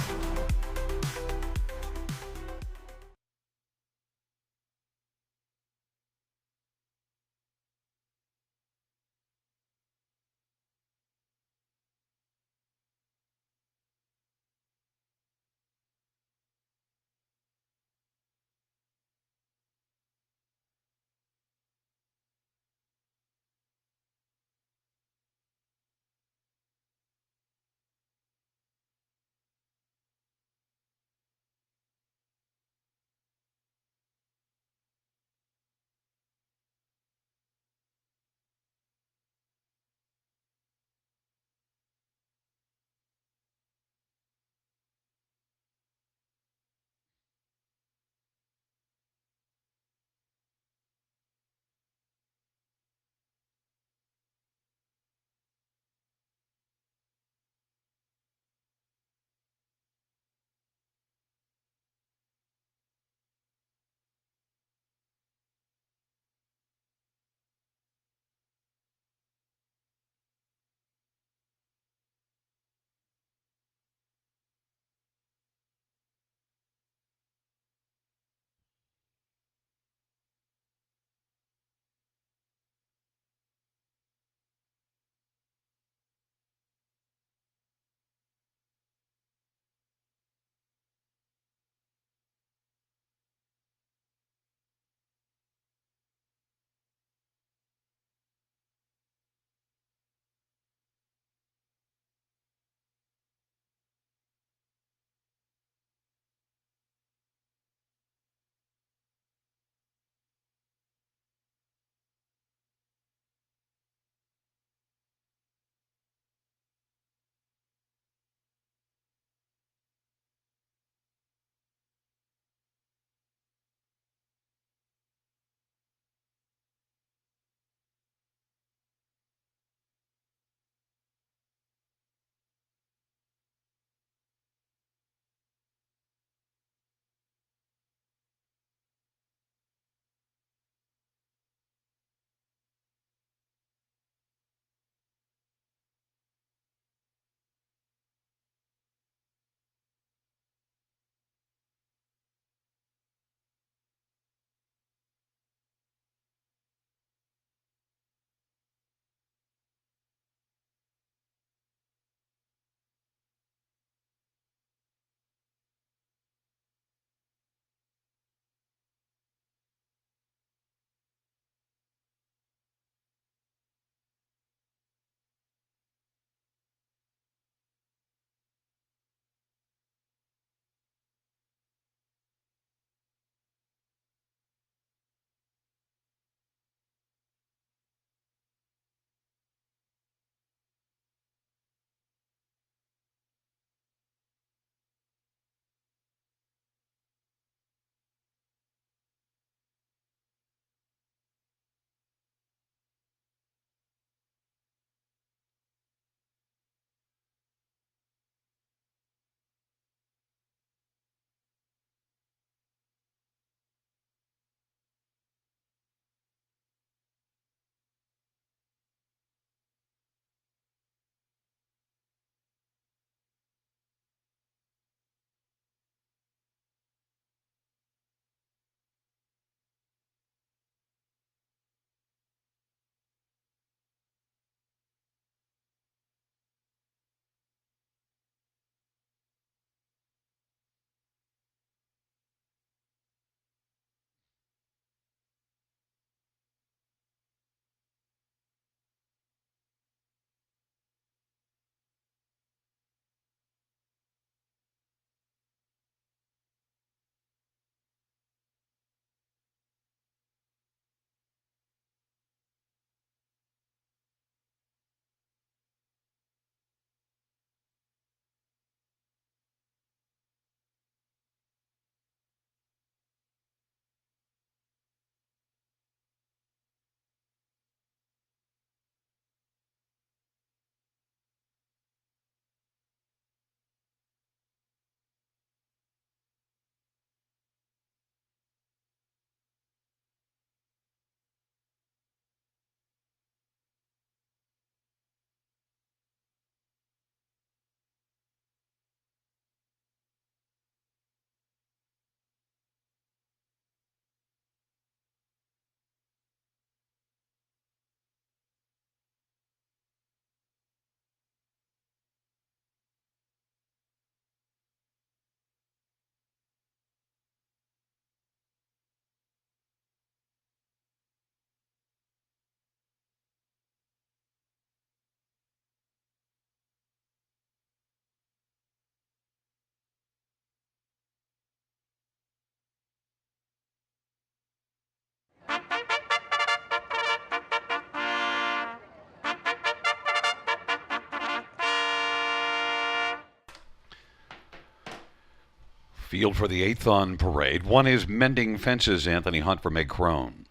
Field for the 8th on parade. 1 is Mending Fences, Anthony Hunt for Meg Crone.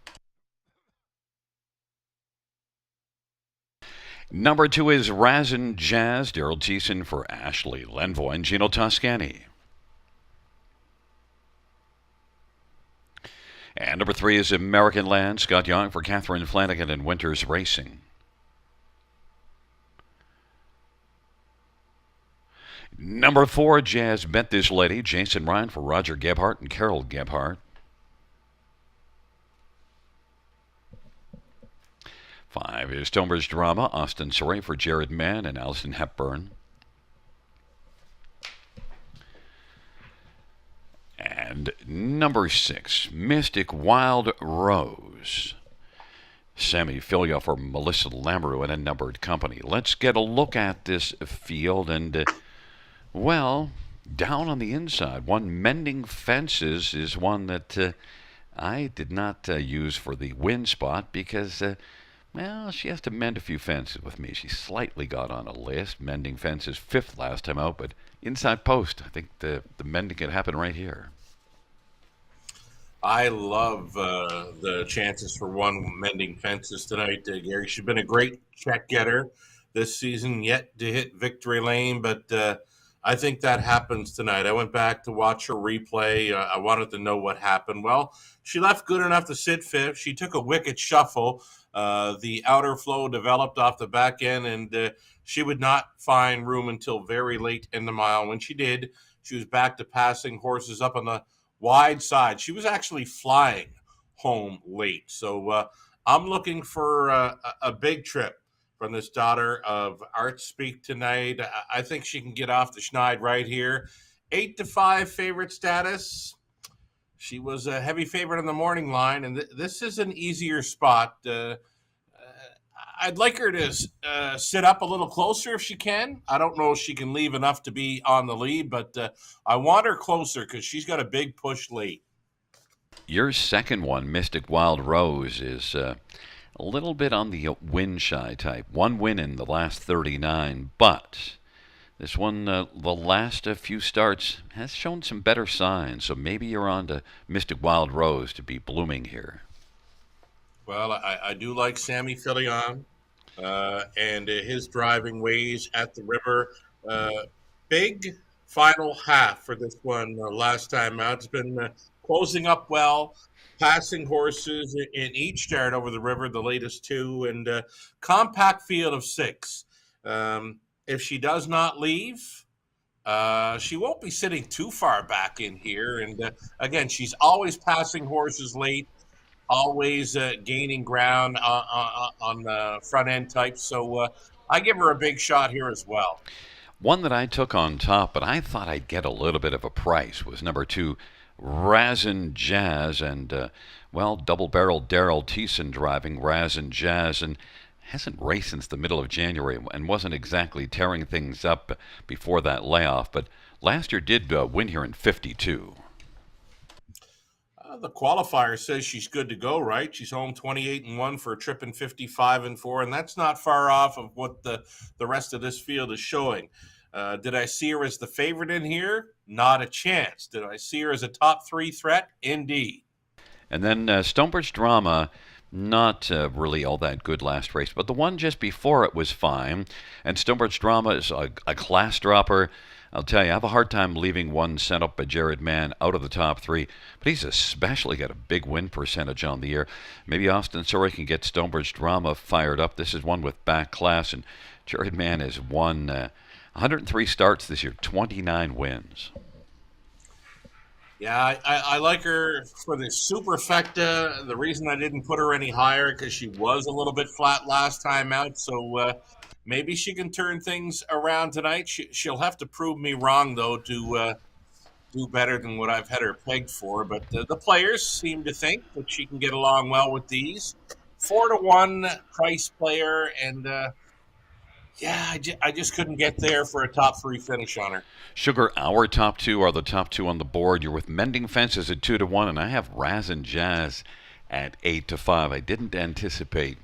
Number 2 is Razin Jazz, Daryl Thiessen for Ashley Lenvoy and Gino Toscani. And number 3 is American Land, Scott Young for Catherine Flanagan and Winters Racing. Number 4, Jazz Bet This Lady, Jason Ryan for Roger Gebhardt and Carol Gebhardt. 5 is Stonebridge Drama, Austin Surrey for Jared Mann and Allison Hepburn. And number 6, Mystic Wild Rose, Sammy Filia for Melissa Lamoureux and a numbered company. Let's get a look at this field and, well, down on the inside, 1 Mending Fences is one that I did not use for the win spot because, well, she has to mend a few fences with me. She slightly got on a list. Mending Fences 5th last time out, but inside post. I think the mending can happen right here. I love the chances for 1 Mending Fences tonight, Gary. She's been a great check getter this season, yet to hit victory lane, but I think that happens tonight. I went back to watch her replay. I wanted to know what happened. Well, she left good enough to sit 5th. She took a wicked shuffle. The outer flow developed off the back end, and she would not find room until very late in the mile. When she did, she was back to passing horses up on the wide side. She was actually flying home late. So I'm looking for a big trip from this daughter of Art Speak tonight. I think she can get off the schneid right here. 8-5 favorite status. She was a heavy favorite on the morning line, and this is an easier spot. I'd like her to sit up a little closer if she can. I don't know if she can leave enough to be on the lead, but I want her closer because she's got a big push late. Your second one, Mystic Wild Rose, is a little bit on the win-shy type. 1 win in the last 39, but this one, the last few starts, has shown some better signs, so maybe you're on to Mystic Wild Rose to be blooming here. Well, I do like Sammy Filion and his driving ways at the river. Big final half for this one last time out. It's been closing up well, passing horses in each start over the river, the latest 2, and compact field of 6. If she does not leave, she won't be sitting too far back in here. And again, she's always passing horses late, always gaining ground on the front end type. So I give her a big shot here as well. One that I took on top, but I thought I'd get a little bit of a price, was number 2, Razin Jazz, and, well, double-barreled Daryl Thiessen driving Razin Jazz, and hasn't raced since the middle of January and wasn't exactly tearing things up before that layoff, but last year did win here in 52. The qualifier says she's good to go, right? She's home 28-1 for a trip in 55-4, and that's not far off of what the rest of this field is showing. Did I see her as the favorite in here? Not a chance. Did I see her as a top 3 threat? Indeed. And then Stonebridge Drama, not really all that good last race, but the one just before it was fine. And Stonebridge Drama is a class dropper. I'll tell you, I have a hard time leaving one sent up by Jared Mann out of the top 3, but he's especially got a big win percentage on the year. Maybe Austin Surrey can get Stonebridge Drama fired up. This is one with back class, and Jared Mann has won 103 starts this year, 29 wins. Yeah, I like her for the superfecta. The reason I didn't put her any higher because she was a little bit flat last time out, so maybe she can turn things around tonight. She'll have to prove me wrong, though, to do better than what I've had her pegged for. But the players seem to think that she can get along well with these. 4-1 price player, and yeah, I just couldn't get there for a top 3 finish on her. Sugar, our top 2 are the top 2 on the board. You're with Mending Fences at 2-1, and I have Razin Jazz at 8-5. I didn't anticipate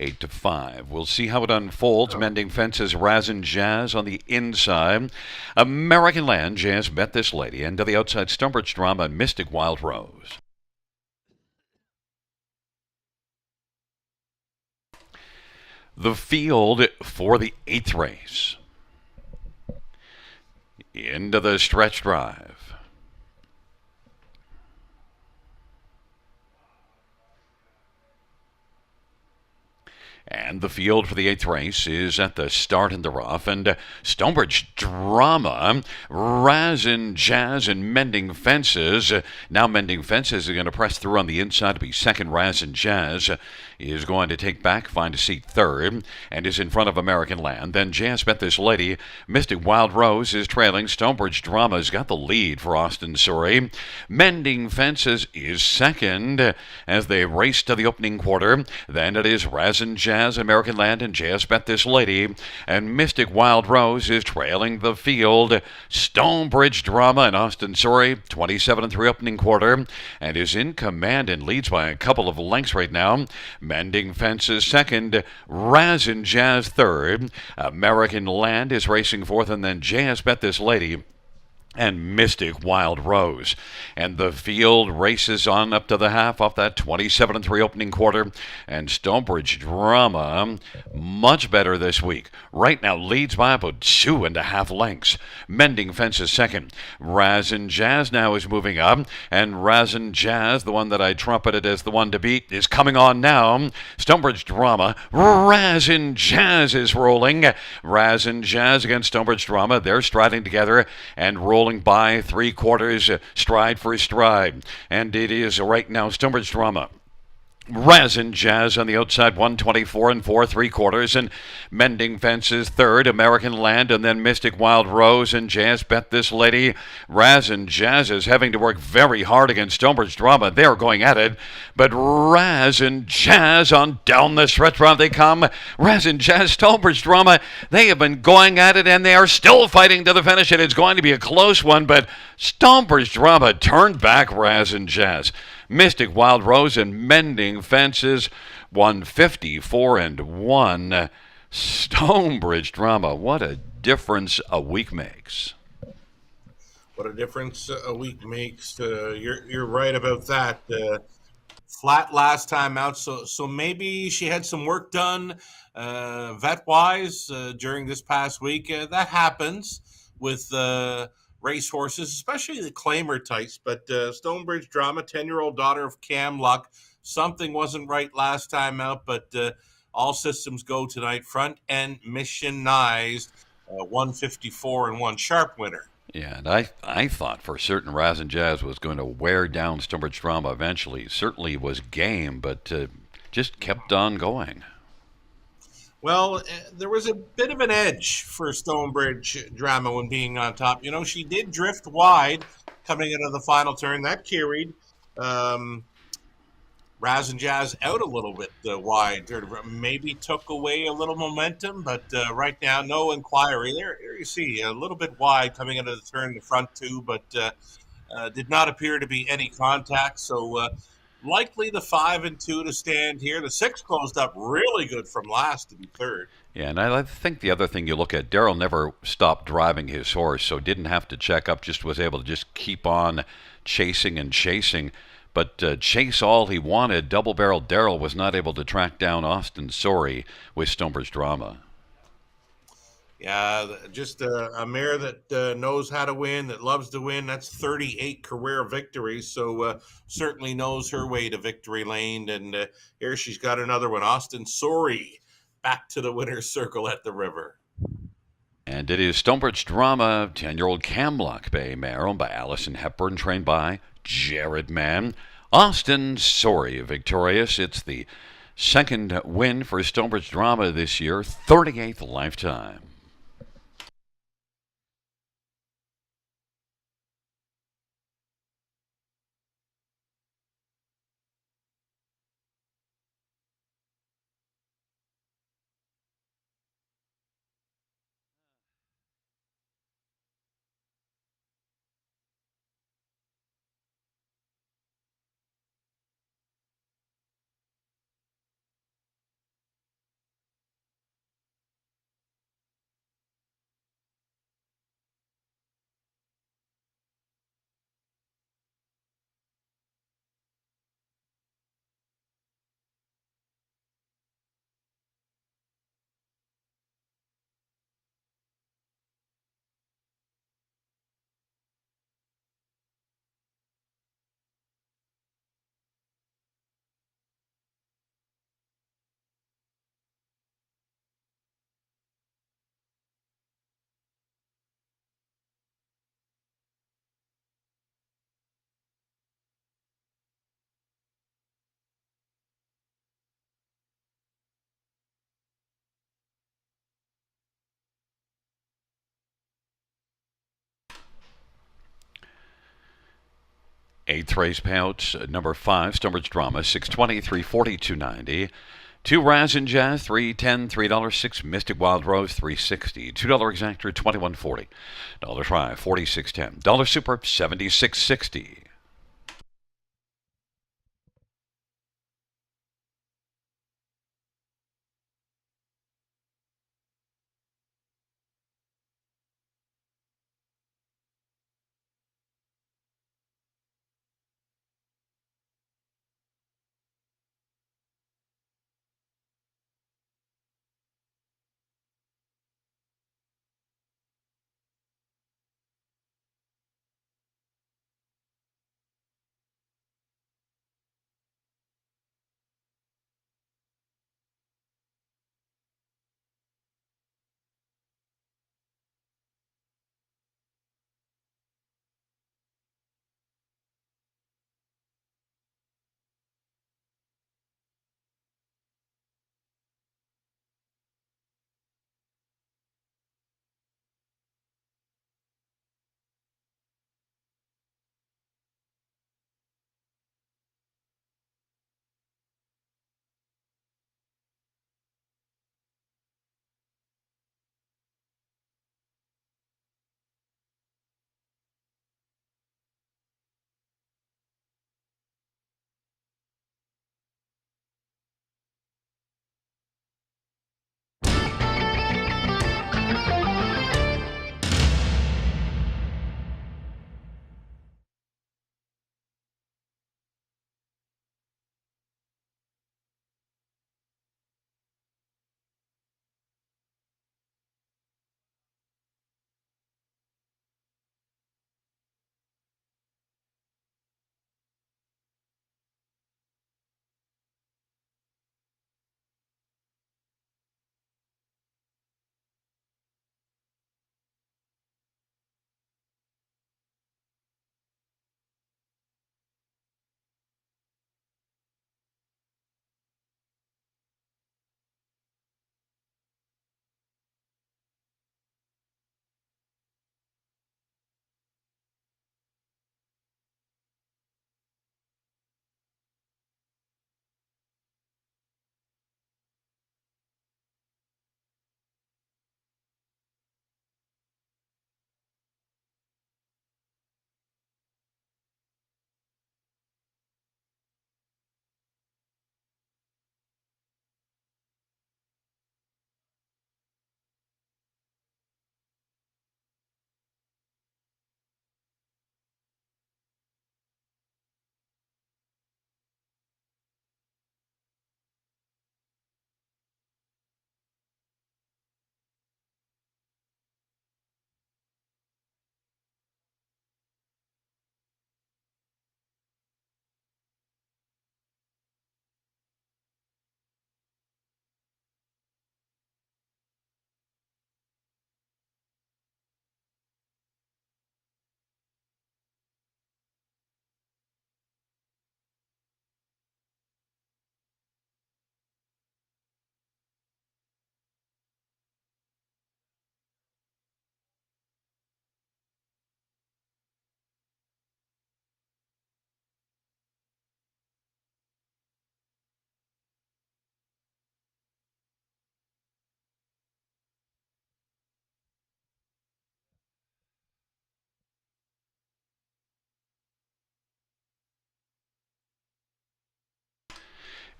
8-5. We'll see how it unfolds. Mending Fences, Razin Jazz on the inside. American Land, Jazz Bet This Lady. And to the outside, Stonebridge Drama, Mystic Wild Rose. The field for the 8th race. Into the stretch drive. And the field for the 8th race is at the start in the rough. And Stonebridge Drama, Razin Jazz, and Mending Fences. Now Mending Fences are going to press through on the inside to be second. Razin Jazz is going to take back, find a seat third, and is in front of American Land. Then Jazz Bet This Lady, Mystic Wild Rose is trailing. Stonebridge Drama's got the lead for Austin Surrey. Mending Fences is second as they race to the opening quarter. Then it is Razin Jazz, American Land, and Jazz Bet This Lady. And Mystic Wild Rose is trailing the field. Stonebridge Drama and Austin Surrey, 27-3 opening quarter, and is in command and leads by a couple of lengths right now. Mending Fences second, Razin Jazz third. American Land is racing fourth, and then Jazz Bet This Lady and Mystic Wild Rose. And the field races on up to the half off that 27-3 opening quarter. And Stonebridge Drama, much better this week. Right now leads by about 2.5 lengths. Mending Fences second. Razin Jazz now is moving up. And Razin Jazz, the one that I trumpeted as the one to beat, is coming on now. Stonebridge Drama, Razin Jazz is rolling. Razin Jazz against Stonebridge Drama. They're striding together and rolling by 3/4, stride for stride. And it is right now Stonebridge Drama, Razin Jazz on the outside, 124 and 4 3/4, and Mending Fences third, American Land, and then Mystic Wild Rose and Jazz Bet This Lady. Razin Jazz is having to work very hard against Stonebridge Drama. They're going at it, but Razin Jazz on down the stretch round they come. Razin Jazz, Stonebridge Drama, they have been going at it, and they are still fighting to the finish, and it's going to be a close one, but Stonebridge Drama turned back Razin Jazz. Mystic Wild Rose and Mending Fences, 154 and 1. Stonebridge Drama, what a difference a week makes. What a difference a week makes. You're right about that. Flat last time out, so maybe she had some work done vet wise during this past week. That happens with racehorses, especially the claimer types. But Stonebridge Drama, 10-year-old daughter of Cam Luck, something wasn't right last time out, but all systems go tonight. Front end missionized, 154 and 1 sharp winner. Yeah, and I thought for certain Razin Jazz was going to wear down Stonebridge Drama eventually. Certainly was game, but just kept on going. Well, there was a bit of an edge for Stonebridge Drama when being on top. You know, she did drift wide coming into the final turn. That carried Razin Jazz out a little bit wide. Maybe took away a little momentum, but right now, no inquiry. There you see, a little bit wide coming into the turn, the front two, but did not appear to be any contact. So likely the 5 and 2 to stand here. The 6 closed up really good from last to be third. Yeah, and I think the other thing you look at, Daryl never stopped driving his horse, so didn't have to check up, just was able to just keep on chasing and chasing. But chase all he wanted. Double-barreled Daryl was not able to track down Austin Surrey with Stonebridge Drama. Yeah, just a mare that knows how to win, that loves to win. That's 38 career victories, so certainly knows her way to victory lane. And here she's got another one. Austin Surrey back to the winner's circle at the river. And it is Stonebridge Drama, 10-year-old Camlock Bay mare owned by Allison Hepburn, trained by Jared Mann. Austin Surrey victorious. It's the second win for Stonebridge Drama this year, 38th lifetime. Eighth race payouts, number 5, Stonebridge Drama, 620, 340, 290. 2 Raz and Jazz, $3.10, $3. 6 Mystic Wild Rose, $3.60. $2 Exactor, $21.40. Dollar Try, $46.10. Dollar Super, $76.60.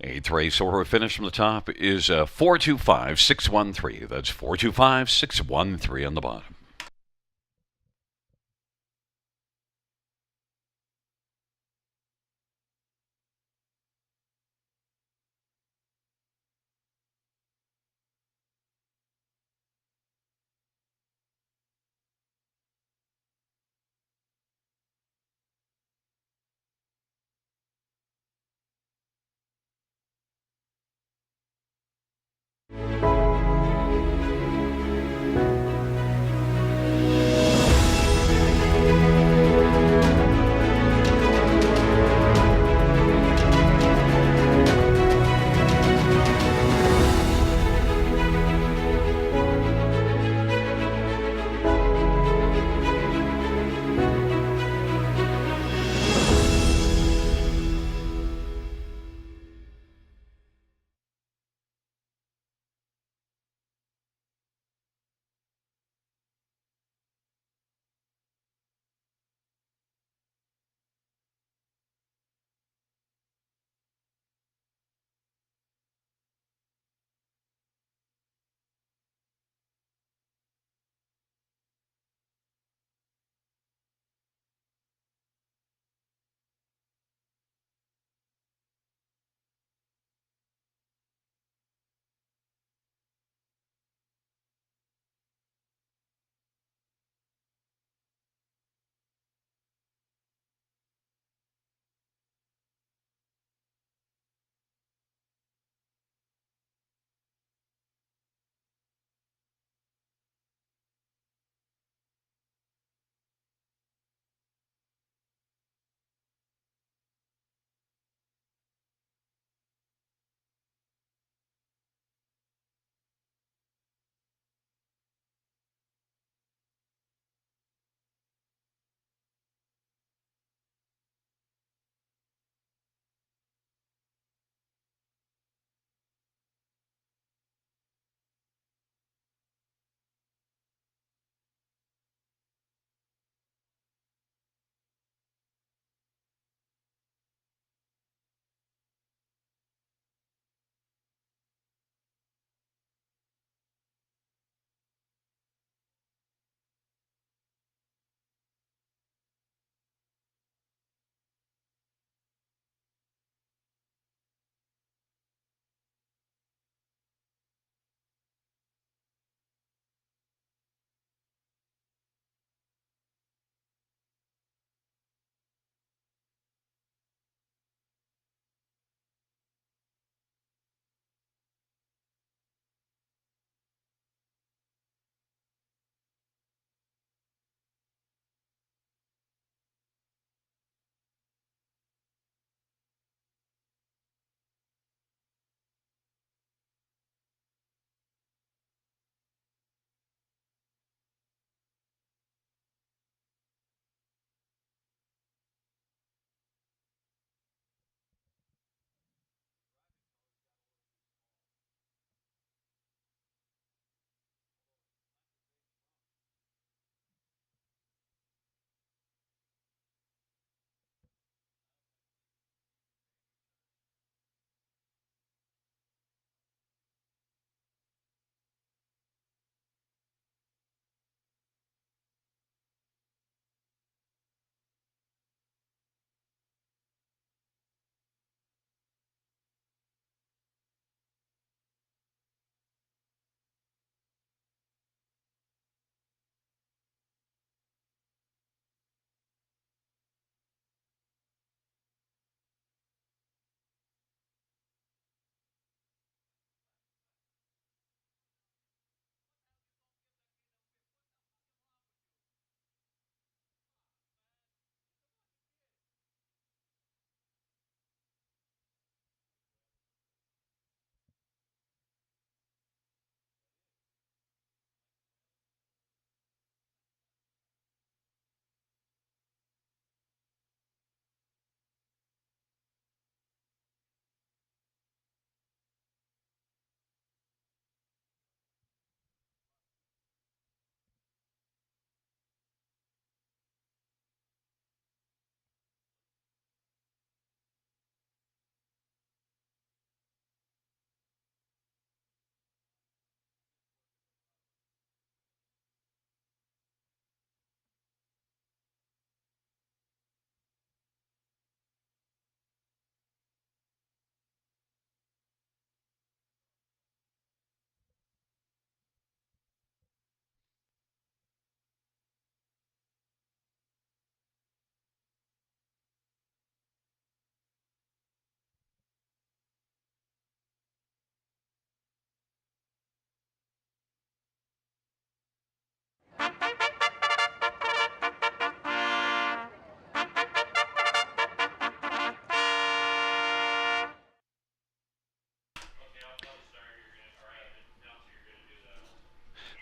Eighth race order finish from the top is 425-613. That's 425-613 on the bottom.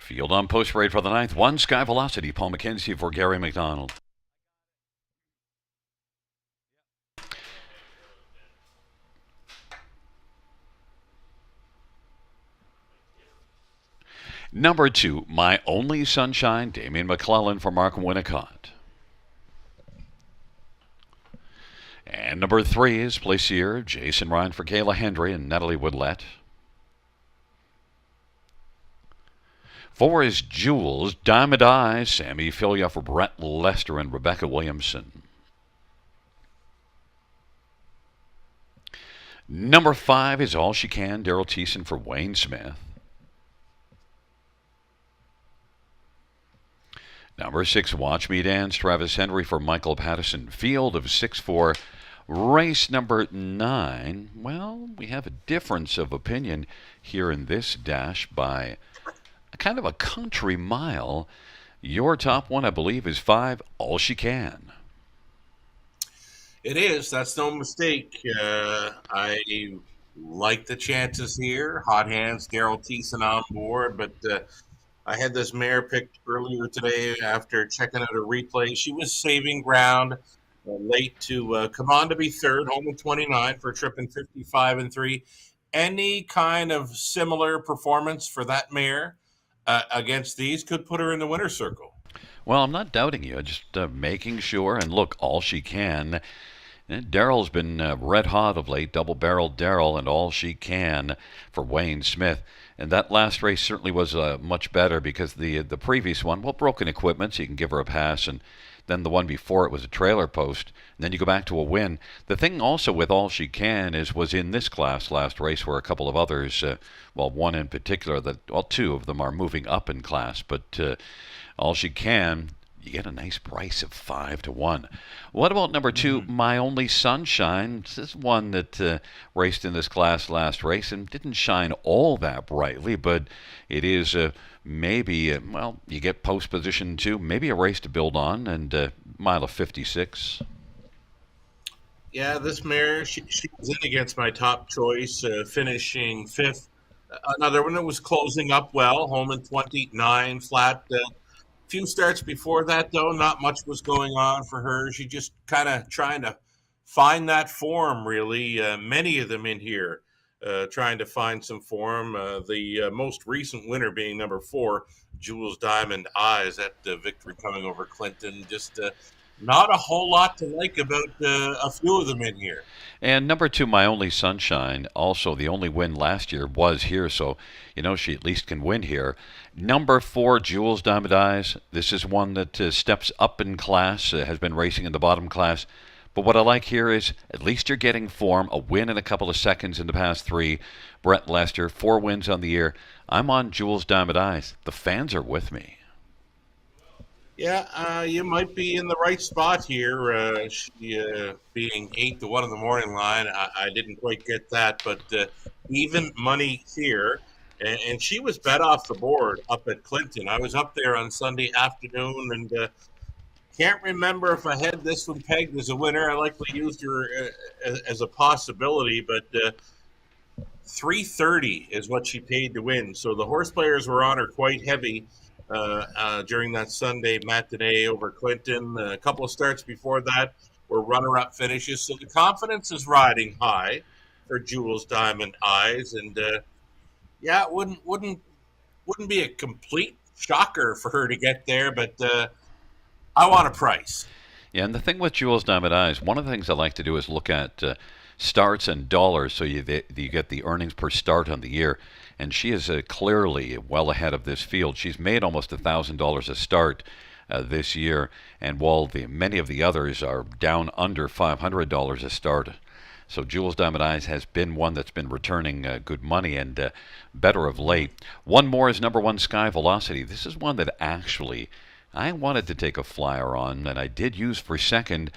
Field on post parade for the ninth. 1 Sky Velocity. Paul McKenzie for Gary McDonald. Number 2, My Only Sunshine, Damian McClellan for Mark Winnicott. And number 3 is Plaisir, Jason Ryan for Kayla Hendry and Natalie Woodlett. 4 is Jules, Diamond Eyes, Sammy Filia for Brett Lester and Rebecca Williamson. Number 5 is All She Can, Daryl Thiessen for Wayne Smith. Number 6, Watch Me Dance, Travis Henry for Michael Patterson. Field of 6-4. Race number 9. Well, we have a difference of opinion here in this dash by a kind of a country mile. Your top one, I believe, is 5, All She Can. It is. That's no mistake. I like the chances here. Hot hands, Daryl Thiessen on board, but I had this mare picked earlier today after checking out a replay. She was saving ground late to come on to be third, home in 29 for a trip in 55-3. Any kind of similar performance for that mare against these could put her in the winner's circle. Well, I'm not doubting you. Just making sure. And look, All She Can. Daryl's been red hot of late, double-barreled Daryl, and All She Can for Wayne Smith. And that last race certainly was much better because the previous one, well, broken equipment, so you can give her a pass, and then the one before it was a trailer post, and then you go back to a win. The thing also with All She Can was in this class last race where a couple of others, well, one in particular, two of them are moving up in class, but All She Can, you get a nice price of 5-1. What about number 2, My Only Sunshine? This is one that raced in this class last race and didn't shine all that brightly, but it is maybe, well, you get post position 2, maybe a race to build on, and mile of 56. Yeah, this mare, she was in against my top choice, finishing 5th. Another one that was closing up well, home in 29 flat. Few starts before that, though, not much was going on for her. She just kind of trying to find that form, really. Many of them in here trying to find some form. The most recent winner being number 4, Jules Diamond Eyes, that victory coming over Clinton. Just not a whole lot to like about a few of them in here. And number 2, My Only Sunshine, also the only win last year was here, so she at least can win here. Number 4, Jules Diamond Eyes. This is one that steps up in class, has been racing in the bottom class. But what I like here is at least you're getting form, a win in a couple of seconds in the past 3. Brett Lester, 4 wins on the year. I'm on Jules Diamond Eyes. The fans are with me. Yeah, you might be in the right spot here. She being 8-1 in the morning line, I didn't quite get that, but even money here. And she was bet off the board up at Clinton. I was up there on Sunday afternoon and can't remember if I had this one pegged as a winner. I likely used her as a possibility, but $330 is what she paid to win. So the horse players were on her quite heavy during that Sunday matinee over Clinton. A couple of starts before that were runner-up finishes. So the confidence is riding high for Jules Diamond Eyes. And yeah, it wouldn't be a complete shocker for her to get there, but I want a price. Yeah, and the thing with Jules Diamond Eyes, one of the things I like to do is look at starts and dollars, so you get the earnings per start on the year. And she is clearly well ahead of this field. She's made almost $1,000 a start this year, and while many of the others are down under $500 a start. So Jules Diamond Eyes has been one that's been returning good money and better of late. One more is number 1, Sky Velocity. This is one that actually I wanted to take a flyer on, and I did use for second.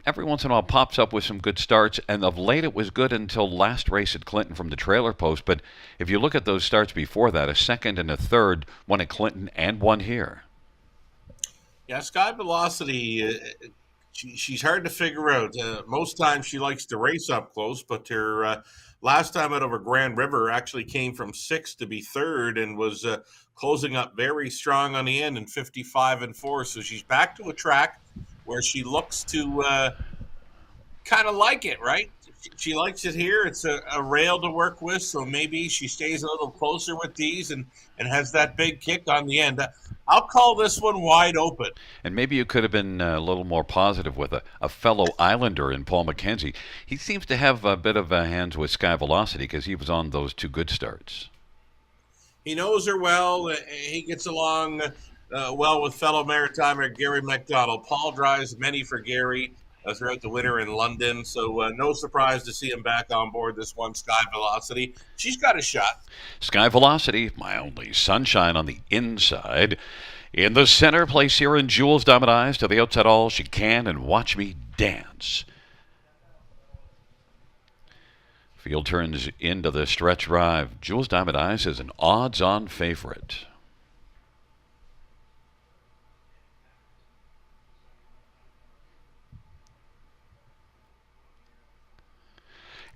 Every once in a while pops up with some good starts, and of late it was good until last race at Clinton from the trailer post. But if you look at those starts before that, a second and a third, one at Clinton and one here. Yeah, Sky Velocity, she's hard to figure out. Most times she likes to race up close, but her last time out over Grand River actually came from sixth to be third and was closing up very strong on the end in 55-4. So she's back to a track where she looks to kind of like it, right? She likes it here. It's a rail to work with, so maybe she stays a little closer with these and has that big kick on the end. I'll call this one wide open. And maybe you could have been a little more positive with a fellow Islander in Paul McKenzie. He seems to have a bit of hands with Sky Velocity because he was on those two good starts. He knows her well. He gets along well with fellow Maritimer Gary McDonald. Paul drives many for Gary throughout the winter in London, so no surprise to see him back on board this one, Sky Velocity. She's got a shot. Sky Velocity, my only sunshine on the inside. In the center, place here in Jules Diamond Eyes to the outside all she can and watch me dance. Field turns into the stretch drive. Jules Diamond Eyes is an odds-on favorite.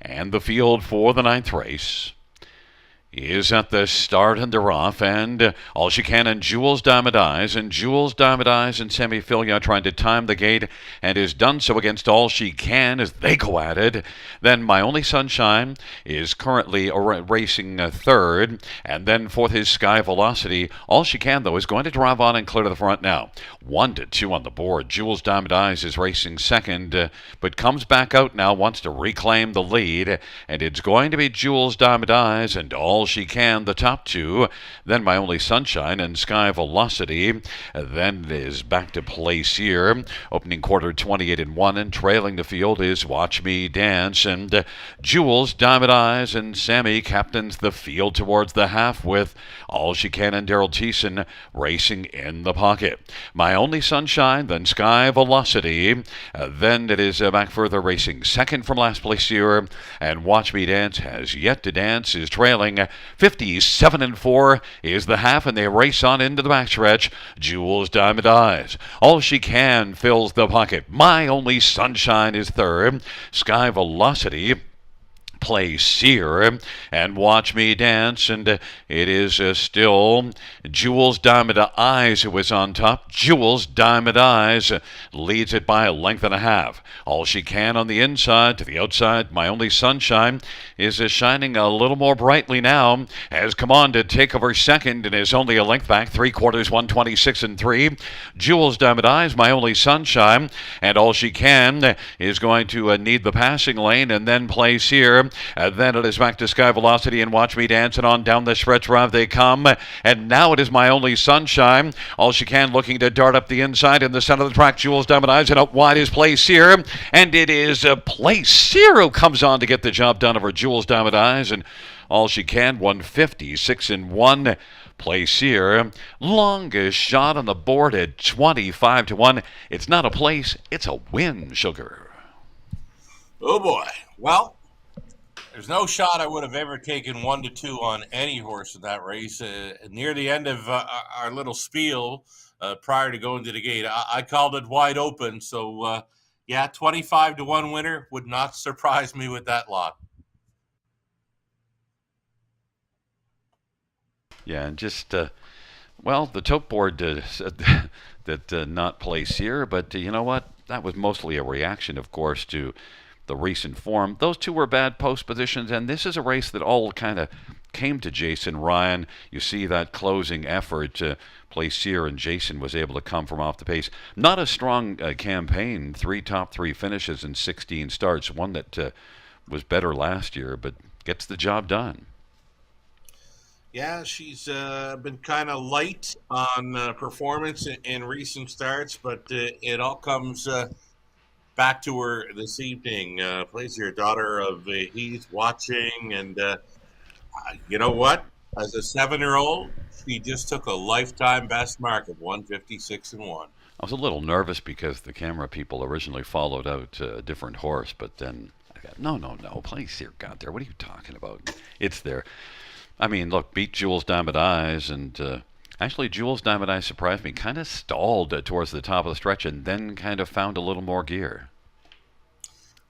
And the field for the ninth race is at the start and they're off, and all she can and Jules Diamond Eyes, and Jules Diamond Eyes and Sammy Filia trying to time the gate, and is done so against all she can as they go at it. Then My Only Sunshine is currently racing third, and then fourth is Sky Velocity. All she can, though, is going to drive on and clear to the front now. 1-2 on the board. Jules Diamond Eyes is racing second, but comes back out now, wants to reclaim the lead, and it's going to be Jules Diamond Eyes and all she can, the top two. Then My Only Sunshine and Sky Velocity. Then is back to place here. Opening quarter 28-1, and trailing the field is Watch Me Dance. And Jules Diamond Eyes and Sammy captains the field towards the half with All She Can and Daryl Thiessen racing in the pocket. My Only Sunshine, then Sky Velocity. Then it is back further racing second from last place here. And Watch Me Dance has yet to dance, is trailing 57-4 is the half, and they race on into the backstretch. Jules Diamond Eyes, All She Can fills the pocket. My Only Sunshine is third. Sky Velocity place here, and Watch Me Dance, and it is still Jules Diamond Eyes who is on top. Jules Diamond Eyes leads it by a length and a half. All She Can on the inside to the outside. My Only Sunshine is shining a little more brightly now, has come on to take over second and is only a length back, 3/4, 126-3. Jules Diamond Eyes, My Only Sunshine, and All She Can is going to need the passing lane and then place here. Then it is back to Sky Velocity and Watch Me Dance, and on down the stretch drive they come. And now it is My Only Sunshine. All She Can looking to dart up the inside in the center of the track. Jules Diamond Eyes, and out wide is Place Here. And it is Place Here who comes on to get the job done over Jules Diamond Eyes. And All She Can, 156-1. Place Here, longest shot on the board at 25-1. It's not a place, it's a win, Sugar. Oh boy. Well, there's no shot I would have ever taken 1-2 on any horse in that race. Near the end of our little spiel prior to going to the gate, I called it wide open. So, yeah, 25-1 winner would not surprise me with that lot. Yeah, and just, well, the tote board said that not Place Here, but you know what? That was mostly a reaction, of course, to the recent form. Those two were bad post positions, and this is a race that all kind of came to Jason Ryan. You see that closing effort to Place Here, and Jason was able to come from off the pace. Not a strong campaign, 3 top 3 finishes and 16 starts, one that was better last year, but gets the job done. Yeah, she's been kind of light on performance in recent starts, but it all comes back to her this evening. Plays your daughter of Heath watching, and you know what? As a 7-year-old, she just took a lifetime best mark of 156-1. I was a little nervous because the camera people originally followed out a different horse, but then I got, no, Place Here got there. What are you talking about? It's there. I mean, look, beat Jules Diamond Eyes and Actually, Jules Diamond Eyes surprised me. Kind of stalled towards the top of the stretch and then kind of found a little more gear.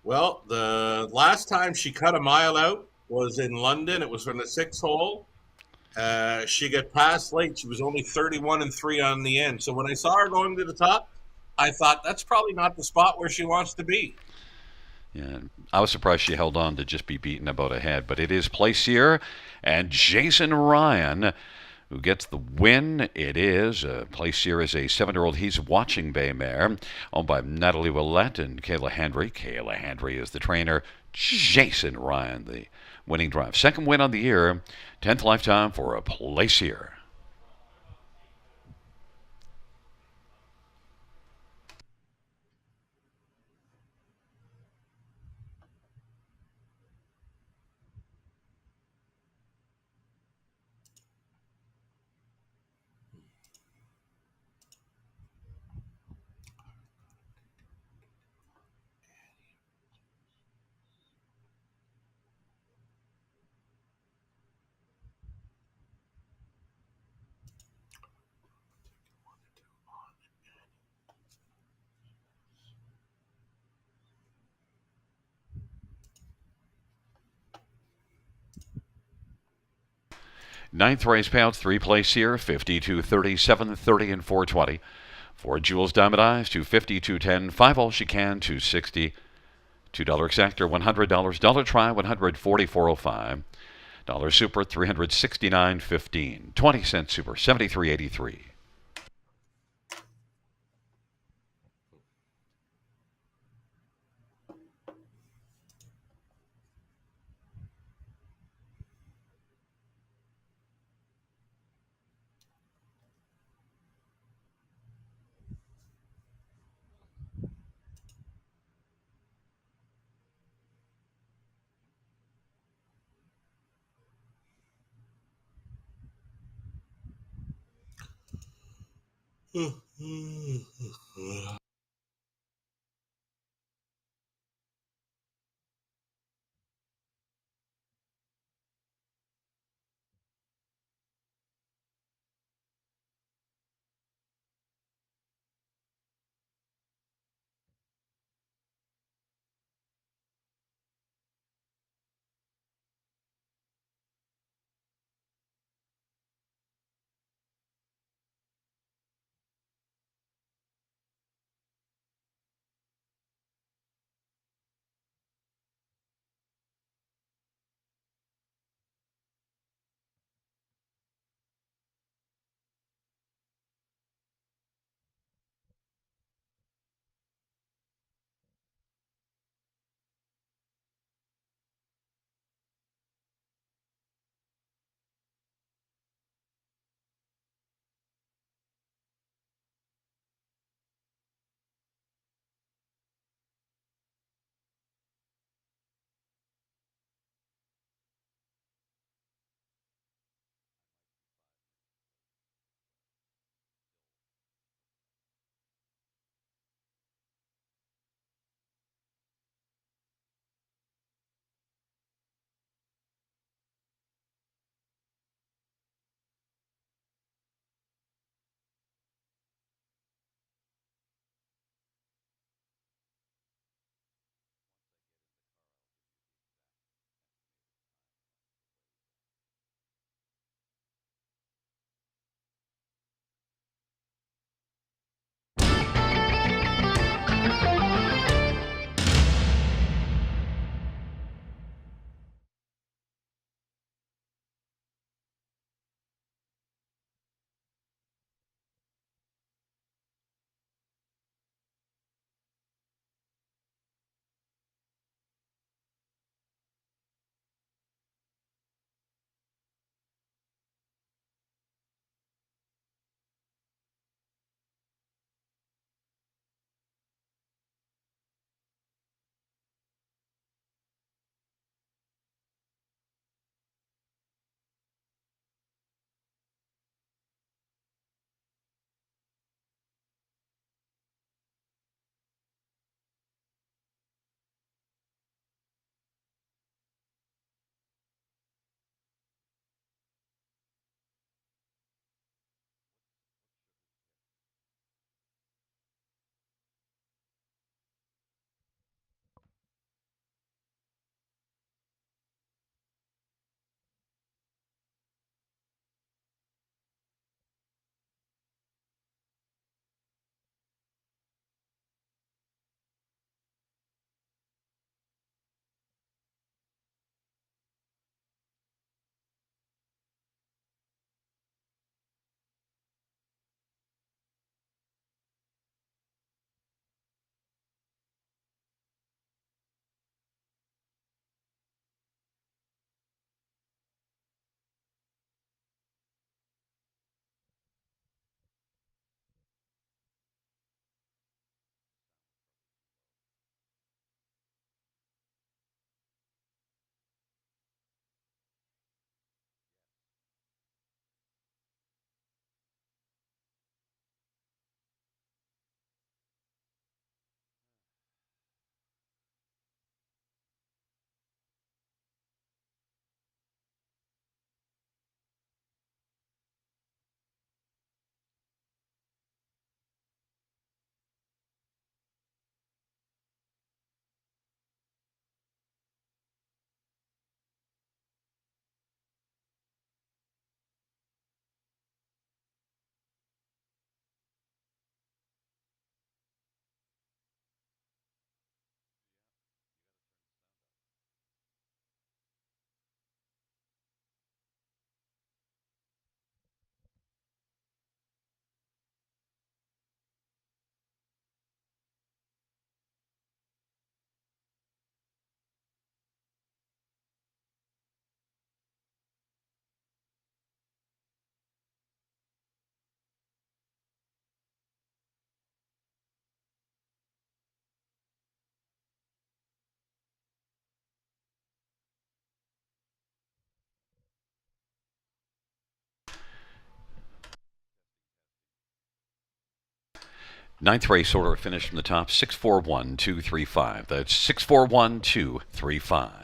Well, the last time she cut a mile out was in London. It was from the 6th hole. She got past late. She was only 31 and 3 on the end. So when I saw her going to the top, I thought that's probably not the spot where she wants to be. Yeah, I was surprised she held on to just be beaten about a head, but it is Plaisir and Jason Ryan who gets the win. It is Plaisir is a 7-year-old. He's watching Bay Mare, owned by Natalie Willette and Kayla Hendry. Kayla Hendry is the trainer. Jason Ryan, the winning drive. Second win on the year, 10th lifetime for a Plaisir. Ninth race payouts, 3 Plaisir, 52, 37, 30, and 420. For Jules Diamond Eyes, 250, 210, 5 all she can, 260. $2 exactor, $100. Dollar try, $144.05. Dollar super, $369.15. 20-cent super, $73.83. Ninth race order finished from the top, 641-235. That's 641-235.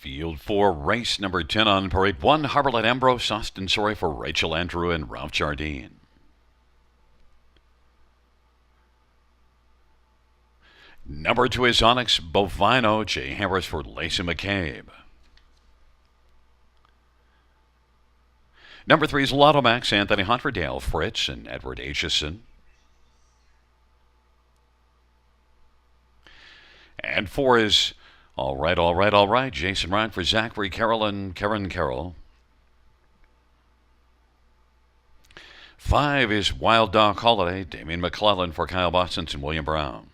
Field 4, race number 10 on parade. 1, Harborlight Ambrose, Austin Sorry for Rachel Andrew and Ralph Jardine. Number 2 is Onyx Bovino, Jay Harris for Lacey McCabe. Number 3 is Lotto Max, Anthony Hunt, Dale Fritz, and Edward Aitchison. And 4 is All Right, Jason Ryan for Zachary Carroll and Karen Carroll. 5 is Wild Dog Holiday, Damian McClellan for Kyle Bostons and William Brown.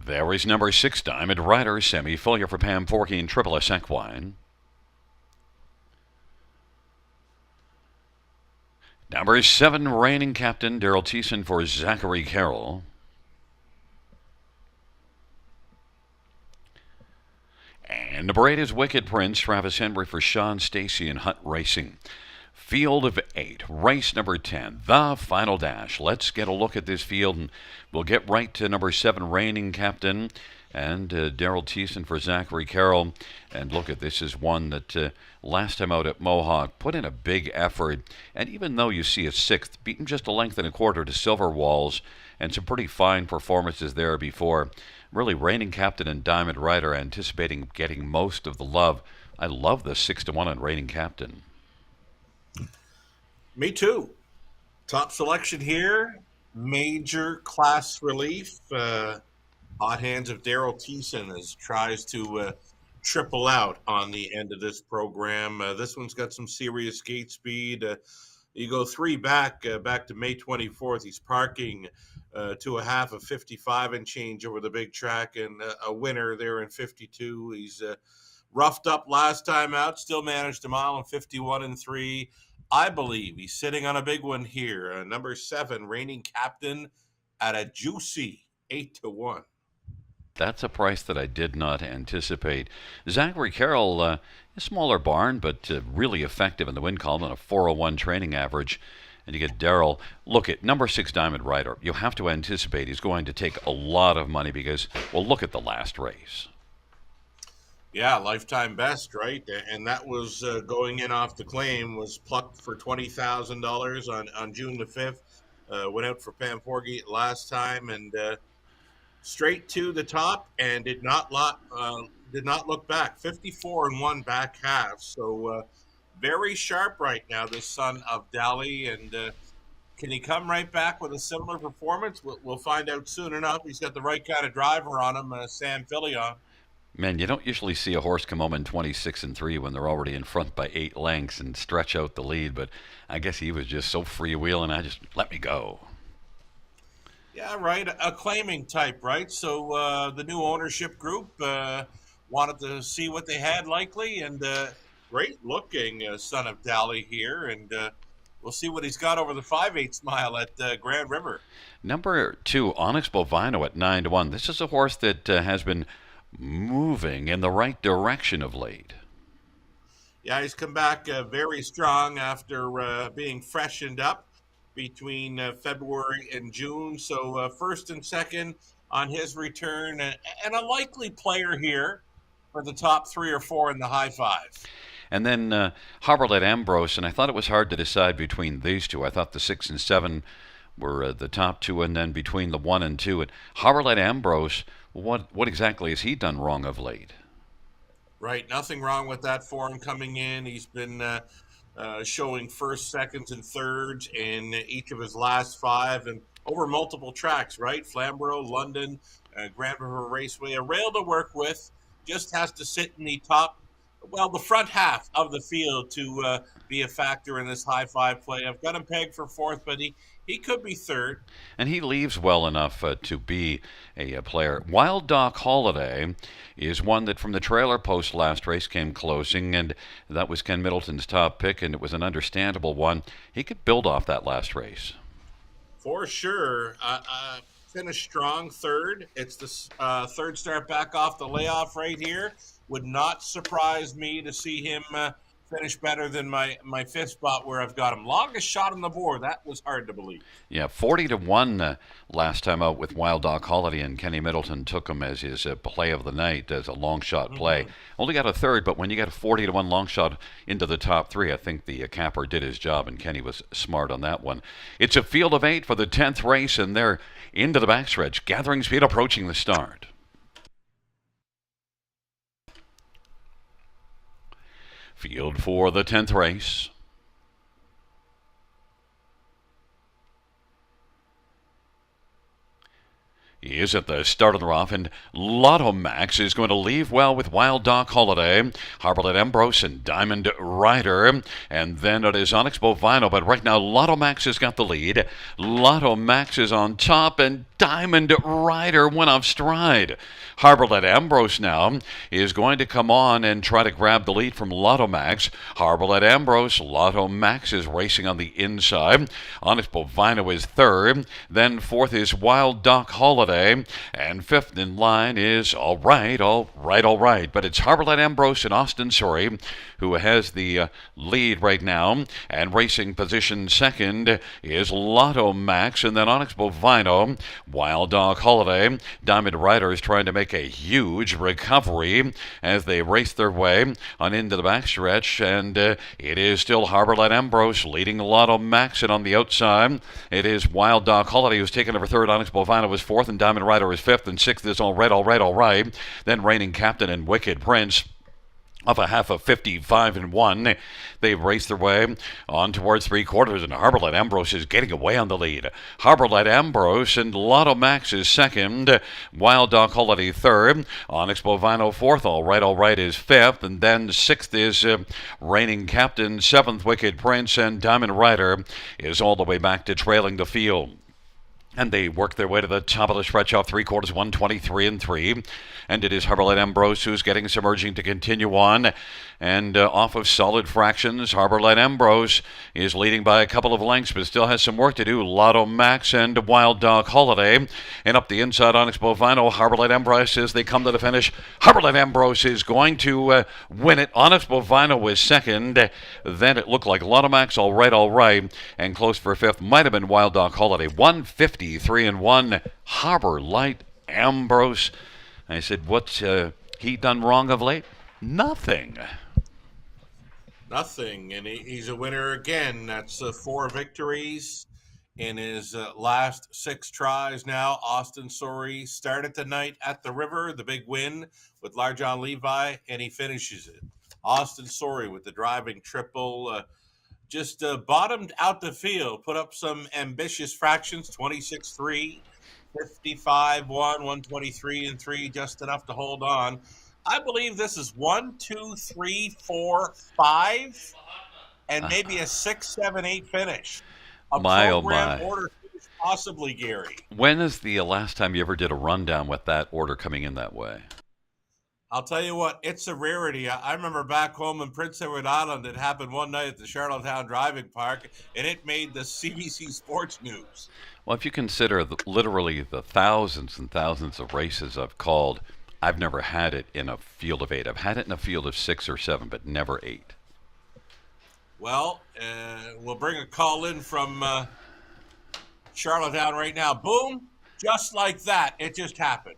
There is number 6, Diamond Rider, Sammy Follier for Pam Forkey and Triple S Equine. Number 7, Reigning Captain, Daryl Thiessen for Zachary Carroll. And number 8 is Wicked Prince, Travis Henry for Sean Stacy and Hunt Racing. Field of 8, race number 10, the final dash. Let's get a look at this field, and we'll get right to number 7, Reigning Captain, and Daryl Thiessen for Zachary Carroll. And look at this is one that last time out at Mohawk put in a big effort, and even though you see a 6th, beaten just a length and a quarter to Silver Walls, and some pretty fine performances there before. Really, Reigning Captain and Diamond Rider anticipating getting most of the love. I love the 6-1 on Reigning Captain. Me too. Top selection here. Major class relief. Hot hands of Daryl Thiessen as tries to triple out on the end of this program. This one's got some serious gate speed. You go 3 back to May 24th. He's parking to a half of 55 and change over the big track, and a winner there in 52. He's roughed up last time out, still managed a mile in 51 and 3. I believe he's sitting on a big one here. Number 7, Reigning Captain, at a juicy 8-1. That's a price that I did not anticipate. Zachary Carroll, a smaller barn, but really effective in the win column on a 401 training average. And you get Daryl. Look at number 6, Diamond Rider. You have to anticipate he's going to take a lot of money because, well, look at the last race. Yeah, lifetime best, right? And that was going in off the claim, was plucked for $20,000 on June the 5th. Went out for Pam Forgate last time, and straight to the top, and did not look back. 54 and 1 back half. So very sharp right now, this son of Dali, and can he come right back with a similar performance? We'll find out soon enough. He's got the right kind of driver on him, Sam Fillion. Man, you don't usually see a horse come home in 26 and 3 when they're already in front by 8 lengths and stretch out the lead, but I guess he was just so freewheeling, I just let me go. Yeah, right. A claiming type, right? So the new ownership group wanted to see what they had likely, and great looking son of Dali here, and we'll see what he's got over the 5/8 mile at Grand River. Number 2, Onyx Bovino at 9-1. This is a horse that has been moving in the right direction of late. Yeah, he's come back very strong after being freshened up between February and June. So first and second on his return, and a likely player here for the top 3 or 4 in the high 5. And then Harberlet Ambrose, and I thought it was hard to decide between these two. I thought the 6 and 7 were the top 2, and then between the 1 and 2. And Harberlet Ambrose, what exactly has he done wrong of late? Right, nothing wrong with that form coming in. He's been showing first, seconds, and thirds in each of his last 5, and over multiple tracks, right? Flamborough, London, Grand River Raceway. A rail to work with, just has to sit in the top, well, the front half of the field to be a factor in this high 5 play. I've got him pegged for 4th, but he could be 3rd. And he leaves well enough to be a player. Wild Doc Holiday is one that from the trailer post last race came closing, and that was Ken Middleton's top pick, and it was an understandable one. He could build off that last race. For sure. Finished strong 3rd. It's the 3rd start back off the layoff right here. Would not surprise me to see him finish better than my 5th spot where I've got him. Longest shot on the board. That was hard to believe. Yeah, 40-1 last time out with Wild Doc Holiday, and Kenny Middleton took him as his play of the night as a long shot play. Only got a 3rd, but when you got a 40-1 long shot into the top 3, I think the capper did his job, and Kenny was smart on that one. It's a field of 8 for the 10th race, and they're into the backstretch. Gathering speed approaching the start. Field for the 10th race. He is at the start of the rough, and Lotto Max is going to leave well with Wild Doc Holiday, Harberlet Ambrose, and Diamond Rider. And then it is Onyx Bovino, but right now Lotto Max has got the lead. Lotto Max is on top, and Diamond Rider went off stride. Harberlet Ambrose now is going to come on and try to grab the lead from Lotto Max. Harberlet Ambrose, Lotto Max is racing on the inside. Onyx Bovino is third. Then fourth is Wild Doc Holiday. And fifth in line is All Right. But it's Harberlet Ambrose and Austin Sorry who has the lead right now. And racing position second is Lotto Max, and then Onyx Bovino, Wild Dog Holiday. Diamond Rider is trying to make a huge recovery as they race their way on into the backstretch, and it is still Harberlet Ambrose leading Lotto Max, and on the outside it is Wild Dog Holiday who's taken over third. Onyx Bovino is fourth, and Diamond Rider is fifth, and sixth is All Right. Then Reigning Captain and Wicked Prince of a half of 55-1. They've raced their way on towards three quarters, and Harberlet Ambrose is getting away on the lead. Harberlet Ambrose and Lotto Max is second. Wild Dog Holiday third. Onyx Bovino fourth. All Right is fifth. And then sixth is Reigning Captain. Seventh, Wicked Prince. And Diamond Rider is all the way back to trailing the field. And they work their way to the top of the stretch off three quarters, 123-3. And it is Harberlet Ambrose who's getting some urging to continue on. And off of solid fractions, Harberlet Ambrose is leading by a couple of lengths, but still has some work to do. Lotto Max and Wild Dog Holiday. And up the inside, Onyx Bovino, Harberlet Ambrose as they come to the finish. Harberlet Ambrose is going to win it. Onyx Bovino was second. Then it looked like Lotto Max, All Right. And close for fifth might have been Wild Dog Holiday. 153-1. Harberlet Ambrose. I said, what's he done wrong of late? Nothing. And he's a winner again. That's 4 victories in his last 6 tries now. Austin Sorry started the night at the River, the big win with Large John Levi, and he finishes it. Austin Sorry with the driving triple. Just bottomed out the field, put up some ambitious fractions, 26-3, 55-1, 123-3, just enough to hold on. I believe this is 1, 2, 3, 4, 5, and maybe a 6, 7, 8 finish. A program order finish, possibly, Gary. When is the last time you ever did a rundown with that order coming in that way? I'll tell you what, it's a rarity. I remember back home in Prince Edward Island, it happened one night at the Charlottetown Driving Park, and it made the CBC Sports News. Well, if you consider literally the thousands and thousands of races I've called, I've never had it in a field of 8. I've had it in a field of 6 or 7, but never 8. Well, we'll bring a call in from Charlottetown right now. Boom, just like that. It just happened.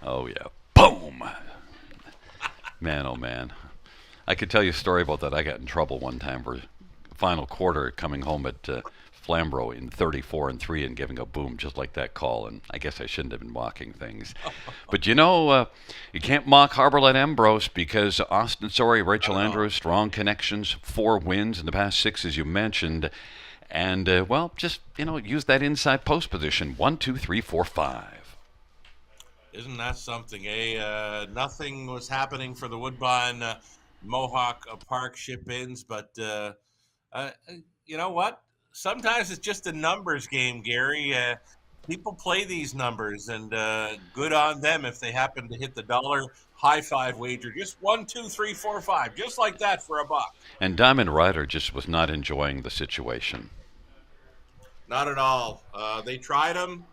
Oh, yeah. Boom! Man, oh, man. I could tell you a story about that. I got in trouble one time for final quarter coming home at Flamborough in 34-3 and giving a boom just like that call. And I guess I shouldn't have been mocking things. But, you know, you can't mock Harberlet Ambrose because Austin Sorry, Rachel Andrews, strong connections, 4 wins in the past 6, as you mentioned. And, well, just, you know, use that inside post position. 1, 2, 3, 4, 5. Isn't that something, eh? Nothing was happening for the Woodbine Mohawk Park ship-ins, but you know what? Sometimes it's just a numbers game, Gary. People play these numbers, and good on them if they happen to hit the dollar high-five wager. Just 1, 2, 3, 4, 5, just like that for $1. And Diamond Rider just was not enjoying the situation. Not at all. They tried him.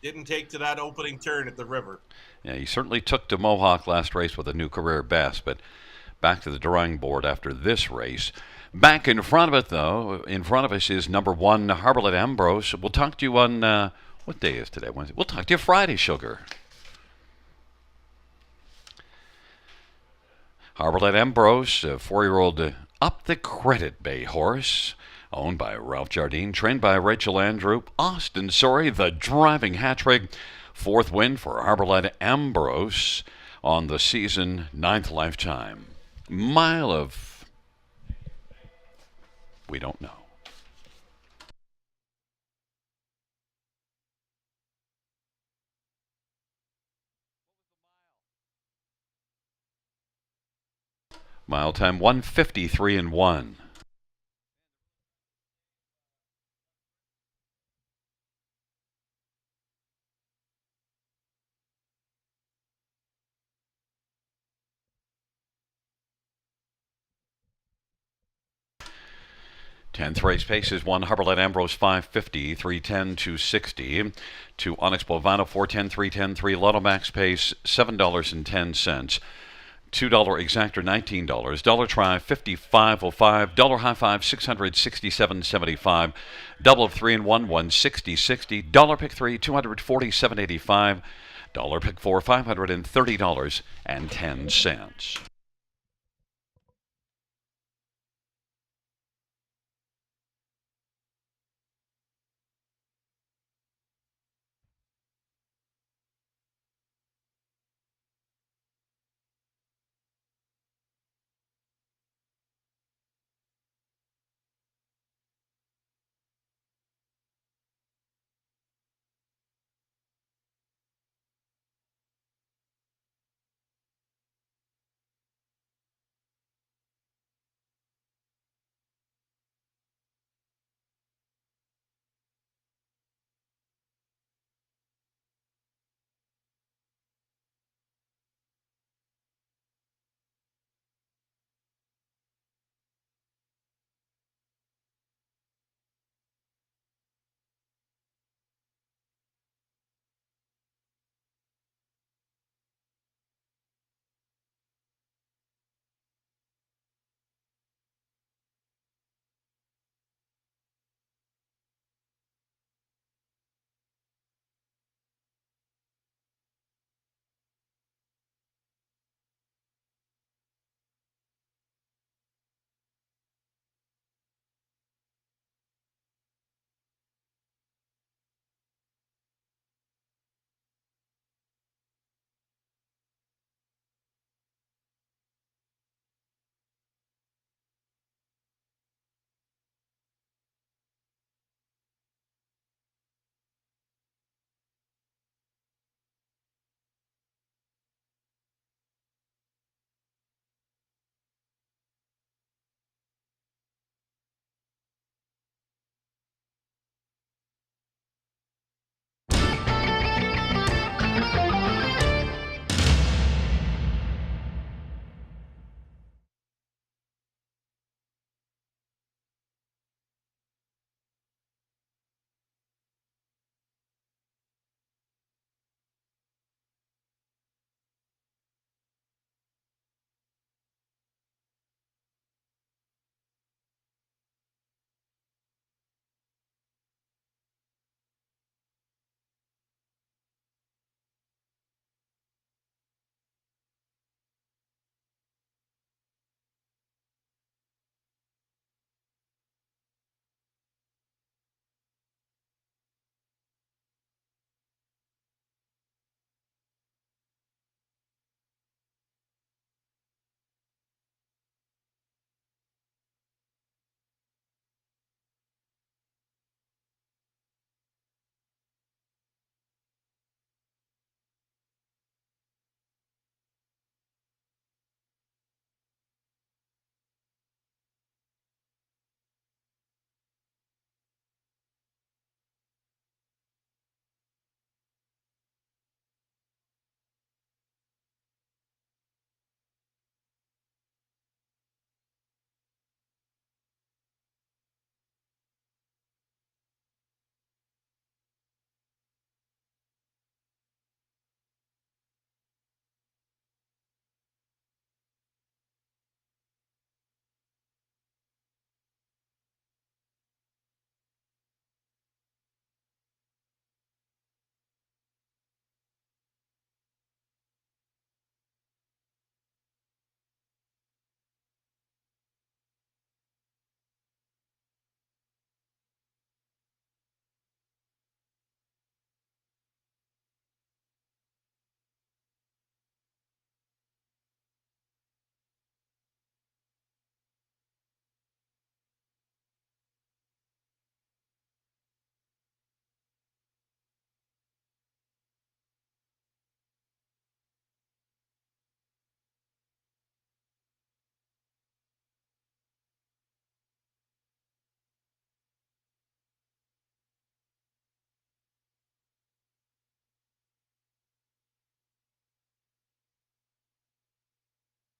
Didn't take to that opening turn at the River. Yeah, he certainly took to Mohawk last race with a new career best, but back to the drawing board after this race. Back in front of it, though, in front of us is number 1, Harberlet Ambrose. We'll talk to you on, what day is today? Wednesday? We'll talk to you Friday, sugar. Harberlet Ambrose, a 4-year-old Up the Credit Bay horse. Owned by Ralph Jardine, trained by Rachel Andrew. Austin Sorry, the driving hat trick. 4th win for Harberlet Ambrose. on the season, 9th lifetime. Mile of, we don't know. Mile time 1:53 and 1. Tenth race pace is 1 Harberlet Ambrose 550, 310, 260. 2 Onyx Bovano 410, 310, 3 Lotto Max pace $7.10. $2 exactor $19, dollar try 55.05, dollar high five 667.75, double of 3 and 1 160.60, dollar pick 3 247.85, dollar pick 4 $530.10.